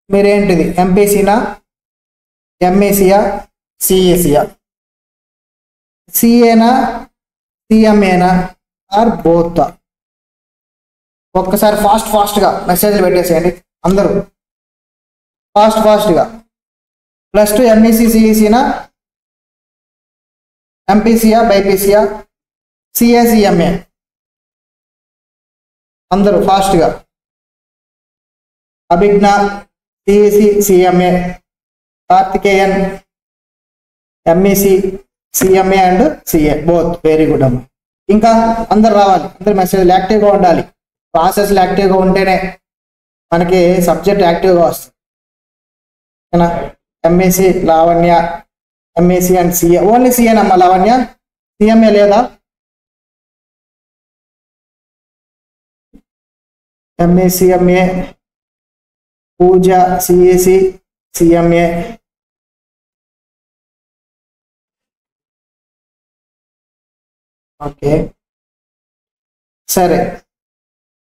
మీరేంటిది, ఎంపీసీనా, ఎంఏసీయా, సిఈసీయా, సిఏనా, సిఎంఏనా ఆర్ బోత్? ఒక్కసారి ఫాస్ట్గా మెసేజ్లు పెట్టేసేయండి అందరూ, ఫాస్ట్గా. +2 ఎంఈసీ, సిఈసీనా, ఎంపీసీయా, బైపీసీయా, సిఏ, సిఎంఏ? అందరూ ఫాస్ట్గా. Abhijna, CEC, CMA. Karthikeyan, MEC, CMA and CA both. Very good అమ్మ. ఇంకా అందరు రావాలి, అందరు మెసేజ్లు యాక్టివ్గా ఉండాలి. ప్రాసెస్లు యాక్టివ్గా ఉంటేనే మనకి సబ్జెక్ట్ యాక్టివ్గా వస్తుంది. ఓకేనా? MEC Lavanya, MEC and CA. Only సిఏనమ్మా లావణ్య, సిఎంఏ లేదా? MA, CMA. Pooja, CEC, CMA. Okay, సరే.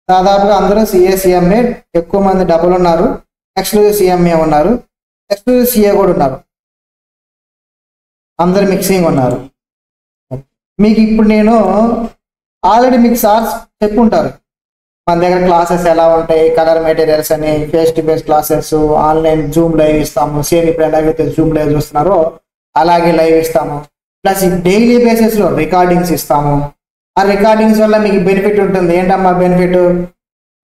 దాదాపుగా అందరూ సిఏ, సిఎంఏ. ఎక్కువ మంది డబుల్ ఉన్నారు, ఎక్స్క్లూజివ్ సిఎంఏ ఉన్నారు, ఎక్స్క్లూజివ్ సిఏ కూడా ఉన్నారు. అందరు మిక్సింగ్ ఉన్నారు. మీకు ఇప్పుడు నేను ఆల్రెడీ మీకు సార్స్ చెప్పుంటారు మన దగ్గర క్లాసెస్ ఎలా ఉంటాయి, కలర్ మెటీరియల్స్ అని, face to face classes, online Zoom live ఇస్తాము. సేమ్ ఇప్పుడు ఎలాగైతే జూమ్ లైవ్ చూస్తున్నారో అలాగే లైవ్ ఇస్తాము. ప్లస్ డైలీ బేసిస్లో రికార్డింగ్స్ ఇస్తాము. ఆ రికార్డింగ్స్ వల్ల మీకు బెనిఫిట్ ఉంటుంది. ఏంటమ్మా బెనిఫిట్?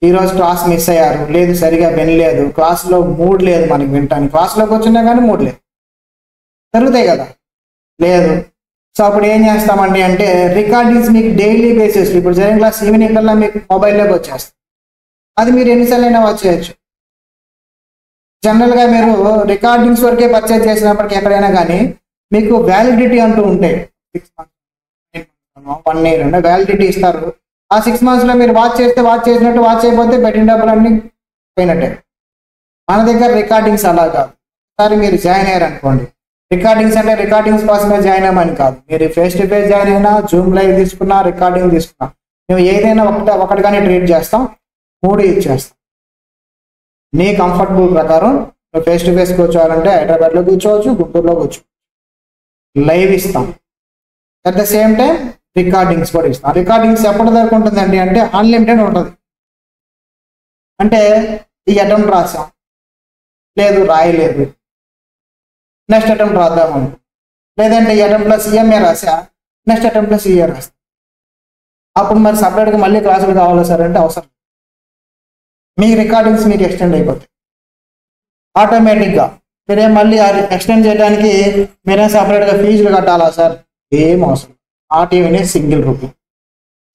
ఈరోజు క్లాస్ మిస్ అయ్యారు, లేదు సరిగా వినలేదు, క్లాస్లో మూడ్ లేదు మనకి వినటానికి, క్లాస్లోకి వచ్చినా కానీ మూడ్ లేదు, జరుగుతాయి కదా, లేదు. సో అప్పుడు ఏం చేస్తామండి అంటే, రికార్డింగ్స్ మీకు డైలీ బేసిస్, ఇప్పుడు జరిగిన క్లాస్ ఈవినింగ్ కల్లా మీకు మొబైల్లోకి వచ్చేస్తాం. అది మీరు ఎన్నిసార్లు అయినా వాచ్ చేయొచ్చు. జనరల్గా మీరు రికార్డింగ్స్ వరకే పర్చేజ్ చేసినప్పటికీ ఎక్కడైనా కానీ మీకు వ్యాలిడిటీ అంటూ ఉంటాయి. 6 months, 1 year అంటే వ్యాలిడిటీ ఇస్తారు. ఆ 6 monthsలో మీరు వాచ్ చేస్తే వాచ్ చేసినట్టు, వాచ్ అయిపోతే పెట్టిన డబ్బులన్నీ పోయినట్టే. మన దగ్గర రికార్డింగ్స్ అలా కాదు. ఒకసారి మీరు జాయిన్ అయ్యారు అనుకోండి, రికార్డింగ్స్ అంటే రికార్డింగ్స్ కోసమే జాయిన్ అయ్యామని కాదు. మీరు ఫేస్ టు ఫేస్ జాయిన్ అయినా, జూమ్ లైవ్ తీసుకున్నా, రికార్డింగ్ తీసుకున్నా, మేము ఏదైనా ఒకటిగానే ట్రీట్ చేస్తాం, 3 ఇచ్చేస్తాం. నీ కంఫర్టబుల్ ప్రకారం నువ్వు ఫేస్ టు ఫేస్ కూర్చోవాలంటే హైదరాబాద్లో కూర్చోవచ్చు, గుంటూరులో కూర్చోవచ్చు. లైవ్ ఇస్తాం, at the same time recordings కూడా ఇస్తాం. రికార్డింగ్స్ ఎప్పటి వరకు ఉంటుందండి అంటే అన్లిమిటెడ్ ఉంటుంది. అంటే ఈ అటెంప్ట్ రాసాం, లేదు రాయలేదు, నెక్స్ట్ అటెంప్ట్ రాద్దాము, లేదంటే ఈ అటెంప్ట్లో సిఎంఏ రాసా, నెక్స్ట్ అటెంప్ట్లో సిఏ రాస్తా. అప్పుడు మరి సపరేట్గా మళ్ళీ క్లాసులు కావాలా సార్ అంటే అవసరం. మీ రికార్డింగ్స్ మీకు ఎక్స్టెండ్ అయిపోతాయి ఆటోమేటిక్గా. మీరేం మళ్ళీ ఎక్స్టెండ్ చేయడానికి మీరేం సపరేట్గా ఫీజులు కట్టాలా సార్? ఏం అవసరం. ఆ టీవీని ₹1.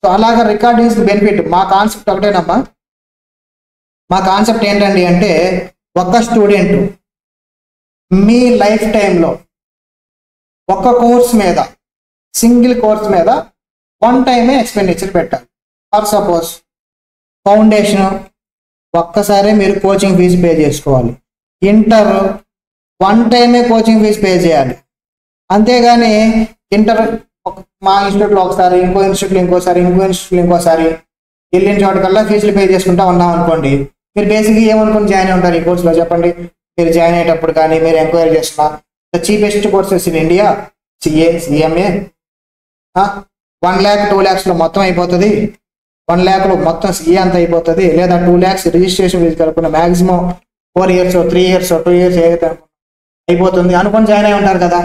సో అలాగా రికార్డింగ్స్ బెనిఫిట్. మా కాన్సెప్ట్ ఒకటేనమ్మా. మా కాన్సెప్ట్ ఏంటండి అంటే, ఒక స్టూడెంట్ మీ లైఫ్ టైంలో ఒక కోర్స్ మీద, సింగిల్ కోర్స్ మీద 1 టైమే ఎక్స్పెండిచర్ పెట్టాలి. ఫర్ సపోజ్ ఫౌండేషన్ ఒక్కసారే మీరు కోచింగ్ ఫీజు పే చేసుకోవాలి. ఇంటర్ 1 టైమే కోచింగ్ ఫీజు పే చేయాలి. అంతేగాని ఇంటర్ మా ఇన్స్టిట్యూట్లో ఒకసారి, ఇంకో ఇన్స్టిట్యూట్లో ఇంకోసారి, ఇంకో ఇన్స్టిట్యూట్లో ఇంకోసారి, వెళ్ళిన చోటకల్లా ఫీజులు పే చేసుకుంటా ఉన్నాం అనుకోండి, మీరు బేసిక్గా ఏమనుకుని జాయిన్ అయి ఉంటారు ఈ కోర్సులో చెప్పండి? మీరు జాయిన్ అయ్యేటప్పుడు కానీ మీరు ఎంక్వైరీ చేస్తున్నా, the cheapest courses in India, CA, CMA, 1 lakh 2 lakhs లో మొత్తం అయిపోతుంది, 1 lakh లో మొత్తం సిఏ అంత అయిపోతుంది, లేదా 2 lakhs రిజిస్ట్రేషన్ ఫీజు కలుపుకున్న మాక్సిమం 4 years 3 years 2 years ఏదైతే అయిపోతుంది అనుకుని జాయిన్ అయి ఉంటారు కదా.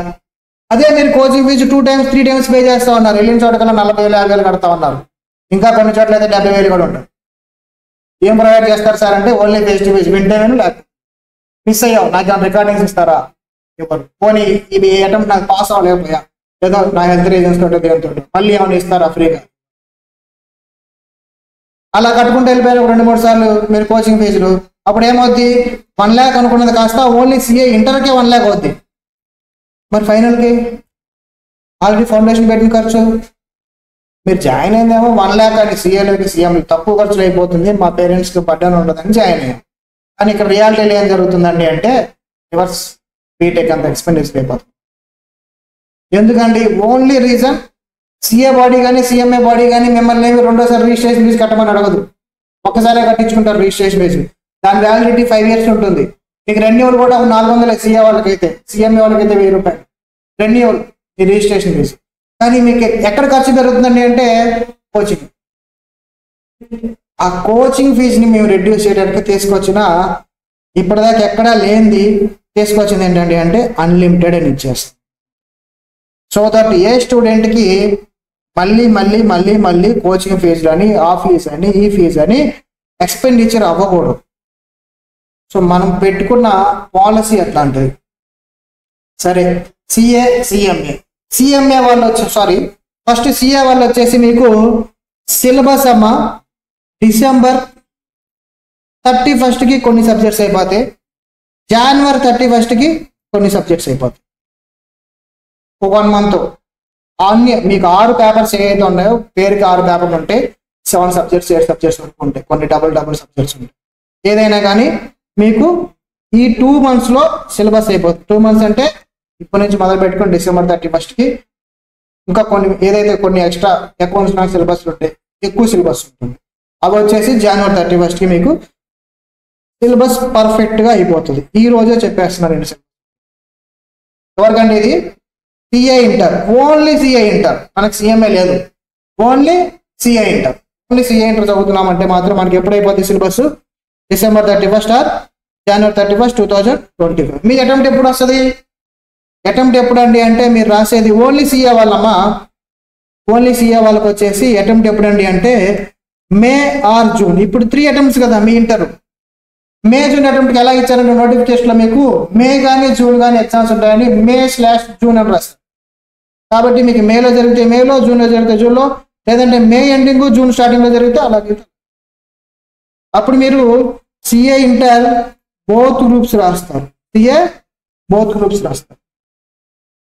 అదే మీరు coaching fees 2 times 3 times pay చేస్తా ఉన్నారు, వెళ్ళిన చోట కల్లా 40,000 50,000 కడతా ఉన్నారు, ఇంకా కొన్ని చోట్ల అయితే 70,000 కూడా ఉంటారు. ఏం ప్రొవైడ్ చేస్తారు సార్ అంటే ఓన్లీ ఫేస్ టు ఫేస్ వింటే లేకపోతే మిస్ అయ్యావు నాకు రికార్డింగ్స్ ఇస్తారా ఇవ్వరు, పోనీ ఇది అటెంప్ట్ నాకు పాస్ అవ్వలేకపోయా లేదా నా హెల్త్ రీజన్స్ తోటి దేనితో మళ్ళీ ఏమైనా ఇస్తారా ఫ్రీగా. అలా కట్టుకుంటూ వెళ్ళిపోయారు 2-3 సార్లు మీరు కోచింగ్ ఫీజులు, అప్పుడు ఏమవుద్ది 1 lakh అనుకున్నది కాస్త ఓన్లీ సిఏ ఇంటర్కే 1 lakh అవుద్ది. మరి ఫైనల్కి ఆల్రెడీ ఫౌండేషన్ పెట్టిన ఖర్చు మీరు జాయిన్ అయిందేమో 1 lakh అని సిఏలకి సీఎం తక్కువ ఖర్చులు అయిపోతుంది, మా పేరెంట్స్కి బడ్డన్ ఉండదని జాయిన్ అయ్యాం. కానీ ఇక్కడ రియాలిటీలో ఏం జరుగుతుందండి అంటే రివర్స్, బీటెక్ అంత ఎక్స్పెండిచర్ అయిపోతుంది. ఎందుకండి ఓన్లీ రీజన్ సిఏ బాడీ కానీ సిఎంఏ బాడీ కానీ మిమ్మల్ని రెండోసారి రిజిస్ట్రేషన్ ఫీజు కట్టమని అడగదు, ఒక్కసారే కట్టించుకుంటారు రిజిస్ట్రేషన్ ఫీజు. దాని వ్యాలిడిటీ 5 years ఉంటుంది. మీకు రెన్యూవల్ కూడా 400 సిఏ వాళ్ళకైతే, సిఎంఏ వాళ్ళకైతే 1000 రూపాయలు రెన్యూవల్ ఈ రిజిస్ట్రేషన్ ఫీజు. కానీ మీకు ఎక్కడ ఖర్చు పెరుగుతుందండి అంటే కోచింగ్. ఆ కోచింగ్ ఫీజుని మేము రెడ్యూస్ చేయడానికి తీసుకొచ్చిన ఇప్పటిదాకా ఎక్కడా లేనిది తీసుకొచ్చింది ఏంటండి అంటే అన్లిమిటెడ్ అని ఇచ్చేస్తాం. సో దట్ ఏ స్టూడెంట్కి మళ్ళీ మళ్ళీ మళ్ళీ మళ్ళీ కోచింగ్ ఫీజులు అని ఆ ఫీజు అని ఈ ఫీజు అని ఎక్స్పెండిచర్ అవ్వకూడదు. సో మనం పెట్టుకున్న పాలసీ అట్లాంటిది. సరే సిఏ సిఎంఏ వాళ్ళు ఫస్ట్ సిఏ వాళ్ళు వచ్చేసి మీకు సిలబస్ అమ్మ December 31st కొన్ని సబ్జెక్ట్స్ అయిపోతాయి, January 31st కొన్ని సబ్జెక్ట్స్ అయిపోతాయి. 1 month అన్ని మీకు 6 పేపర్స్ ఏవైతే ఉన్నాయో పేరుకి 6 పేపర్లు ఉంటాయి, 7 subjects 8 subjects వరకు ఉంటాయి, కొన్ని డబుల్ సబ్జెక్ట్స్ ఉంటాయి. ఏదైనా కానీ మీకు ఈ 2 months లో సిలబస్ అయిపోతుంది. 2 months అంటే ఇప్పటి నుంచి మొదలు పెట్టుకొని December 31st ఇంకా ఏదైతే కొన్ని ఎక్స్ట్రా అకౌంట్స్ నాకు సిలబస్ ఉంటాయి, ఎక్కువ సిలబస్ ఉంటుంది, అవి వచ్చేసి January 31st మీకు సిలబస్ పర్ఫెక్ట్గా అయిపోతుంది. ఈ రోజే చెప్పేస్తున్నాను నేను. ఎవరికంటే ఇది CA inter, only CA inter, మనకు సిఎంఏ లేదు, only CA inter. Only CA inter చదువుతున్నామంటే మాత్రం మనకి ఎప్పుడు అయిపోతుంది syllabus December 31st or January 31st 2025. మీ అటెంప్ట్ ఎప్పుడు వస్తుంది? అటెంప్ట్ ఎప్పుడు అండి అంటే మీరు రాసేది ఓన్లీ సిఏ వాళ్ళమ్మా, ఓన్లీ సిఏ వాళ్ళకి వచ్చేసి అటెంప్ట్ ఎప్పుడు అండి అంటే మే ఆర్ జూన్. ఇప్పుడు 3 attempts కదా మీ ఇంటర్. మే జూన్ అటెంప్ట్కి ఎలా ఇచ్చారంటే నోటిఫికేషన్లో మీకు మే కానీ జూన్ కానీ ఎగ్జామ్స్ ఉంటాయని మే/జూన్ అని రాస్తారు. కాబట్టి మీకు మేలో జరిగితే మేలో, జూన్లో జరిగితే జూన్లో, లేదంటే మే ఎండింగ్ జూన్ స్టార్టింగ్లో జరిగితే అలాగే. అప్పుడు మీరు సిఏ ఇంటర్ బోత్ గ్రూప్స్ రాస్తారు, సిఏ బోత్ గ్రూప్స్ రాస్తారు.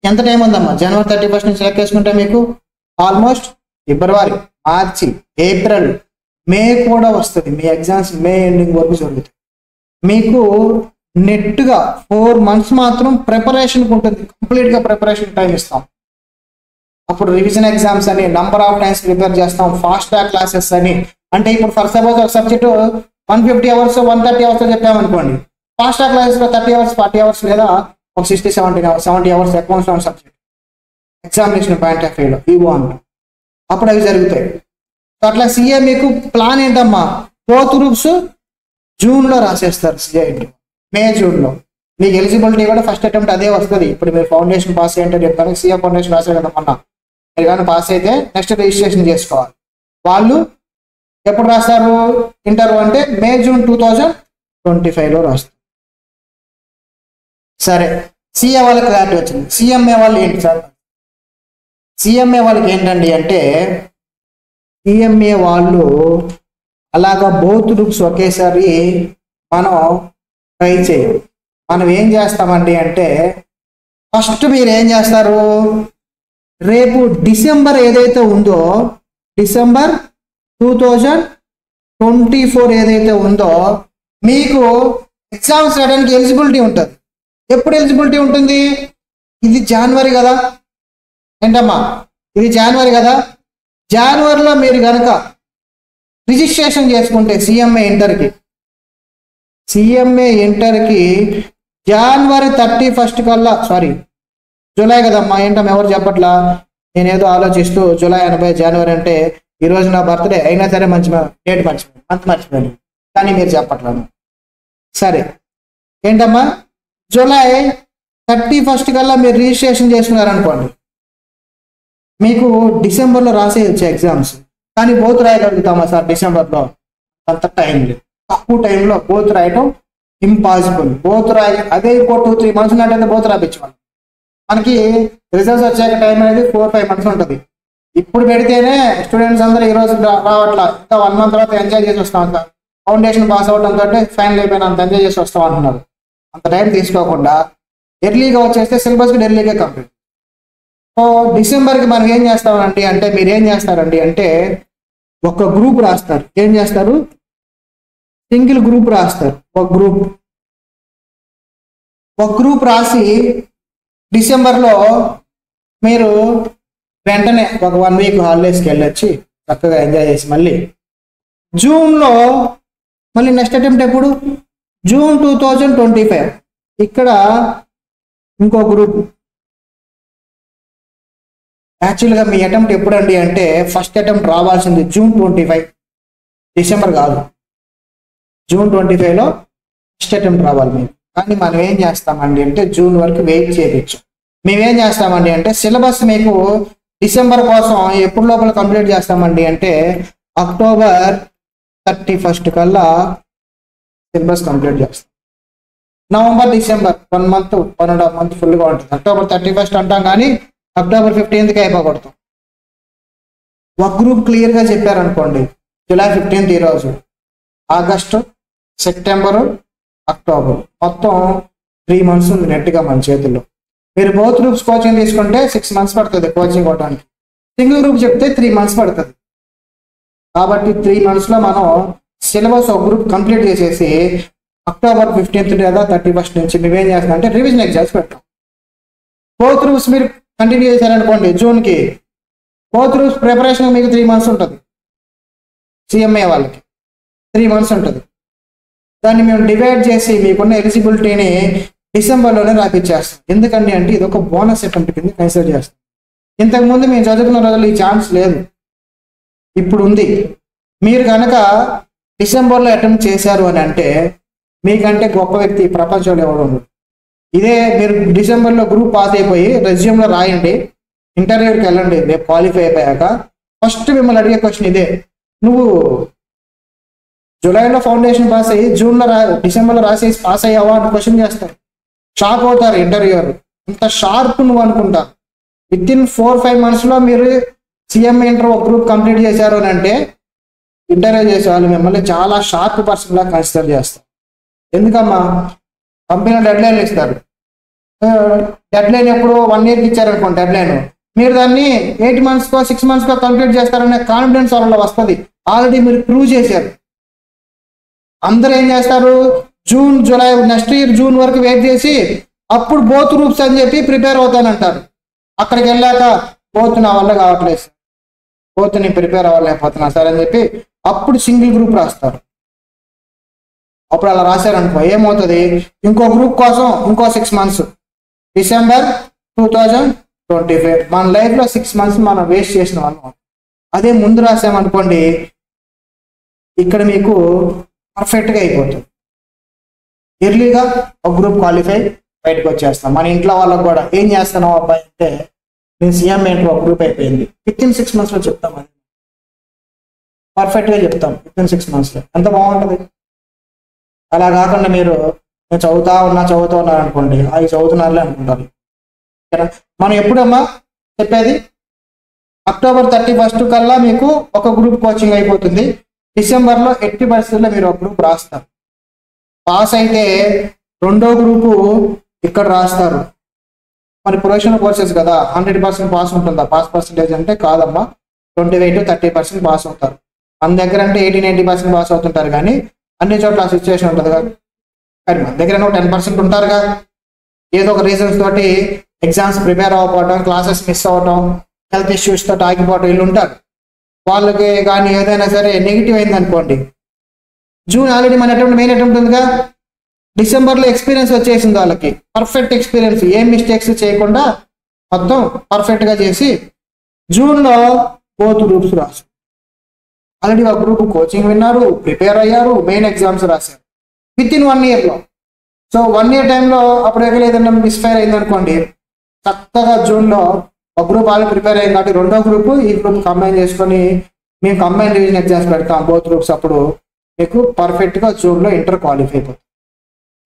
ఎంత టైం ఉందమ్మా? January 31st నుంచి లెక్కేసుకుంటే మీకు ఆల్మోస్ట్ ఫిబ్రవరి, మార్చి, ఏప్రిల్, మే కూడా వస్తుంది. మీ ఎగ్జామ్స్ మే ఎండింగ్ వరకు జరుగుతాయి. మీకు నెట్గా 4 months మాత్రం ప్రిపరేషన్కి ఉంటుంది, కంప్లీట్గా ప్రిపరేషన్ టైం ఇస్తాం. అప్పుడు రివిజన్ ఎగ్జామ్స్ అని నంబర్ ఆఫ్ టైమ్స్ ప్రిపేర్ చేస్తాం, ఫాస్ట్ ట్రాక్ క్లాసెస్ అని. అంటే ఇప్పుడు ఫర్ సపోజ్ ఒక సబ్జెక్ట్ 150 hours 130 hours చెప్పామనుకోండి, ఫాస్ట్ ట్రాక్ క్లాసెస్లో 30 hours 40 hours లేదా ఒక 60-70 hours accounts on subject examination point of వ్యూలో ఇవో అంట. అప్పుడు అవి జరుగుతాయి. అట్లా సిఏ మీకు ప్లాన్ ఏంటమ్మా? బోత్ గ్రూప్స్ జూన్లో రాసేస్తారు సిఏ ఇంటర్, మే జూన్లో. మీకు ఎలిజిబిలిటీ కూడా ఫస్ట్ అటెంప్ట్ అదే వస్తుంది. ఇప్పుడు మీరు ఫౌండేషన్ పాస్ అయ్యంటే చెప్తాను, సిఏ ఫౌండేషన్ రాసే కదా మొన్న, మీరు కానీ పాస్ అయితే నెక్స్ట్ రిజిస్ట్రేషన్ చేసుకోవాలి. వాళ్ళు ఎప్పుడు రాస్తారు ఇంటర్ అంటే మే/జూన్ 2025లో రాస్తారు. సరే సిఏ వాళ్ళకి క్లారిటీ వచ్చింది. సిఎంఏ వాళ్ళు ఏంటి సార్? సిఎంఏ వాళ్ళకి ఏంటండి అంటే సిఎంఏ వాళ్ళు అలాగా బోత్ గ్రూప్స్ ఒకేసారి మనం ట్రై చేయం. మనం ఏం చేస్తామండి అంటే ఫస్ట్ మీరు ఏం చేస్తారు, రేపు డిసెంబర్ ఏదైతే ఉందో, December 2024 ఏదైతే ఉందో మీకు ఎగ్జామ్స్ రాయడానికి ఎలిజిబిలిటీ ఉంటుంది. ఎప్పుడు ఎలిజిబిలిటీ ఉంటుంది? ఇది జనవరి కదా, ఏంటమ్మా ఇది జనవరి కదా, జనవరిలో మీరు కనుక రిజిస్ట్రేషన్ చేసుకుంటే సిఎంఏ ఇంటర్కి January 31st కల్లా, సారీ జూలై కదమ్మా, ఏంటమ్మా ఎవరు చెప్పట్లా, నేనేదో ఆలోచిస్తూ జూలై 80 జనవరి అంటే ఈ రోజు నా బర్త్డే అయినా సరే మంచి డేట్ మర్చిపోయాను, మంత్ మర్చిపోయాను, కానీ మీరు చెప్పట్లేదు. సరే ఏంటమ్మా, జూలై 31 కల్లా మీరు రిజిస్ట్రేషన్ చేసుకున్నారనుకోండి, మీకు డిసెంబర్లో రాసేయచ్చు ఎగ్జామ్స్. కానీ బోత్ రాయగలుగుతామా సార్ డిసెంబర్లో? అంత టైం లేదు, తక్కువ టైంలో బోత్ రాయటం ఇంపాసిబుల్. బోత్ రాయ అదే ఇంకో 2-3 మంత్స్ ఉన్నట్టయితే బోత్ రాపించాలి. మనకి రిజల్ట్స్ వచ్చాక టైం అనేది 4-5 మంత్స్ ఉంటుంది. ఇప్పుడు పెడితేనే స్టూడెంట్స్ అందరూ ఈ రోజు రావట్లా, ఇంకా 1 మంత్ తర్వాత ఎంజాయ్ చేసి వస్తాం అంట, ఫౌండేషన్ పాస్ అవడంతో ఫైనల్ అయిపోయిన అంత ఎంజాయ్ చేసి వస్తాం అంటున్నారు. అంత టైం తీసుకోకుండా ఎర్లీగా వచ్చేస్తే సిలబస్కి ఎర్లీగా కంప్లీట్. సో డిసెంబర్కి మనం ఏం చేస్తామండి అంటే, మీరు ఏం చేస్తారండి అంటే ఒక గ్రూప్ రాస్తారు. ఏం చేస్తారు? సింగిల్ గ్రూప్ రాస్తారు. ఒక గ్రూప్ రాసి డిసెంబర్లో మీరు వెంటనే ఒక 1 వీక్ హాలిడేస్కి వెళ్ళొచ్చి చక్కగా ఎంజాయ్ చేసి మళ్ళీ జూన్లో మళ్ళీ నెక్స్ట్ అటెంప్ట్ ఎప్పుడు? జూన్ 2025 ఇక్కడ ఇంకో గ్రూప్. యాక్చువల్గా మీ అటెంప్ట్ ఎప్పుడండి అంటే ఫస్ట్ అటెంప్ట్ రావాల్సింది June 25, డిసెంబర్ కాదు. June 25లో ఫస్ట్ అటెంప్ట్ రావాలి మీకు. కానీ మనం ఏం చేస్తామండి అంటే జూన్ వరకు వెయిట్ చేయవచ్చు. మేమేం చేస్తామండి అంటే సిలబస్ మీకు డిసెంబర్ కోసం ఎప్పుడు లోపల కంప్లీట్ చేస్తామండి అంటే అక్టోబర్ 31 కల్లా సిలబస్ కంప్లీట్ చేస్తాం. నవంబర్ డిసెంబర్ 1 మంత్ 1.5 మంత్ ఫుల్గా ఉంటుంది. అక్టోబర్ 31 అంటాం కానీ అక్టోబర్ 15కి అయిపోకూడదు. ఒక గ్రూప్ క్లియర్గా చెప్పారనుకోండి, జూలై 15 ఈరోజు, ఆగస్టు, సెప్టెంబరు, అక్టోబర్, మొత్తం 3 మంత్స్ ఉంది నెట్గా మన చేతుల్లో. మీరు బోత్ గ్రూప్స్ కోచింగ్ తీసుకుంటే 6 మంత్స్ పడుతుంది కోచింగ్ ఇవ్వడానికి. సింగిల్ గ్రూప్ చెప్తే 3 మంత్స్ పడుతుంది. కాబట్టి 3 మంత్స్లో మనం సిలబస్ ఒక గ్రూప్ కంప్లీట్ చేసేసి అక్టోబర్ 15 లేదా 31 నుంచి మేమేం చేస్తాం అంటే రివిజన్ ఎగ్జామ్స్ పెడతాం. బోత్ గ్రూప్స్ మీరు కంటిన్యూ చేశారనుకోండి జూన్కి, బోత్ గ్రూప్స్ ప్రిపరేషన్ మీకు 3 మంత్స్ ఉంటుంది. సిఎంఏ వాళ్ళకి 3 మంత్స్ ఉంటుంది. దాన్ని మేము డివైడ్ చేసి మీకున్న ఎలిజిబిలిటీని డిసెంబర్లోనే రాపిచ్చేస్తాం. ఎందుకండి అంటే ఇది ఒక బోనస్ అటెంప్ట్ కింద కన్సిడర్ చేస్తాం. ఇంతకుముందు మేము చదువుకున్న రోజుల్లో ఈ ఛాన్స్ లేదు, ఇప్పుడు ఉంది. మీరు కనుక డిసెంబర్లో అటెంప్ట్ చేశారు అని అంటే మీకంటే గొప్ప వ్యక్తి ప్రపంచంలో ఎవరు ఉండదు. ఇదే మీరు డిసెంబర్లో గ్రూప్ పాస్ అయిపోయి రెజ్యూమ్లో రాయండి, ఇంటర్వ్యూకి వెళ్ళండి. రేపు క్వాలిఫై అయిపోయాక ఫస్ట్ మిమ్మల్ని అడిగే క్వశ్చన్ ఇదే, నువ్వు జూలైలో ఫౌండేషన్ పాస్ అయ్యి డిసెంబర్లో రాసేసి పాస్ అయ్యావా అని క్వశ్చన్ చేస్తారు. షాక్ అవుతారు ఇంటర్వ్యూయర్, ఇంత షార్ప్ నువ్వు అనుకుంటా. విత్-ఇన్ 4-5 మంత్స్లో మీరు సిఎంఏ ఇంటర్ ఒక గ్రూప్ కంప్లీట్ చేశారు అని అంటే ఇంటర్వ్యూ చేసే వాళ్ళు మిమ్మల్ని చాలా షార్ప్ పర్సన్లా కన్సిడర్ చేస్తారు. ఎందుకమ్మా, కంపెనీ డెడ్ లైన్ ఇస్తారు. డెడ్ లైన్ ఎప్పుడు 1 ఇయర్కి ఇచ్చారనుకోండి డెడ్ లైన్, మీరు దాన్ని 8 మంత్స్కో 6 మంత్స్కో కంప్లీట్ చేస్తారనే కాన్ఫిడెన్స్ వాళ్ళలో వస్తుంది. ఆల్రెడీ మీరు ప్రూవ్ చేశారు. అందరూ ఏం చేస్తారు, June, July, next year June వరకు వెయిట్ చేసి అప్పుడు బోత్ గ్రూప్స్ అని చెప్పి ప్రిపేర్ అవుతానంటారు. అక్కడికి వెళ్ళాక బోత్ నా వల్ల కావట్లేదు సార్, బోత్ నేను ప్రిపేర్ అవ్వలేకపోతున్నా సార్ అని చెప్పి అప్పుడు సింగిల్ గ్రూప్ రాస్తారు. అప్పుడు అలా రాశారనుకో ఏమవుతుంది, ఇంకో గ్రూప్ కోసం ఇంకో 6 మంత్స్, డిసెంబర్ 2025 మన లైఫ్లో 6 మంత్స్ మనం వేస్ట్ చేసిన వాళ్ళం. అదే ముందు రాసామనుకోండి ఇక్కడ మీకు పర్ఫెక్ట్గా అయిపోతుంది. ఎర్లీగా ఒక గ్రూప్ క్వాలిఫై బయటకు వచ్చేస్తాం. మన ఇంట్లో వాళ్ళకు కూడా ఏం చేస్తున్నావు అబ్బాయి అంటే నేను సిఎంఏ ఇంటర్ ఒక గ్రూప్ అయిపోయింది, విత్-ఇన్ 6 మంత్స్లో చెప్తాం. అది పర్ఫెక్ట్గా చెప్తాం విత్-ఇన్ 6 మంత్స్లో. ఎంత బాగుంటుంది. అలా కాకుండా మీరు నేను చదువుతా ఉన్నారు అనుకోండి, అవి చదువుతున్నారులే అనుకుంటారు. మనం ఎప్పుడమ్మా చెప్పేది, అక్టోబర్ 31 కల్లా మీకు ఒక గ్రూప్ కోచింగ్ అయిపోతుంది. డిసెంబర్లో ఎట్టి పరిస్థితుల్లో మీరు ఒక గ్రూప్ రాస్తారు. పాస్ అయితే రెండో గ్రూపు ఇక్కడ రాస్తారు. మరి ప్రొఫెషనల్ కోర్సెస్ కదా, 100% పాస్ ఉంటుందా? పాస్ పర్సెంటేజ్ అంటే కాదమ్మా, 28-30% పాస్ అవుతారు. మన దగ్గర అంటే 80-90% పాస్ అవుతుంటారు. కానీ అన్ని చోట్ల ఆ సిచ్యువేషన్ ఉంటుంది కదా. కానీ మన దగ్గర 10% ఉంటారుగా, ఏదో ఒక రీజన్స్ తోటి ఎగ్జామ్స్ ప్రిపేర్ అవ్వకపోవడం, క్లాసెస్ మిస్ అవ్వడం, హెల్త్ ఇష్యూస్ తోటి ఆగిపోవడం, వీళ్ళు ఉంటారు. వాళ్ళకి కానీ ఏదైనా సరే నెగిటివ్ అయింది అనుకోండి, జూన్ ఆల్రెడీ మన మెయిన్ అటెంప్ట్ ఉందిగా, డిసెంబర్లో ఎక్స్పీరియన్స్ వచ్చేసింది వాళ్ళకి, పర్ఫెక్ట్ ఎక్స్పీరియన్స్, ఏం మిస్టేక్స్ చేయకుండా మొత్తం పర్ఫెక్ట్గా చేసి జూన్లో బోత్ గ్రూప్స్ రాశారు. ఆల్రెడీ ఒక గ్రూప్ కోచింగ్ విన్నారు, ప్రిపేర్ అయ్యారు, మెయిన్ ఎగ్జామ్స్ రాశారు విత్ ఇన్ 1 yearలో. సో 1 year టైంలో అప్పుడు ఏదైనా మిస్ఫైర్ అయింది అనుకోండి, చక్కగా జూన్లో ఒక గ్రూప్ ఆల్రెడీ ప్రిపేర్ అయింది కాబట్టి రెండో గ్రూప్ ఈ గ్రూప్ కంబైన్ చేసుకొని మేము కంబైన్ రివిజన్ ఎగ్జామ్స్ పెడతాం బోత్ గ్రూప్స్. అప్పుడు మీకు పర్ఫెక్ట్గా జూన్లో ఇంటర్ క్వాలిఫై అయిపోతుంది.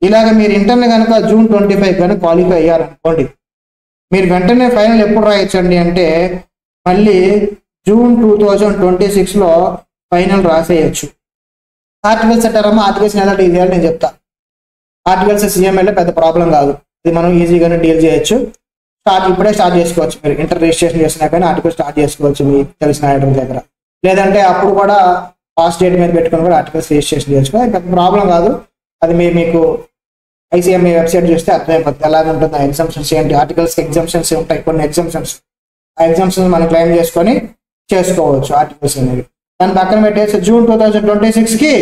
ఇలాగ మీరు ఇంటర్ని కనుక June 25 కనుక క్వాలిఫై అయ్యారనుకోండి, మీరు వెంటనే ఫైనల్ ఎప్పుడు రాయొచ్చండి అంటే మళ్ళీ June 2026లో ఫైనల్ రాసేయచ్చు. ఆర్టికల్స్ అంటారమ్మా, ఆర్టికల్స్ ఎలా డీల్ చేయాలి నేను చెప్తా. ఆర్టికల్స్ సిఎంఏలో పెద్ద ప్రాబ్లం కాదు, ఇది మనం ఈజీగానే డీల్ చేయొచ్చు. ఇప్పుడే స్టార్ట్ చేసుకోవచ్చు. మీరు ఇంటర్ రిజిస్ట్రేషన్ చేసినా కానీ ఆర్టికల్ స్టార్ట్ చేసుకోవచ్చు మీకు తెలిసిన ఐటమ్ దగ్గర. లేదంటే అప్పుడు కూడా పాస్ డేట్ మీద పెట్టుకుని కూడా ఆర్టికల్స్ రిజిస్ట్రేషన్ చేసుకోవాలి, పెద్ద ప్రాబ్లం కాదు. అది మీకు ఐసీఎంఏ వెబ్సైట్ చూస్తే అర్థమైపోతుంది ఎలా ఉంటుంది. ఎగ్జామ్షన్స్ ఏంటి, ఆర్టికల్స్ ఎగ్జామ్షన్స్ ఉంటాయి, కొన్ని ఎగ్జామ్షన్స్. ఆ ఎగ్జామ్షన్స్ మనం క్లెయిమ్ చేసుకొని చేసుకోవచ్చు ఆర్టికల్స్ అనేవి. దాని పక్కన పెట్టేసి June 2026కి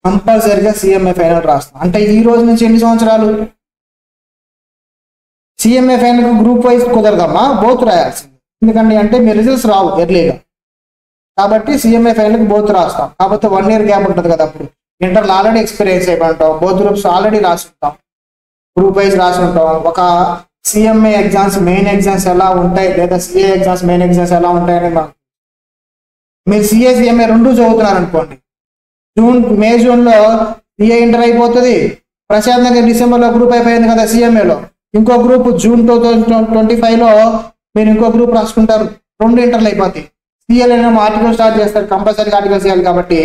కంపల్సరీగా సిఎంఏ ఫైనల్ రాస్తాం. అంటే ఈ రోజు నుంచి ఎన్ని సంవత్సరాలు? సిఎంఏ ఫైనల్ గ్రూప్ వైజ్ కుదరదమ్మా, బోత్ రాయాల్సింది. ఎందుకంటే అంటే మీ రిజల్ట్స్ రావు ఎర్లీగా, కాబట్టి సిఎంఏ ఫైనల్కి బోత్ రాస్తాం. కాకపోతే 1 year గ్యాప్ ఉంటుంది కదా. అప్పుడు ఇంటర్లో ఆల్రెడీ ఎక్స్పీరియన్స్ అయిపోయింటాం, బోత్ గ్రూప్స్ ఆల్రెడీ రాసి ఉంటాం, గ్రూప్ వైజ్ రాసి ఉంటాం. ఒక సిఎంఏ ఎగ్జామ్స్ మెయిన్ ఎగ్జామ్స్ ఎలా ఉంటాయి, లేదా సిఏ ఎగ్జామ్స్ మెయిన్ ఎగ్జామ్స్ ఎలా ఉంటాయని మాకు, మీరు సిఏ సిఎంఏ రెండు చదువుతున్నారు అనుకోండి, జూన్లో సిఏ ఇంటర్ అయిపోతుంది, ప్రశాంతంగా డిసెంబర్లో గ్రూప్ అయిపోయింది కదా సిఎంఏలో. ఇంకో గ్రూప్ June 2025లో మీరు ఇంకో గ్రూప్ రాసుకుంటారు, 2 ఇంటర్లు అయిపోతాయి. సిఏలో ఆర్టికల్ స్టార్ట్ చేస్తారు, కంపల్సరీగా ఆర్టికల్స్ చేయాలి కాబట్టి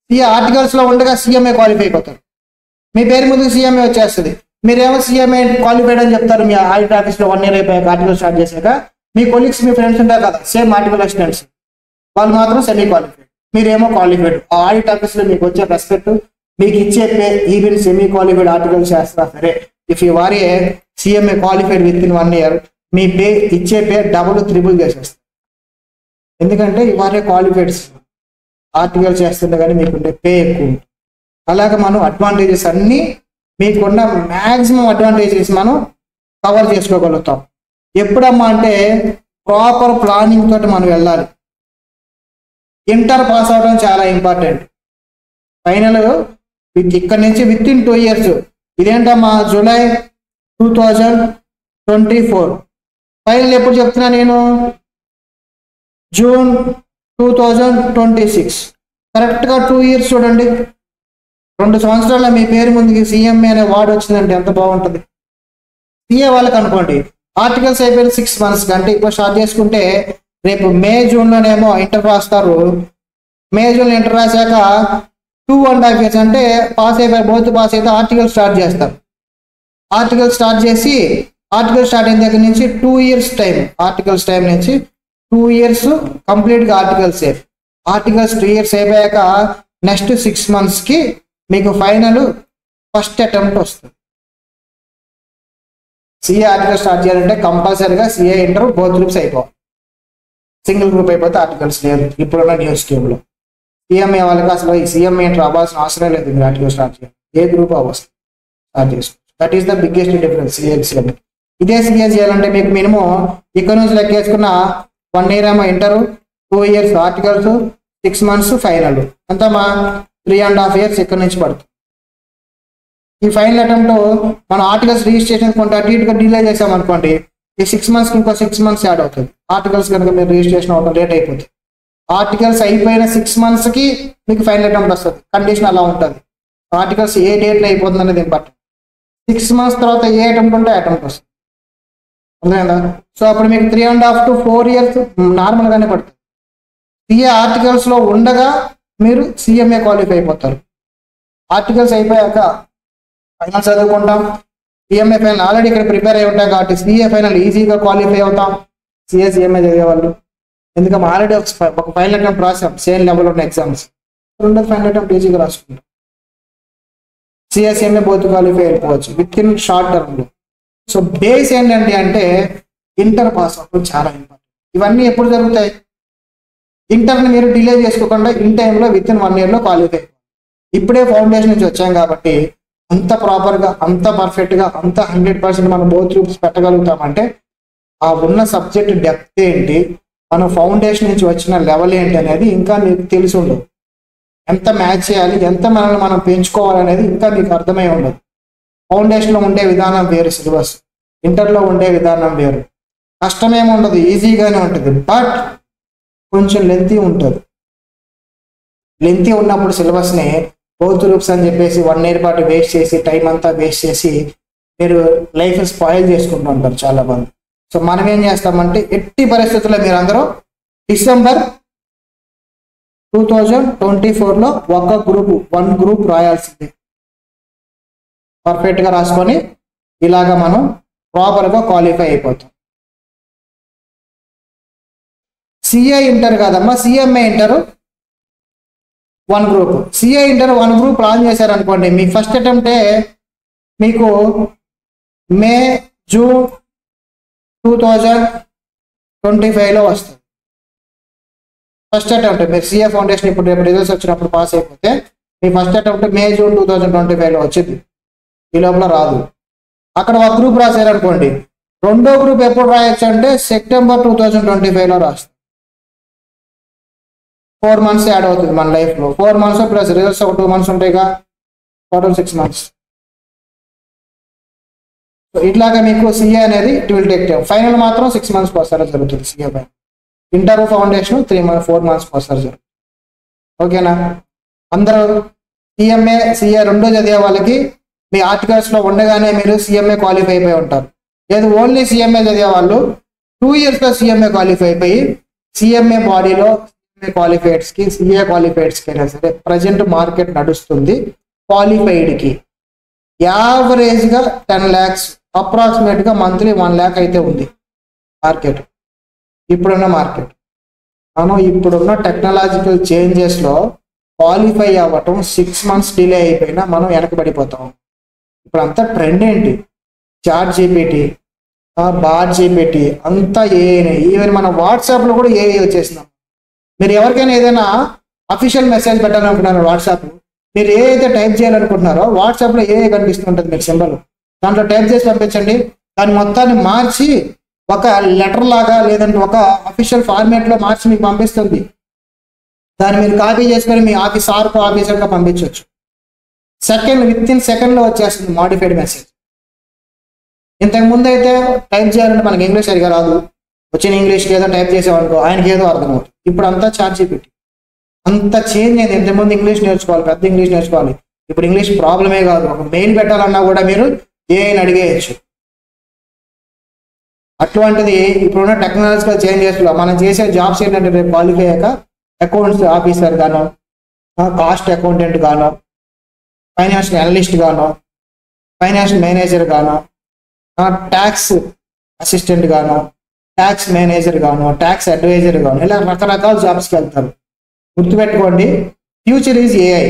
సిఏ ఆర్టికల్స్లో ఉండగా సిఎంఏ క్వాలిఫై అయిపోతారు. మీ పేరు ముందుకు సిఎంఏ వచ్చేస్తుంది, మీరేమో సిఎంఏ క్వాలిఫైడ్ అని చెప్తారు. మీ ఆడిట్ ఆఫీస్లో 1 year అయిపోయాక ఆర్టికల్ స్టార్ట్ చేశాక మీ కొలీగ్స్ మీ ఫ్రెండ్స్ ఉంటారు కదా సేమ్ ఆర్టికల్ అసిస్టెంట్స్, వాళ్ళు మాత్రం సెమీ క్వాలిఫైడ్, మీరేమో క్వాలిఫైడ్. ఆ ఆడిట్ ఆఫీస్లో మీకు వచ్చే రెస్పెక్ట్, మీకు ఇచ్చే pay, even semi qualified article చేస్తారా సరే, if you are a CMA qualified within 1 year మీ పే ఇచ్చే పే డబుల్ ట్రిపుల్ చేసేస్తారు. ఎందుకంటే ఇవారే క్వాలిఫైడ్స్ ఆర్టికల్ చేస్తుంటే కానీ మీకుండే పే ఎక్కువ ఉంటుంది. అలాగే మనం అడ్వాంటేజెస్ అన్నీ మీకున్న మ్యాక్సిమం అడ్వాంటేజెస్ మనం కవర్ చేసుకోగలుగుతాం. ఎప్పుడమ్మా అంటే ప్రాపర్ ప్లానింగ్ తోటి మనం వెళ్ళాలి. ఇంటర్ పాస్ అవడం చాలా ఇంపార్టెంట్. ఫైనల్ ఇక్కడి నుంచి with in 2 years. ఇదేంటమ్మా July 2024, final ఎప్పుడు చెప్తున్నా నేను? June 2026. కరెక్ట్గా 2 years చూడండి. 2 సంవత్సరాల మీ పేరు ముందుకి సిఎంఏ అనే వార్డు వచ్చిందంటే ఎంత బాగుంటుంది. సిఏ వాళ్ళకి అనుకోండి ఆర్టికల్స్ అయిపోయిన 6 months కంటే ఇప్పుడు స్టార్ట్ చేసుకుంటే రేపు May Juneలోనేమో ఇంటర్ రాస్తారు. May June ఇంటర్ రాశాక 2.5 years అంటే పాస్ అయిపోయి బోత్ పాస్ అయితే ఆర్టికల్ స్టార్ట్ చేస్తారు. ఆర్టికల్ స్టార్ట్ చేసి ఆర్టికల్ స్టార్ట్ అయిన దగ్గర నుంచి 2 years టైం, ఆర్టికల్స్ టైం నుంచి 2 years కంప్లీట్గా ఆర్టికల్స్. ఆర్టికల్స్ 2 years అయిపోయాక నెక్స్ట్ 6 monthsకి మీకు ఫైనల్ ఫస్ట్ అటెంప్ట్ వస్తుంది. సిఏ ఆర్టికల్ స్టార్ట్ చేయాలంటే కంపల్సరీగా సిఏ ఇంటర్ బోత్ గ్రూప్స్ అయిపోవాలి. సింగిల్ గ్రూప్ అయిపోతే ఆర్టికల్స్ లేదు ఇప్పుడున్న న్యూ స్కీమ్లో. సిఎంఏ వాళ్ళకి అసలు ఈ సిఎంఏ ఇంటర్ అవ్వాల్సిన అవసరం లేదు. మీరు ఆర్టికల్ స్టార్ట్ చేయాలి, ఏ గ్రూప్ అవ్వచ్చు స్టార్ట్ చేసుకోవచ్చు. That is the biggest difference CA CMA. ఇదే సిఏ చేయాలంటే మీకు మినిమం ఇక్కడ నుంచి లెక్కేసుకున్న 1 year ఏమో inter, 2 years articles, 6 months final, అంతమా 3.5 years ఇక్కడ నుంచి పడుతుంది. ఈ ఫైనల్ అటెంప్ట్ మనం ఆర్టికల్స్ రిజిస్ట్రేషన్ కొంత అటు ఇటుగా డిలే చేసాం అనుకోండి, ఈ 6 monthsకి ఇంకో 6 months యాడ్ అవుతుంది. ఆర్టికల్స్ కనుక మీరు రిజిస్ట్రేషన్ అవ్వడం లేట్ అయిపోతుంది. ఆర్టికల్స్ అయిపోయిన 6 monthsకి మీకు ఫైనల్ అటెంప్ట్ వస్తుంది. కండిషన్ అలా ఉంటుంది. ఆర్టికల్స్ ఏ డేట్లో అయిపోతుంది అనేది ఇంపార్టెంట్. 6 months తర్వాత ఏ అటెంప్ట్ ఉంటే అటెంప్ట్ వస్తుంది. అర్థమైందా? సో అప్పుడు మీకు 3.5 to 4 years నార్మల్గానే పడుతుంది. సిఏ ఆర్టికల్స్లో ఉండగా మీరు సిఎంఏ క్వాలిఫై అయిపోతారు. ఆర్టికల్స్ అయిపోయాక ఫైనల్ చదువుకుంటాం. సిఎంఏ ఫైనల్ ఆల్రెడీ ఇక్కడ ప్రిపేర్ అయి ఉంటాం కాబట్టి సిఏ ఫైనల్ ఈజీగా క్వాలిఫై అవుతాం. సిఏ సిఎంఏ చదివేవాళ్ళు, ఎందుకంటే ఆల్రెడీ ఒక ఫైనల్ అటెంప్ట్ రాసాం సేమ్ లెవెల్ ఉన్న ఎగ్జామ్స్, రెండో ఫైనల్ అటెంప్ట్ ఈజీగా రాసుకుంటాం. సిఏ సిఎంఏ బోత్ క్వాలిఫై అయిపోవచ్చు విత్ ఇన్ షార్ట్ టర్మ్లో. సో బేస్ ఏంటంటే అంటే ఇంటర్ పాస్ అవ్వడం చాలా ఇంపార్టెంట్. ఇవన్నీ ఎప్పుడు జరుగుతాయి? ఇంటర్ని మీరు డిలే చేసుకోకుండా ఇన్ టైంలో విత్ ఇన్ 1 yearలో క్వాలిఫై. ఇప్పుడే ఫౌండేషన్ నుంచి వచ్చాం కాబట్టి అంత ప్రాపర్గా, అంత పర్ఫెక్ట్గా, అంత 100% మనం బోత్ గ్రూప్స్ పెట్టగలుగుతామంటే ఆ ఉన్న సబ్జెక్ట్ డెప్త్ ఏంటి, మన ఫౌండేషన్ నుంచి వచ్చిన లెవెల్ ఏంటి అనేది ఇంకా మీకు తెలిసి ఉండదు. ఎంత మ్యాచ్ చేయాలి, ఎంత మనల్ని మనం పెంచుకోవాలనేది ఇంకా మీకు అర్థమై ఉండదు. ఫౌండేషన్లో ఉండే విధానం వేరు, సిలబస్ ఇంటర్లో ఉండే విధానం వేరు. కష్టమేమి ఉండదు, ఈజీగానే ఉంటుంది, బట్ కొంచెం లెంతీ ఉంటుంది. లెంతీ ఉన్నప్పుడు సిలబస్ని బౌత్ గ్రూప్స్ అని చెప్పేసి 1 year పాటు వేస్ట్ చేసి టైం అంతా వేస్ట్ చేసి మీరు లైఫ్ స్పాయిల్ చేసుకుంటూ ఉంటారు చాలా మంది. సో మనం ఏం చేస్తామంటే ఎట్టి పరిస్థితుల్లో మీరు అందరూ December 2024లో వన్ గ్రూప్ రాయాల్సిందే. పర్ఫెక్ట్గా రాసుకొని ఇలాగా మనం ప్రాపర్గా క్వాలిఫై అయిపోతాం. సిఏ ఇంటర్ కాదమ్మా, CMA inter 1 group. CA inter 1 group plan చేశారనుకోండి, మీ ఫస్ట్ అటెంప్టే మీకు మే జూన్ 2025లో వస్తుంది. ఫస్ట్ అటెంప్ట్ మీరు సిఏ ఫౌండేషన్ ఇప్పుడు రేపు రిజల్ట్స్ వచ్చినప్పుడు పాస్ అయిపోతే మీ ఫస్ట్ అటెంప్ట్ మే జూన్ 2025లో వచ్చింది. ఈ లోపల రాదు. అక్కడ 1 group రాశారనుకోండి, రెండో గ్రూప్ ఎప్పుడు రాయొచ్చు అంటే సెప్టెంబర్ 2025లో రాస్తుంది. 4 months యాడ్ అవుతుంది మన లైఫ్లో. 4 months ప్లస్ రిజల్ట్స్ ఒక 2 months ఉంటాయిగా, టోటల్ 6 months. సో ఇట్లాగా మీకు సిఏ అనేది it will take time. Final మాత్రం 6 months వస్తారా జరుగుతుంది సిఏ పైన. ఇంటర్ ఫౌండేషన్ 4 months వస్తారు జరుగుతుంది. ఓకేనా? అందరూ సిఎంఏ సిఏ రెండో చదివే వాళ్ళకి మీ ఆర్టికల్స్లో ఉండగానే మీరు సిఎంఏ క్వాలిఫై అయిపోయి ఉంటారు. లేదు ఓన్లీ సిఎంఏ చదివే వాళ్ళు 2 yearsలో సిఎంఏ క్వాలిఫై అయిపోయి సిఎంఏ బాడీలో క్వాలిఫైడ్స్కి సిఏ క్వాలిఫైడ్స్కి అయినా సరే ప్రజెంట్ మార్కెట్ నడుస్తుంది. క్వాలిఫైడ్కి యావరేజ్గా 10 lakhs అప్రాక్సిమేట్గా మంత్లీ 1 lakh అయితే ఉంది మార్కెట్. ఇప్పుడున్న మార్కెట్ మనం ఇప్పుడున్న టెక్నాలజికల్ చేంజెస్లో క్వాలిఫై అవ్వటం 6 months డిలే అయిపోయినా మనం వెనకబడిపోతాం. ఇప్పుడు అంతా ట్రెండ్ ఏంటి? చాట్ జీపీటీ, బాట్ జీపీటీ అంతా ఏఐ. ఈవెన్ మన వాట్సాప్లో కూడా ఏఐ వచ్చేసినాం. మీరు ఎవరికైనా ఏదైనా అఫీషియల్ మెసేజ్ పెట్టాలనుకుంటున్నారు వాట్సాప్, మీరు ఏ అయితే టైప్ చేయాలనుకుంటున్నారో వాట్సాప్లో ఏ కనిపిస్తుంటుంది మీకు సింబల్, దాంట్లో టైప్ చేసి పంపించండి. దాని మొత్తాన్ని మార్చి ఒక లెటర్ లాగా లేదంటే ఒక అఫీషియల్ ఫార్మేట్లో మార్చి మీకు పంపిస్తుంది. దాన్ని మీరు కాపీ చేసుకొని మీ ఆఫీసర్గా పంపించవచ్చు. విత్ ఇన్ సెకండ్లో వచ్చేస్తుంది మాడిఫైడ్ మెసేజ్. ఇంతకుముందు అయితే టైప్ చేయాలంటే మనకి ఇంగ్లీష్ సరిగా రాదు, వచ్చిన ఇంగ్లీష్కి ఏదో టైప్ చేసేవాళ్ళకో ఆయనకి ఏదో అర్థమవుతుంది. ఇప్పుడు అంతా చాట్ జీపీటీ, అంత చేంజ్ అయింది. ఇంతకుముందు ఇంగ్లీష్ నేర్చుకోవాలి, పెద్ద ఇంగ్లీష్ నేర్చుకోవాలి. ఇప్పుడు ఇంగ్లీష్ ప్రాబ్లమే కాదు, ఒక మెయిల్ పెట్టాలన్నా కూడా మీరు ఏఐని అడిగేయచ్చు. అటువంటిది ఇప్పుడున్న టెక్నాలజికల్ చేంజెస్లో మనం చేసే జాబ్స్ ఏంటంటే రేపు క్వాలిఫై అయ్యాక అకౌంట్స్ ఆఫీసర్ గానో, కాస్ట్ అకౌంటెంట్ గానో, ఫైనాన్షియల్ అనలిస్ట్ గానో, ఫైనాన్షియల్ మేనేజర్ గానో, ట్యాక్స్ అసిస్టెంట్ గానో, ట్యాక్స్ మేనేజర్ గానో, ట్యాక్స్ అడ్వైజర్ గానో, ఇలా రకరకాల జాబ్స్కి వెళ్తారు. గుర్తుపెట్టుకోండి, ఫ్యూచర్ ఈజ్ ఏఐ.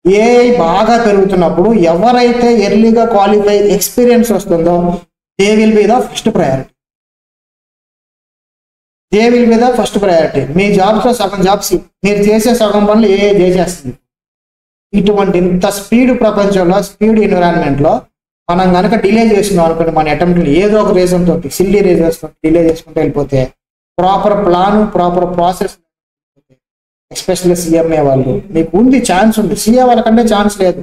ఏఐ బాగా పెరుగుతున్నప్పుడు ఎవరైతే ఎర్లీగా క్వాలిఫై ఎక్స్పీరియన్స్ వస్తుందో they will be the first priority. మీ జాబ్స్లో సగం జాబ్స్ మీరు చేసే సగం పనులు ఏఐ చేసేస్తుంది. ఇటువంటి ఇంత స్పీడ్ ప్రపంచంలో, స్పీడ్ ఎన్విరాన్మెంట్లో మనం కనుక డిలే చేస్తున్నాం అనుకోండి మన అటెంప్ట్లు, ఏదో ఒక రీజన్ తోటి, సిల్లీ రీజన్స్ తోటి డిలే చేసుకుంటూ వెళ్ళిపోతే proper plan, proper process, especially CMA వాళ్ళు మీకు ఉంది, ఛాన్స్ ఉంది. సిఏ వాళ్ళకంటే ఛాన్స్ లేదు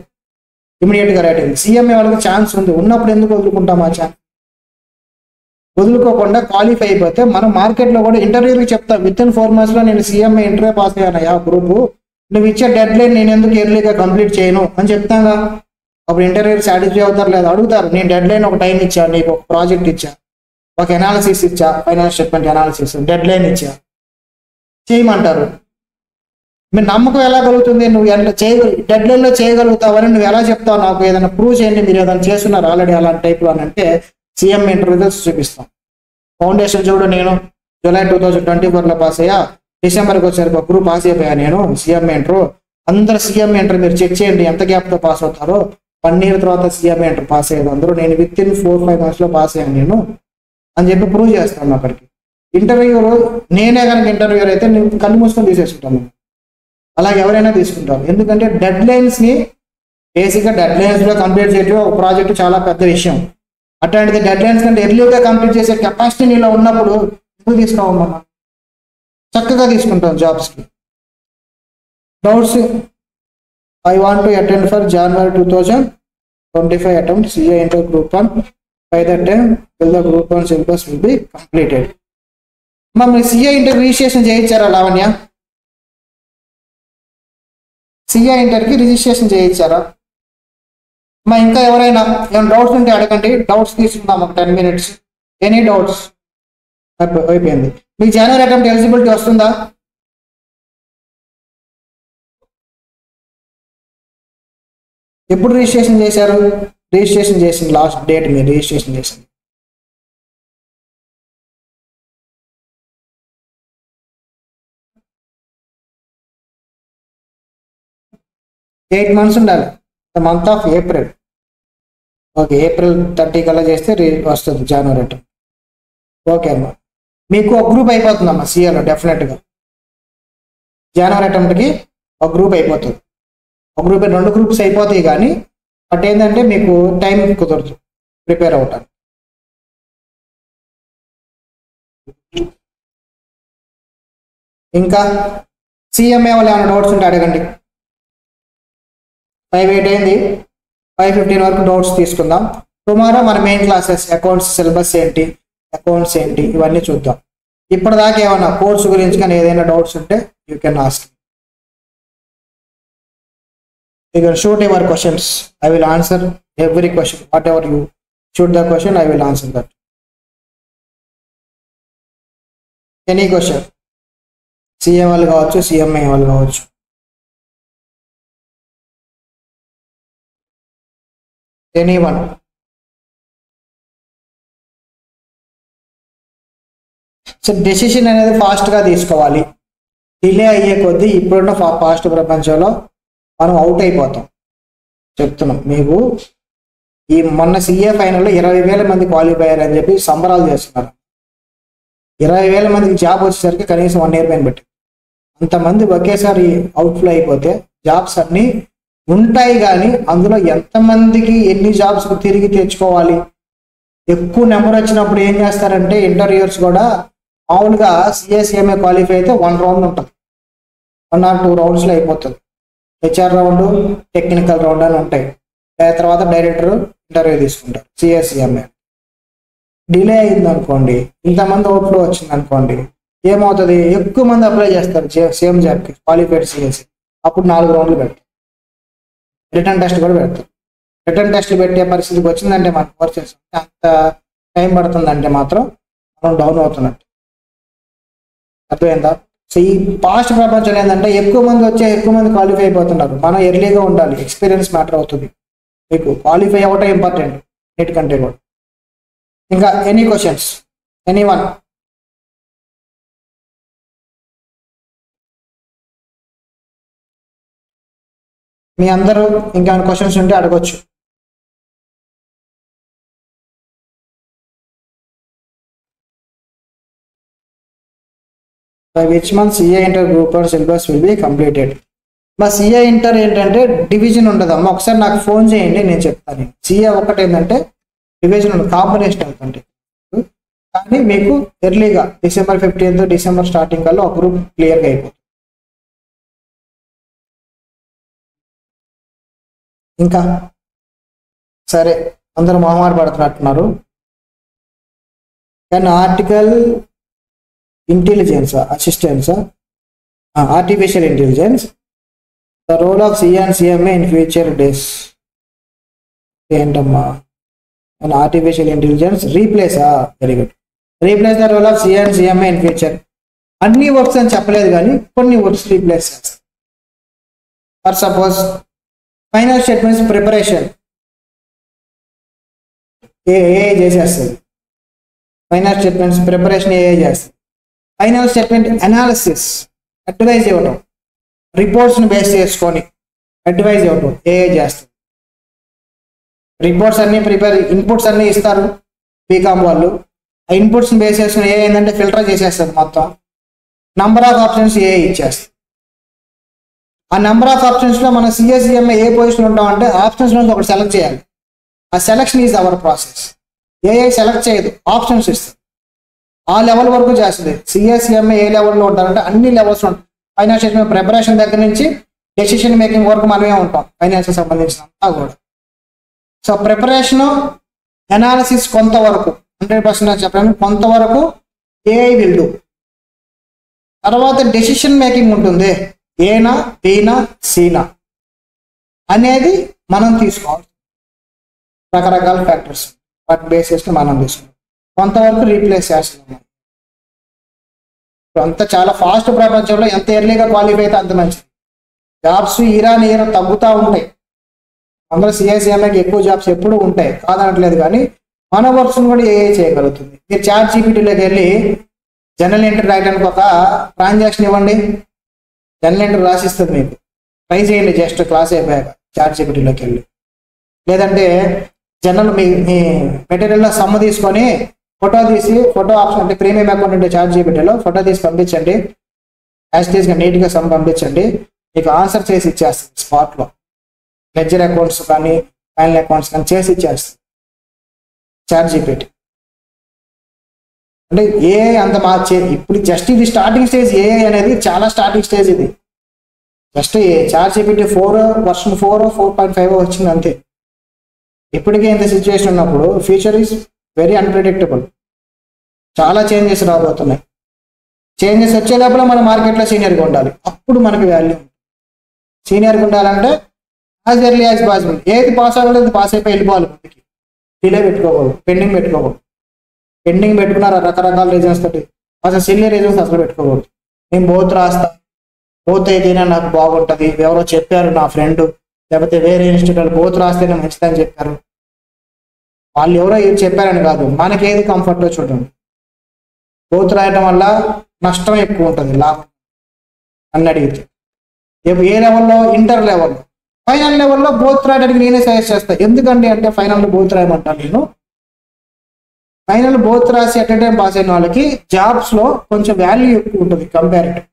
ఇమీడియట్గా రైట్ అయింది. సిఎంఏ వాళ్ళకి ఛాన్స్ ఉంది. ఉన్నప్పుడు ఎందుకు వదులుకుంటాం? ఆ ఛాన్స్ వదులుకోకుండా క్వాలిఫై అయిపోతే మనం మార్కెట్లో కూడా ఇంటర్వ్యూకి చెప్తాం, విత్ ఇన్ 4 monthsలో నేను సిఎంఏ ఇంటర్వ్యూ పాస్ అయ్యాను గ్రూపు, నువ్వు ఇచ్చే డెడ్ లైన్ నేను ఎందుకు ఎర్లీగా కంప్లీట్ చేయను అని చెప్తాగా. అప్పుడు ఇంటర్వ్యూ సాటిస్ఫై అవుతారు లేదా అడుగుతారు. నేను డెడ్ లైన్ ఒక టైం ఇచ్చా, నీకు ఒక ప్రాజెక్ట్ ఇచ్చా, ఒక ఎనాలిసిస్ ఇచ్చా, finance statement analysis dead line ఇచ్చా, చేయమంటారు. మీరు నమ్మకం ఎలా కలుగుతుంది? నువ్వు ఎంత డెడ్ లైన్లో చేయగలుగుతావని నువ్వు ఎలా చెప్తావు? నాకు ఏదైనా ప్రూవ్ చేయండి, మీరు ఏదైనా చేస్తున్నారు ఆల్రెడీ అలాంటి టైప్లో అని అంటే సిఎం ఇంటర్ రిజల్ట్స్ చూపిస్తాం. ఫౌండేషన్ చూడు, నేను జూలై 2024లో పాస్ అయ్యా, డిసెంబర్కి వచ్చేసరికి ఒక గ్రూప్ పాస్ అయిపోయా నేను సిఎం ఇంటర్. అందరు సిఎం ఇంటర్ మీరు చెక్ చేయండి ఎంత గ్యాప్తో పాస్ అవుతారో. 1 year తర్వాత సిఎం ఇంటర్ పాస్ అయ్యేది అందరూ, నేను విత్ ఇన్ 4-5 monthsలో పాస్ అయ్యాను నేను అని చెప్పి ప్రూవ్ చేస్తాను. అక్కడికి ఇంటర్వ్యూలో నేనే కనుక ఇంటర్వ్యూర్ అయితే నేను కళ్ళు మూసుకొని తీసేసుకుంటాను. అలాగే ఎవరైనా తీసుకుంటారు. ఎందుకంటే డెడ్ లైన్స్ని బేసిక్గా డెడ్ లైన్స్లో కంప్లీట్ చేయడం ఒక ప్రాజెక్ట్ చాలా పెద్ద విషయం. అట్లాంటిది డెడ్ లైన్స్ కంటే ఎర్లీగా కంప్లీట్ చేసే కెపాసిటీ నీలో ఉన్నప్పుడు ఎందుకు తీసుకోవమ్మా? చక్కగా తీసుకుంటాం జాబ్స్కి. Doubts I want to attend for January 2025 attempt CA inter group 1. By that time will the group 1 syllabus will be completed. మమ్మల్ని సిఏ ఇంటర్ రిజిస్ట్రేషన్ చేయించారా లావణ్య? సిఏ ఇంటర్కి రిజిస్ట్రేషన్ చేయించారా? మా ఇంకా ఎవరైనా ఏమైనా డౌట్స్ ఉంటే అడగండి, డౌట్స్ తీసుకుందాం ఒక 10 minutes. Any doubts? అయిపోయింది. మీకు January attempt ఎలిజిబిలిటీ వస్తుందా? ఎప్పుడు రిజిస్ట్రేషన్ చేశారు? రిజిస్ట్రేషన్ చేసింది లాస్ట్ డేట్ మీరు రిజిస్ట్రేషన్ చేసింది ఎయిట్ మంత్స్ ఉండాలి. Month of April. Okay, April 30 కల్లా చేస్తే వస్తుంది January attempt. ఓకే అమ్మా, మీకు ఒక గ్రూప్ అయిపోతుందమ్మా సిఏలో డెఫినెట్గా. January అటెంప్ట్కి ఒక గ్రూప్ అయిపోతుంది. ఒక గ్రూప్ 2 గ్రూప్స్ అయిపోతాయి, కానీ బట్ ఏంటంటే మీకు టైం కుదరదు ప్రిపేర్ అవుతాను. ఇంకా సిఎంఏ వాళ్ళు ఏమైనా డౌట్స్ ఉంటే అడగండి. 5:08 అయింది, 5:15 వరకు డౌట్స్ తీసుకుందాం. టుమారో మన మెయిన్ క్లాసెస్ అకౌంట్స్ సిలబస్ ఏంటి, అకౌంట్స్ ఏంటి ఇవన్నీ చూద్దాం. ఇప్పటిదాకా ఏమైనా కోర్సు గురించి కానీ ఏదైనా డౌట్స్ ఉంటే you can ask. You can shoot your questions. I will answer every question. Whatever you shoot the question, I will answer that. Any question? CM వాళ్ళు కావచ్చు, CMA వాళ్ళు కావచ్చు. Anyone? సో డెసిషన్ అనేది ఫాస్ట్గా తీసుకోవాలి. డిలే అయ్యే కొద్దీ ఇప్పుడున్న ఫాస్ట్ ప్రపంచంలో మనం అవుట్ అయిపోతాం. చెప్తున్నాం మీకు, ఈ మొన్న సిఏ ఫైనల్లో 20,000 మంది క్వాలిఫై అయ్యారు అని చెప్పి సంబరాలు చేస్తున్నారు. 20,000 మందికి జాబ్ వచ్చేసరికి కనీసం 1 year పైన పెట్టి అంతమంది ఒకేసారి అవుట్ఫ్లో అయిపోతే జాబ్స్ అన్నీ ఉంటాయి, కానీ అందులో ఎంతమందికి ఎన్ని జాబ్స్ తిరిగి తెచ్చుకోవాలి. ఎక్కువ నెంబర్ వచ్చినప్పుడు ఏం చేస్తారంటే ఇంటర్వ్యూస్ కూడా మామూలుగా సిఏ క్వాలిఫై అయితే 1 round ఉంటుంది, 1 or 2 roundsలో అయిపోతుంది. HR రౌండ్, టెక్నికల్ రౌండ్ అని ఉంటాయి. తర్వాత డైరెక్టర్ ఇంటర్వ్యూ తీసుకుంటారు. CMA డిలే అయింది అనుకోండి, ఇంతమంది అవుట్ఫ్లో వచ్చింది అనుకోండి, ఏమవుతుంది, ఎక్కువ మంది అప్లై చేస్తారు సేమ్ జాబ్కి క్వాలిఫైడ్ సిఎస్సి. అప్పుడు 4 rounds పెడతారు. రిటర్న్ టెస్ట్ కూడా పెడతారు. రిటర్న్ టెస్ట్ పెట్టే పరిస్థితికి వచ్చిందంటే మనం వర్క్ చేస్తాం, అంత టైం పడుతుందంటే మాత్రం మనం డౌన్ అవుతున్నట్టు. అర్థమైందా? సో ఈ పాస్ట్ ప్రపంచంలో ఏంటంటే ఎక్కువ మంది క్వాలిఫై అయిపోతున్నారు. మనం ఎర్లీగా ఉండాలి. ఎక్స్పీరియన్స్ మ్యాటర్ అవుతుంది. మీకు క్వాలిఫై అవ్వటం ఇంపార్టెంట్ అన్నిటికంటే కూడా. ఇంకా ఎనీ క్వశ్చన్స్? ఎనీవన్? మీ అందరూ ఇంకేమైనా క్వశ్చన్స్ ఉంటే అడగొచ్చు. By which month CA inter group or syllabus will be completed? మా CA ఇంటర్ ఏంటంటే డివిజన్ ఉండదమ్మా. ఒకసారి నాకు ఫోన్ చేయండి, నేను చెప్తాను. CA ఒకటి ఏంటంటే డివిజన్ ఉండదు, కాంబినేషన్ అవుతుంది. కానీ మీకు ఎర్లీగా December 15th December స్టార్టింగ్ కల్లా ఒక గ్రూప్ క్లియర్గా అయిపోతుంది. ఇంకా సరే, అందరూ మొహమాట పడుతున్నట్టున్నారు. కానీ article intelligence assistance, artificial intelligence, the role of CA and CMA in future days. ఏంటమ్మా artificial intelligence replace? Very good. Replace the role of CA and CMA in future. అన్ని వర్క్స్ అని చెప్పలేదు, కానీ కొన్ని వర్క్స్ రీప్లేస్ చేస్తాయి. For suppose final statements preparation AI చేసేస్తుంది. ఫైనల్ స్టేట్మెంట్స్ ప్రిపరేషన్ ఏఐ చేస్తుంది. ఫైనల్ స్టేట్మెంట్ అనాలిసిస్, అడ్వైజ్ ఇవ్వటం, రిపోర్ట్స్ని బేస్ చేసుకొని అడ్వైజ్ ఇవ్వటం ఏఐ చేస్తుంది. రిపోర్ట్స్ అన్ని ఇన్పుట్స్ అన్నీ ఇస్తారు బీకామ్ వాళ్ళు. ఆ ఇన్పుట్స్ని బేస్ చేసుకుని ఏఐ ఏంటంటే ఫిల్టర్ చేసేస్తుంది మొత్తం. నంబర్ ఆఫ్ ఆప్షన్స్ ఏఐ ఇచ్చేస్తుంది. ఆ నెంబర్ ఆఫ్ ఆప్షన్స్లో మన CA/CMA ఏ పొజిషన్ ఉంటామంటే ఆప్షన్స్ నుంచి ఒకటి సెలెక్ట్ చేయాలి. ఆ selection is our process. AI select చేయదు, ఆప్షన్స్ ఇస్తుంది. ఆ లెవెల్ వరకు చేస్తుంది. సిఎస్ఈఎంఏ ఏ లెవెల్లో ఉంటారంటే అన్ని లెవెల్స్ ఉంటాయి. ఫైనాన్షియల్ ప్రిపరేషన్ దగ్గర నుంచి డెసిషన్ మేకింగ్ వరకు మనమే ఉంటాం, ఫైనాన్షియల్ సంబంధించినంతా కూడా. సో ప్రిపరేషన్ అనాలిసిస్ కొంతవరకు 100% చెప్పడానికి కొంతవరకు ఏఐ విల్ డూ. తర్వాత డెసిషన్ మేకింగ్ ఉంటుంది, ఏనా బీనా సీనా అనేది మనం తీసుకోవాలి. రకరకాల ఫ్యాక్టర్స్ వాటి బేసిస్ మనం తీసుకుంటాం, కొంతవరకు రీప్లేస్ చేస్తున్నాం. అంత చాలా ఫాస్ట్ ప్రపంచంలో ఎంత ఎర్లీగా క్వాలిఫై అయితే అంత మంచిది. జాబ్స్ ఇయర్ తగ్గుతూ ఉంటాయి. అందులో సిఎస్ఈఎంఏకి ఎక్కువ జాబ్స్ ఎప్పుడు ఉంటాయి కాదనట్లేదు, కానీ మన వర్క్స్ని కూడా ఏఐ చేయగలుగుతుంది. మీరు చాట్ జీపీటీలోకి వెళ్ళి జనరల్ ఎంట్రీ రాయడానికి ఒక ట్రాన్సాక్షన్ ఇవ్వండి, జనరల్ ఎంట్రీ రాసిస్తుంది మీకు. ట్రై చేయండి జస్ట్ క్లాస్ అయిపోయాక చాట్ జీపీటీలోకి వెళ్ళి. లేదంటే జనరల్ మీ మెటీరియల్లో సమ్మ తీసుకొని ఫోటో తీసి, ఫోటో ఆప్షన్ అంటే ప్రీమియం అకౌంట్ ఉంటే చాట్ జీపీటీలో ఫోటో తీసి పంపించండి, యాస్టీస్గా నీట్గా సమ్ పంపించండి, మీకు ఆన్సర్ చేసి ఇచ్చేస్తుంది స్పాట్లో. లెడ్జర్ అకౌంట్స్ కానీ ఫైనల్ అకౌంట్స్ కానీ చేసి ఇచ్చేస్తుంది చాట్ జీపీటీ. అంటే ఏఐ అంత మార్చే ఇప్పుడు జస్ట్ ఇది స్టార్టింగ్ స్టేజ్. ఏఐ అనేది చాలా స్టార్టింగ్ స్టేజ్. ఇది జస్ట్ చాట్ జీపీటీ 4 వర్షన్ 4 4.5 వచ్చింది అంతే. ఇప్పటికే ఇంత సిచ్యువేషన్ ఉన్నప్పుడు ఫ్యూచర్ ఈజ్ వెరీ అన్ప్రెడిక్టబుల్. చాలా చేంజెస్ రాబోతున్నాయి. చేంజెస్ వచ్చే లోపల మన మార్కెట్లో సీనియర్గా ఉండాలి, అప్పుడు మనకి వాల్యూ. సీనియర్గా ఉండాలంటే యాజ్ ఎర్లీ యాజ్ పాసిబుల్. ఏది పాస్ అవ్వలేదు పాస్ అయిపోయి వెళ్ళిపోవాలి ముందుకి. డిలే పెట్టుకోకూడదు, పెండింగ్ పెట్టుకోకూడదు. పెండింగ్ పెట్టుకున్నారు రకరకాల రీజన్స్ తోటి. అసలు సిల్లీ రీజన్స్ అసలు పెట్టుకోకూడదు. నేను బోత్ రాస్తా, బోత్ అయితేనే నాకు బాగుంటుంది, ఎవరో చెప్పారు నా ఫ్రెండ్, లేకపోతే వేరే ఇన్స్టిట్యూట్ బోత్ రాస్తేనే మంచిదని చెప్పారు. వాళ్ళు ఎవరో ఏది చెప్పారని కాదు, మనకి ఏది కంఫర్ట్లో చూడండి. బోత్ రాయడం వల్ల నష్టం ఎక్కువ ఉంటుంది, లాభం అని అడిగితే. ఏ లెవెల్లో? ఇంటర్ లెవెల్లో. ఫైనల్ లెవెల్లో బోత్ రాయడానికి నేనే సజెస్ట్ చేస్తాను. ఎందుకండి అంటే ఫైనల్ బోత్ రాయమంటాను నేను. ఫైనల్ బోత్ రాసి అట్ ఎ టైం పాస్ అయిన వాళ్ళకి జాబ్స్లో కొంచెం వాల్యూ ఎక్కువ ఉంటుంది కంపారిటివ్.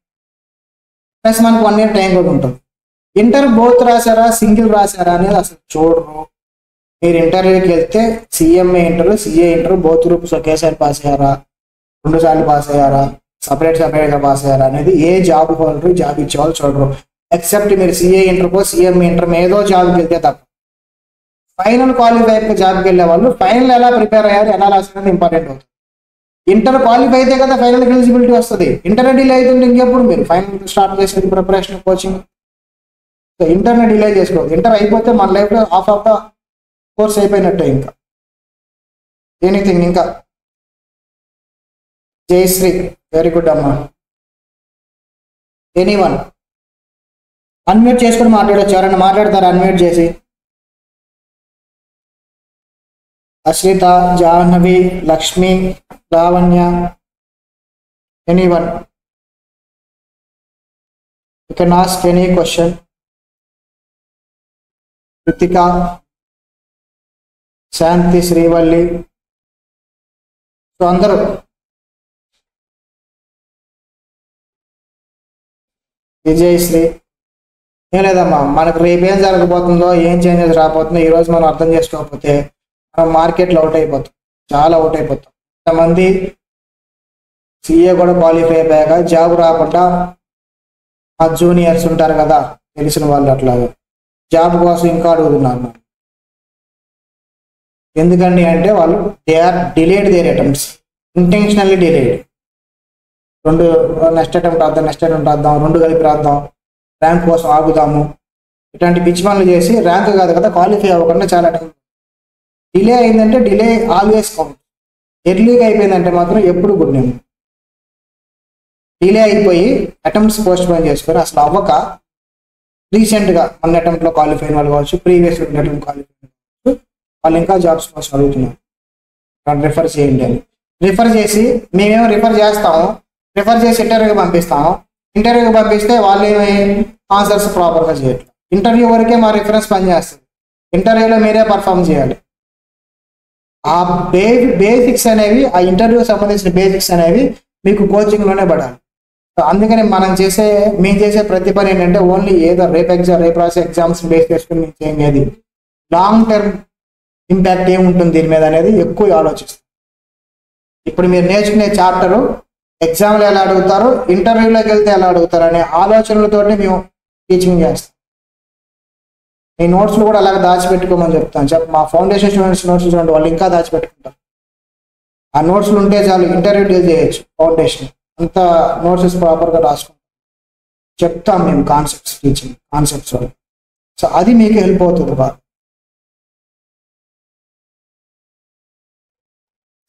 ప్లస్ మనకు 1 year టైం కూడా ఉంటుంది. ఇంటర్ బోత్ రాశారా సింగిల్ రాశారా అనేది అసలు చూడరు. మీరు ఇంటర్వ్యూకి వెళ్తే CMA inter, CA inter both groups ఒకేసారి పాస్ అయ్యారా, 2 సార్లు పాస్ అయ్యారా, సపరేట్గా పాస్ అయ్యారా అనేది ఏ జాబ్ హోల్డర్, జాబ్ ఇచ్చేవాళ్ళు చూడరు. ఎక్సెప్ట్ మీరు సిఏ ఇంటర్కో సిఎంఏ ఇంటర్ ఏదో జాబ్కి వెళ్తే తప్ప. ఫైనల్ క్వాలిఫై అయిపోయి జాబ్కి వెళ్ళే వాళ్ళు ఫైనల్ ఎలా ప్రిపేర్ అయ్యారు, ఎలా రాసినది ఇంపార్టెంట్ అవుతుంది. ఇంటర్ క్వాలిఫై అయితే కదా ఫైనల్ ఎలిజిబిలిటీ వస్తుంది. ఇంటర్ డిలే అవుతుంటే ఇంకెప్పుడు మీరు ఫైనల్ స్టార్ట్ చేసేది ప్రిపరేషన్, కోచింగ్. సో ఇంటర్ని డిలే చేసుకోవద్దు. ఇంటర్ అయిపోతే మన లైఫ్లో హాఫ్ ఆఫ్ ద కోర్స్ అయిపోయినట్టే. ఇంకా ఎనీథింగ్. ఇంకా జయశ్రీ, వెరీ గుడ్ అమ్మా. ఎనీవన్ అన్మ్యూట్ చేసుకుని మాట్లాడచ్చు. ఎవరైనా మాట్లాడతారా అన్మ్యూట్ చేసి? Ashritha, Jahnavi, Lakshmi, Lavanya, anyone you can ask any question. Krittika, Shanti, Srivalli, so అందరూ. విజయశ్రీ. ఏం లేదమ్మా, మనకు రేపు ఏం జరగబోతుందో, ఏం చేంజెస్ రాబోతుందో ఈరోజు మనం అర్థం చేసుకోకపోతే మనం మార్కెట్లో అవుట్ అయిపోతాం, చాలా అవుట్ అయిపోతాం. కొంతమంది సిఏ కూడా క్వాలిఫై అయిపోయాక జాబ్ రాకుండా ఆ జూనియర్స్ ఉంటారు కదా తెలిసిన వాళ్ళు, అట్లాగా జాబ్ కోసం ఇంకా అడుగుతున్నారు. ఎందుకండి అంటే వాళ్ళు they are delayed their attempts, intentionally delayed. Next attempt రాద్దాం, నెక్స్ట్ అటెంప్ట్ రాద్దాం, 2 కలిపి రాద్దాం, ర్యాంక్ కోసం ఆగుదాము, ఇట్లాంటి పిచ్చి పనులు చేసి ర్యాంక్ కాదు కదా క్వాలిఫై అవ్వకుండా చాలా అటెంప్ట్. డిలే అయిందంటే డిలే ఆల్వేస్ కౌంట్. ఎర్లీగా అయిపోయిందంటే మాత్రం ఎప్పుడు గుడ్ నేమ్. డిలే అయిపోయి అటెంప్ట్స్ పోస్ట్ పోన్ చేసుకొని అసలు అవ్వక రీసెంట్గా మన అటెంప్ట్లో క్వాలిఫై అయిన వాళ్ళు కావచ్చు, ప్రీవియస్ అటెంప్ట్ క్వాలిఫై కావచ్చు, వాళ్ళు ఇంకా జాబ్స్ కోసం అడుగుతున్నారు. రిఫర్ చేయండి అని రిఫర్ చేసి మేమేమో రిఫర్ చేస్తాము, రిఫర్ చేసి ఇంటర్వ్యూకి పంపిస్తాము. ఇంటర్వ్యూకి పంపిస్తే వాళ్ళు ఏమి ఆన్సర్స్ ప్రాపర్గా చేయట్లేదు. ఇంటర్వ్యూ వరకే మా రిఫరెన్స్ పనిచేస్తుంది, ఇంటర్వ్యూలో మీరే పర్ఫామ్ చేయాలి. ఆ బేసిక్స్ అనేవి, ఆ ఇంటర్వ్యూ సంబంధించిన బేసిక్స్ అనేవి మీకు కోచింగ్లోనే పడాలి. అందుకని మేము చేసే ప్రతి పని ఏంటంటే ఓన్లీ ఏదో రేపు రాసే ఎగ్జామ్స్ బేస్ చేసుకుని మేము చేయలేదు. లాంగ్ టర్మ్ ఇంపాక్ట్ ఏముంటుంది దీని మీద అనేది ఎక్కువ ఆలోచిస్తాం. ఇప్పుడు మీరు నేర్చుకునే చాప్టరు ఎగ్జామ్లో ఎలా అడుగుతారు, ఇంటర్వ్యూలోకి వెళ్తే ఎలా అడుగుతారు అనే ఆలోచనలతోటి మేము టీచింగ్ చేస్తాం. ఈ నోట్స్లు కూడా అలాగే దాచిపెట్టుకోమని చెప్తాను. మా ఫౌండేషన్ స్టూడెంట్స్ నోట్స్ చూడండి, వాళ్ళు ఇంకా దాచిపెట్టుకుంటారు. ఆ నోట్స్లు ఉంటే చాలు ఇంటర్వ్యూ డీల్ చేయొచ్చు. ఫౌండేషన్ అంత నోట్స్ ప్రాపర్గా రాసుకుంటాం, చెప్తాం మేము కాన్సెప్ట్స్, టీచింగ్ కాన్సెప్ట్స్ వల్ల. సో అది మీకు హెల్ప్ అవుతుంది బాగా.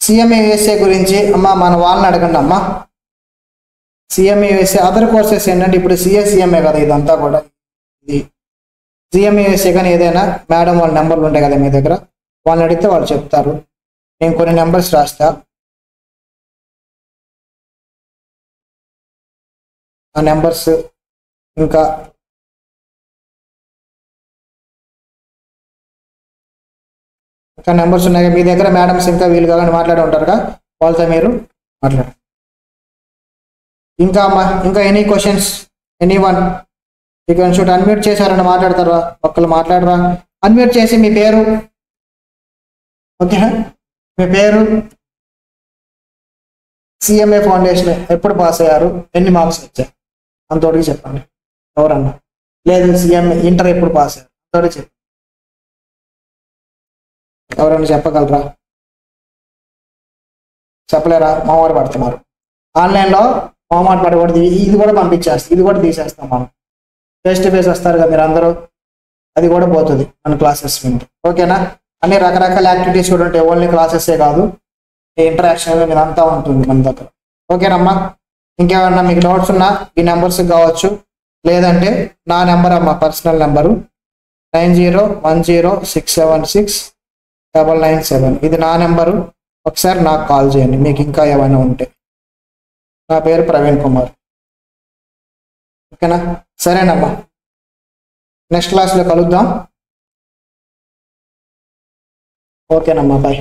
CMA గురించి అమ్మ మన వాళ్ళని అడగండి అమ్మా. CMA అదర్ కోర్సెస్ ఏంటంటే ఇప్పుడు CMA కదా ఇదంతా కూడా. ఇది CMA కానీ ఏదైనా మేడం వాళ్ళ నెంబర్లు ఉంటాయి కదా మీ దగ్గర, వాళ్ళని అడిగితే వాళ్ళు చెప్తారు. నేను కొన్ని నెంబర్స్ రాస్తా, ఆ నెంబర్స్ ఇంకా నెంబర్స్ ఉన్నాయి మీ దగ్గర. మేడమ్స్ ఇంకా వీళ్ళు కాకుండా మాట్లాడి ఉంటారుగా, వాళ్ళతో మీరు మాట్లాడండి. ఇంకా అమ్మా ఇంకా any questions, any one you can shoot. Unmute చేశారని మాట్లాడతారా, ఒక్కళ్ళు మాట్లాడరా. అన్మ్యూట్ చేసి మీ పేరు, ఓకేనా, మీ పేరు, CMA ఫౌండేషన్ ఎప్పుడు పాస్ అయ్యారు, ఎన్ని మార్క్స్ వచ్చాయి అంతోటికి చెప్పండి. ఎవరన్నా లేదు CMA ఇంటర్ ఎప్పుడు పాస్ అయ్యారు అంతోటి చెప్పండి. ఎవరైనా చెప్పగలరా? చెప్పలేరా? మొహమాట పడుతున్నారు. ఆన్లైన్లో మొహమాట పడకూడదు. ఇది కూడా పంపించేస్తాం, ఇది కూడా తీసేస్తాం మనం. ఫేస్ టు ఫేస్ వస్తారు కదా మీరు అందరూ, అది కూడా పోతుంది మన క్లాసెస్ వింటే. ఓకేనా? అన్ని రకరకాల యాక్టివిటీస్ కూడా ఉంటాయి, ఓన్లీ క్లాసెసే కాదు, ఇంటరాక్షన్ ఇదంతా ఉంటుంది మన దగ్గర. ఓకేనమ్మా? ఇంకేమన్నా మీకు డౌట్స్ ఉన్నా ఈ నెంబర్స్ కావచ్చు, లేదంటే నా నెంబర్ అమ్మా, పర్సనల్ నెంబరు 9010676997. ఇది నా నెంబరు. ఒకసారి నాకు కాల్ చేయండి మీకు ఇంకా ఏమైనా ఉంటే. నా పేరు ప్రవీణ్ కుమార్. ఓకేనా? సరేనమ్మా, నెక్స్ట్ క్లాస్లో కలుద్దాం. ఓకేనమ్మా, బాయ్.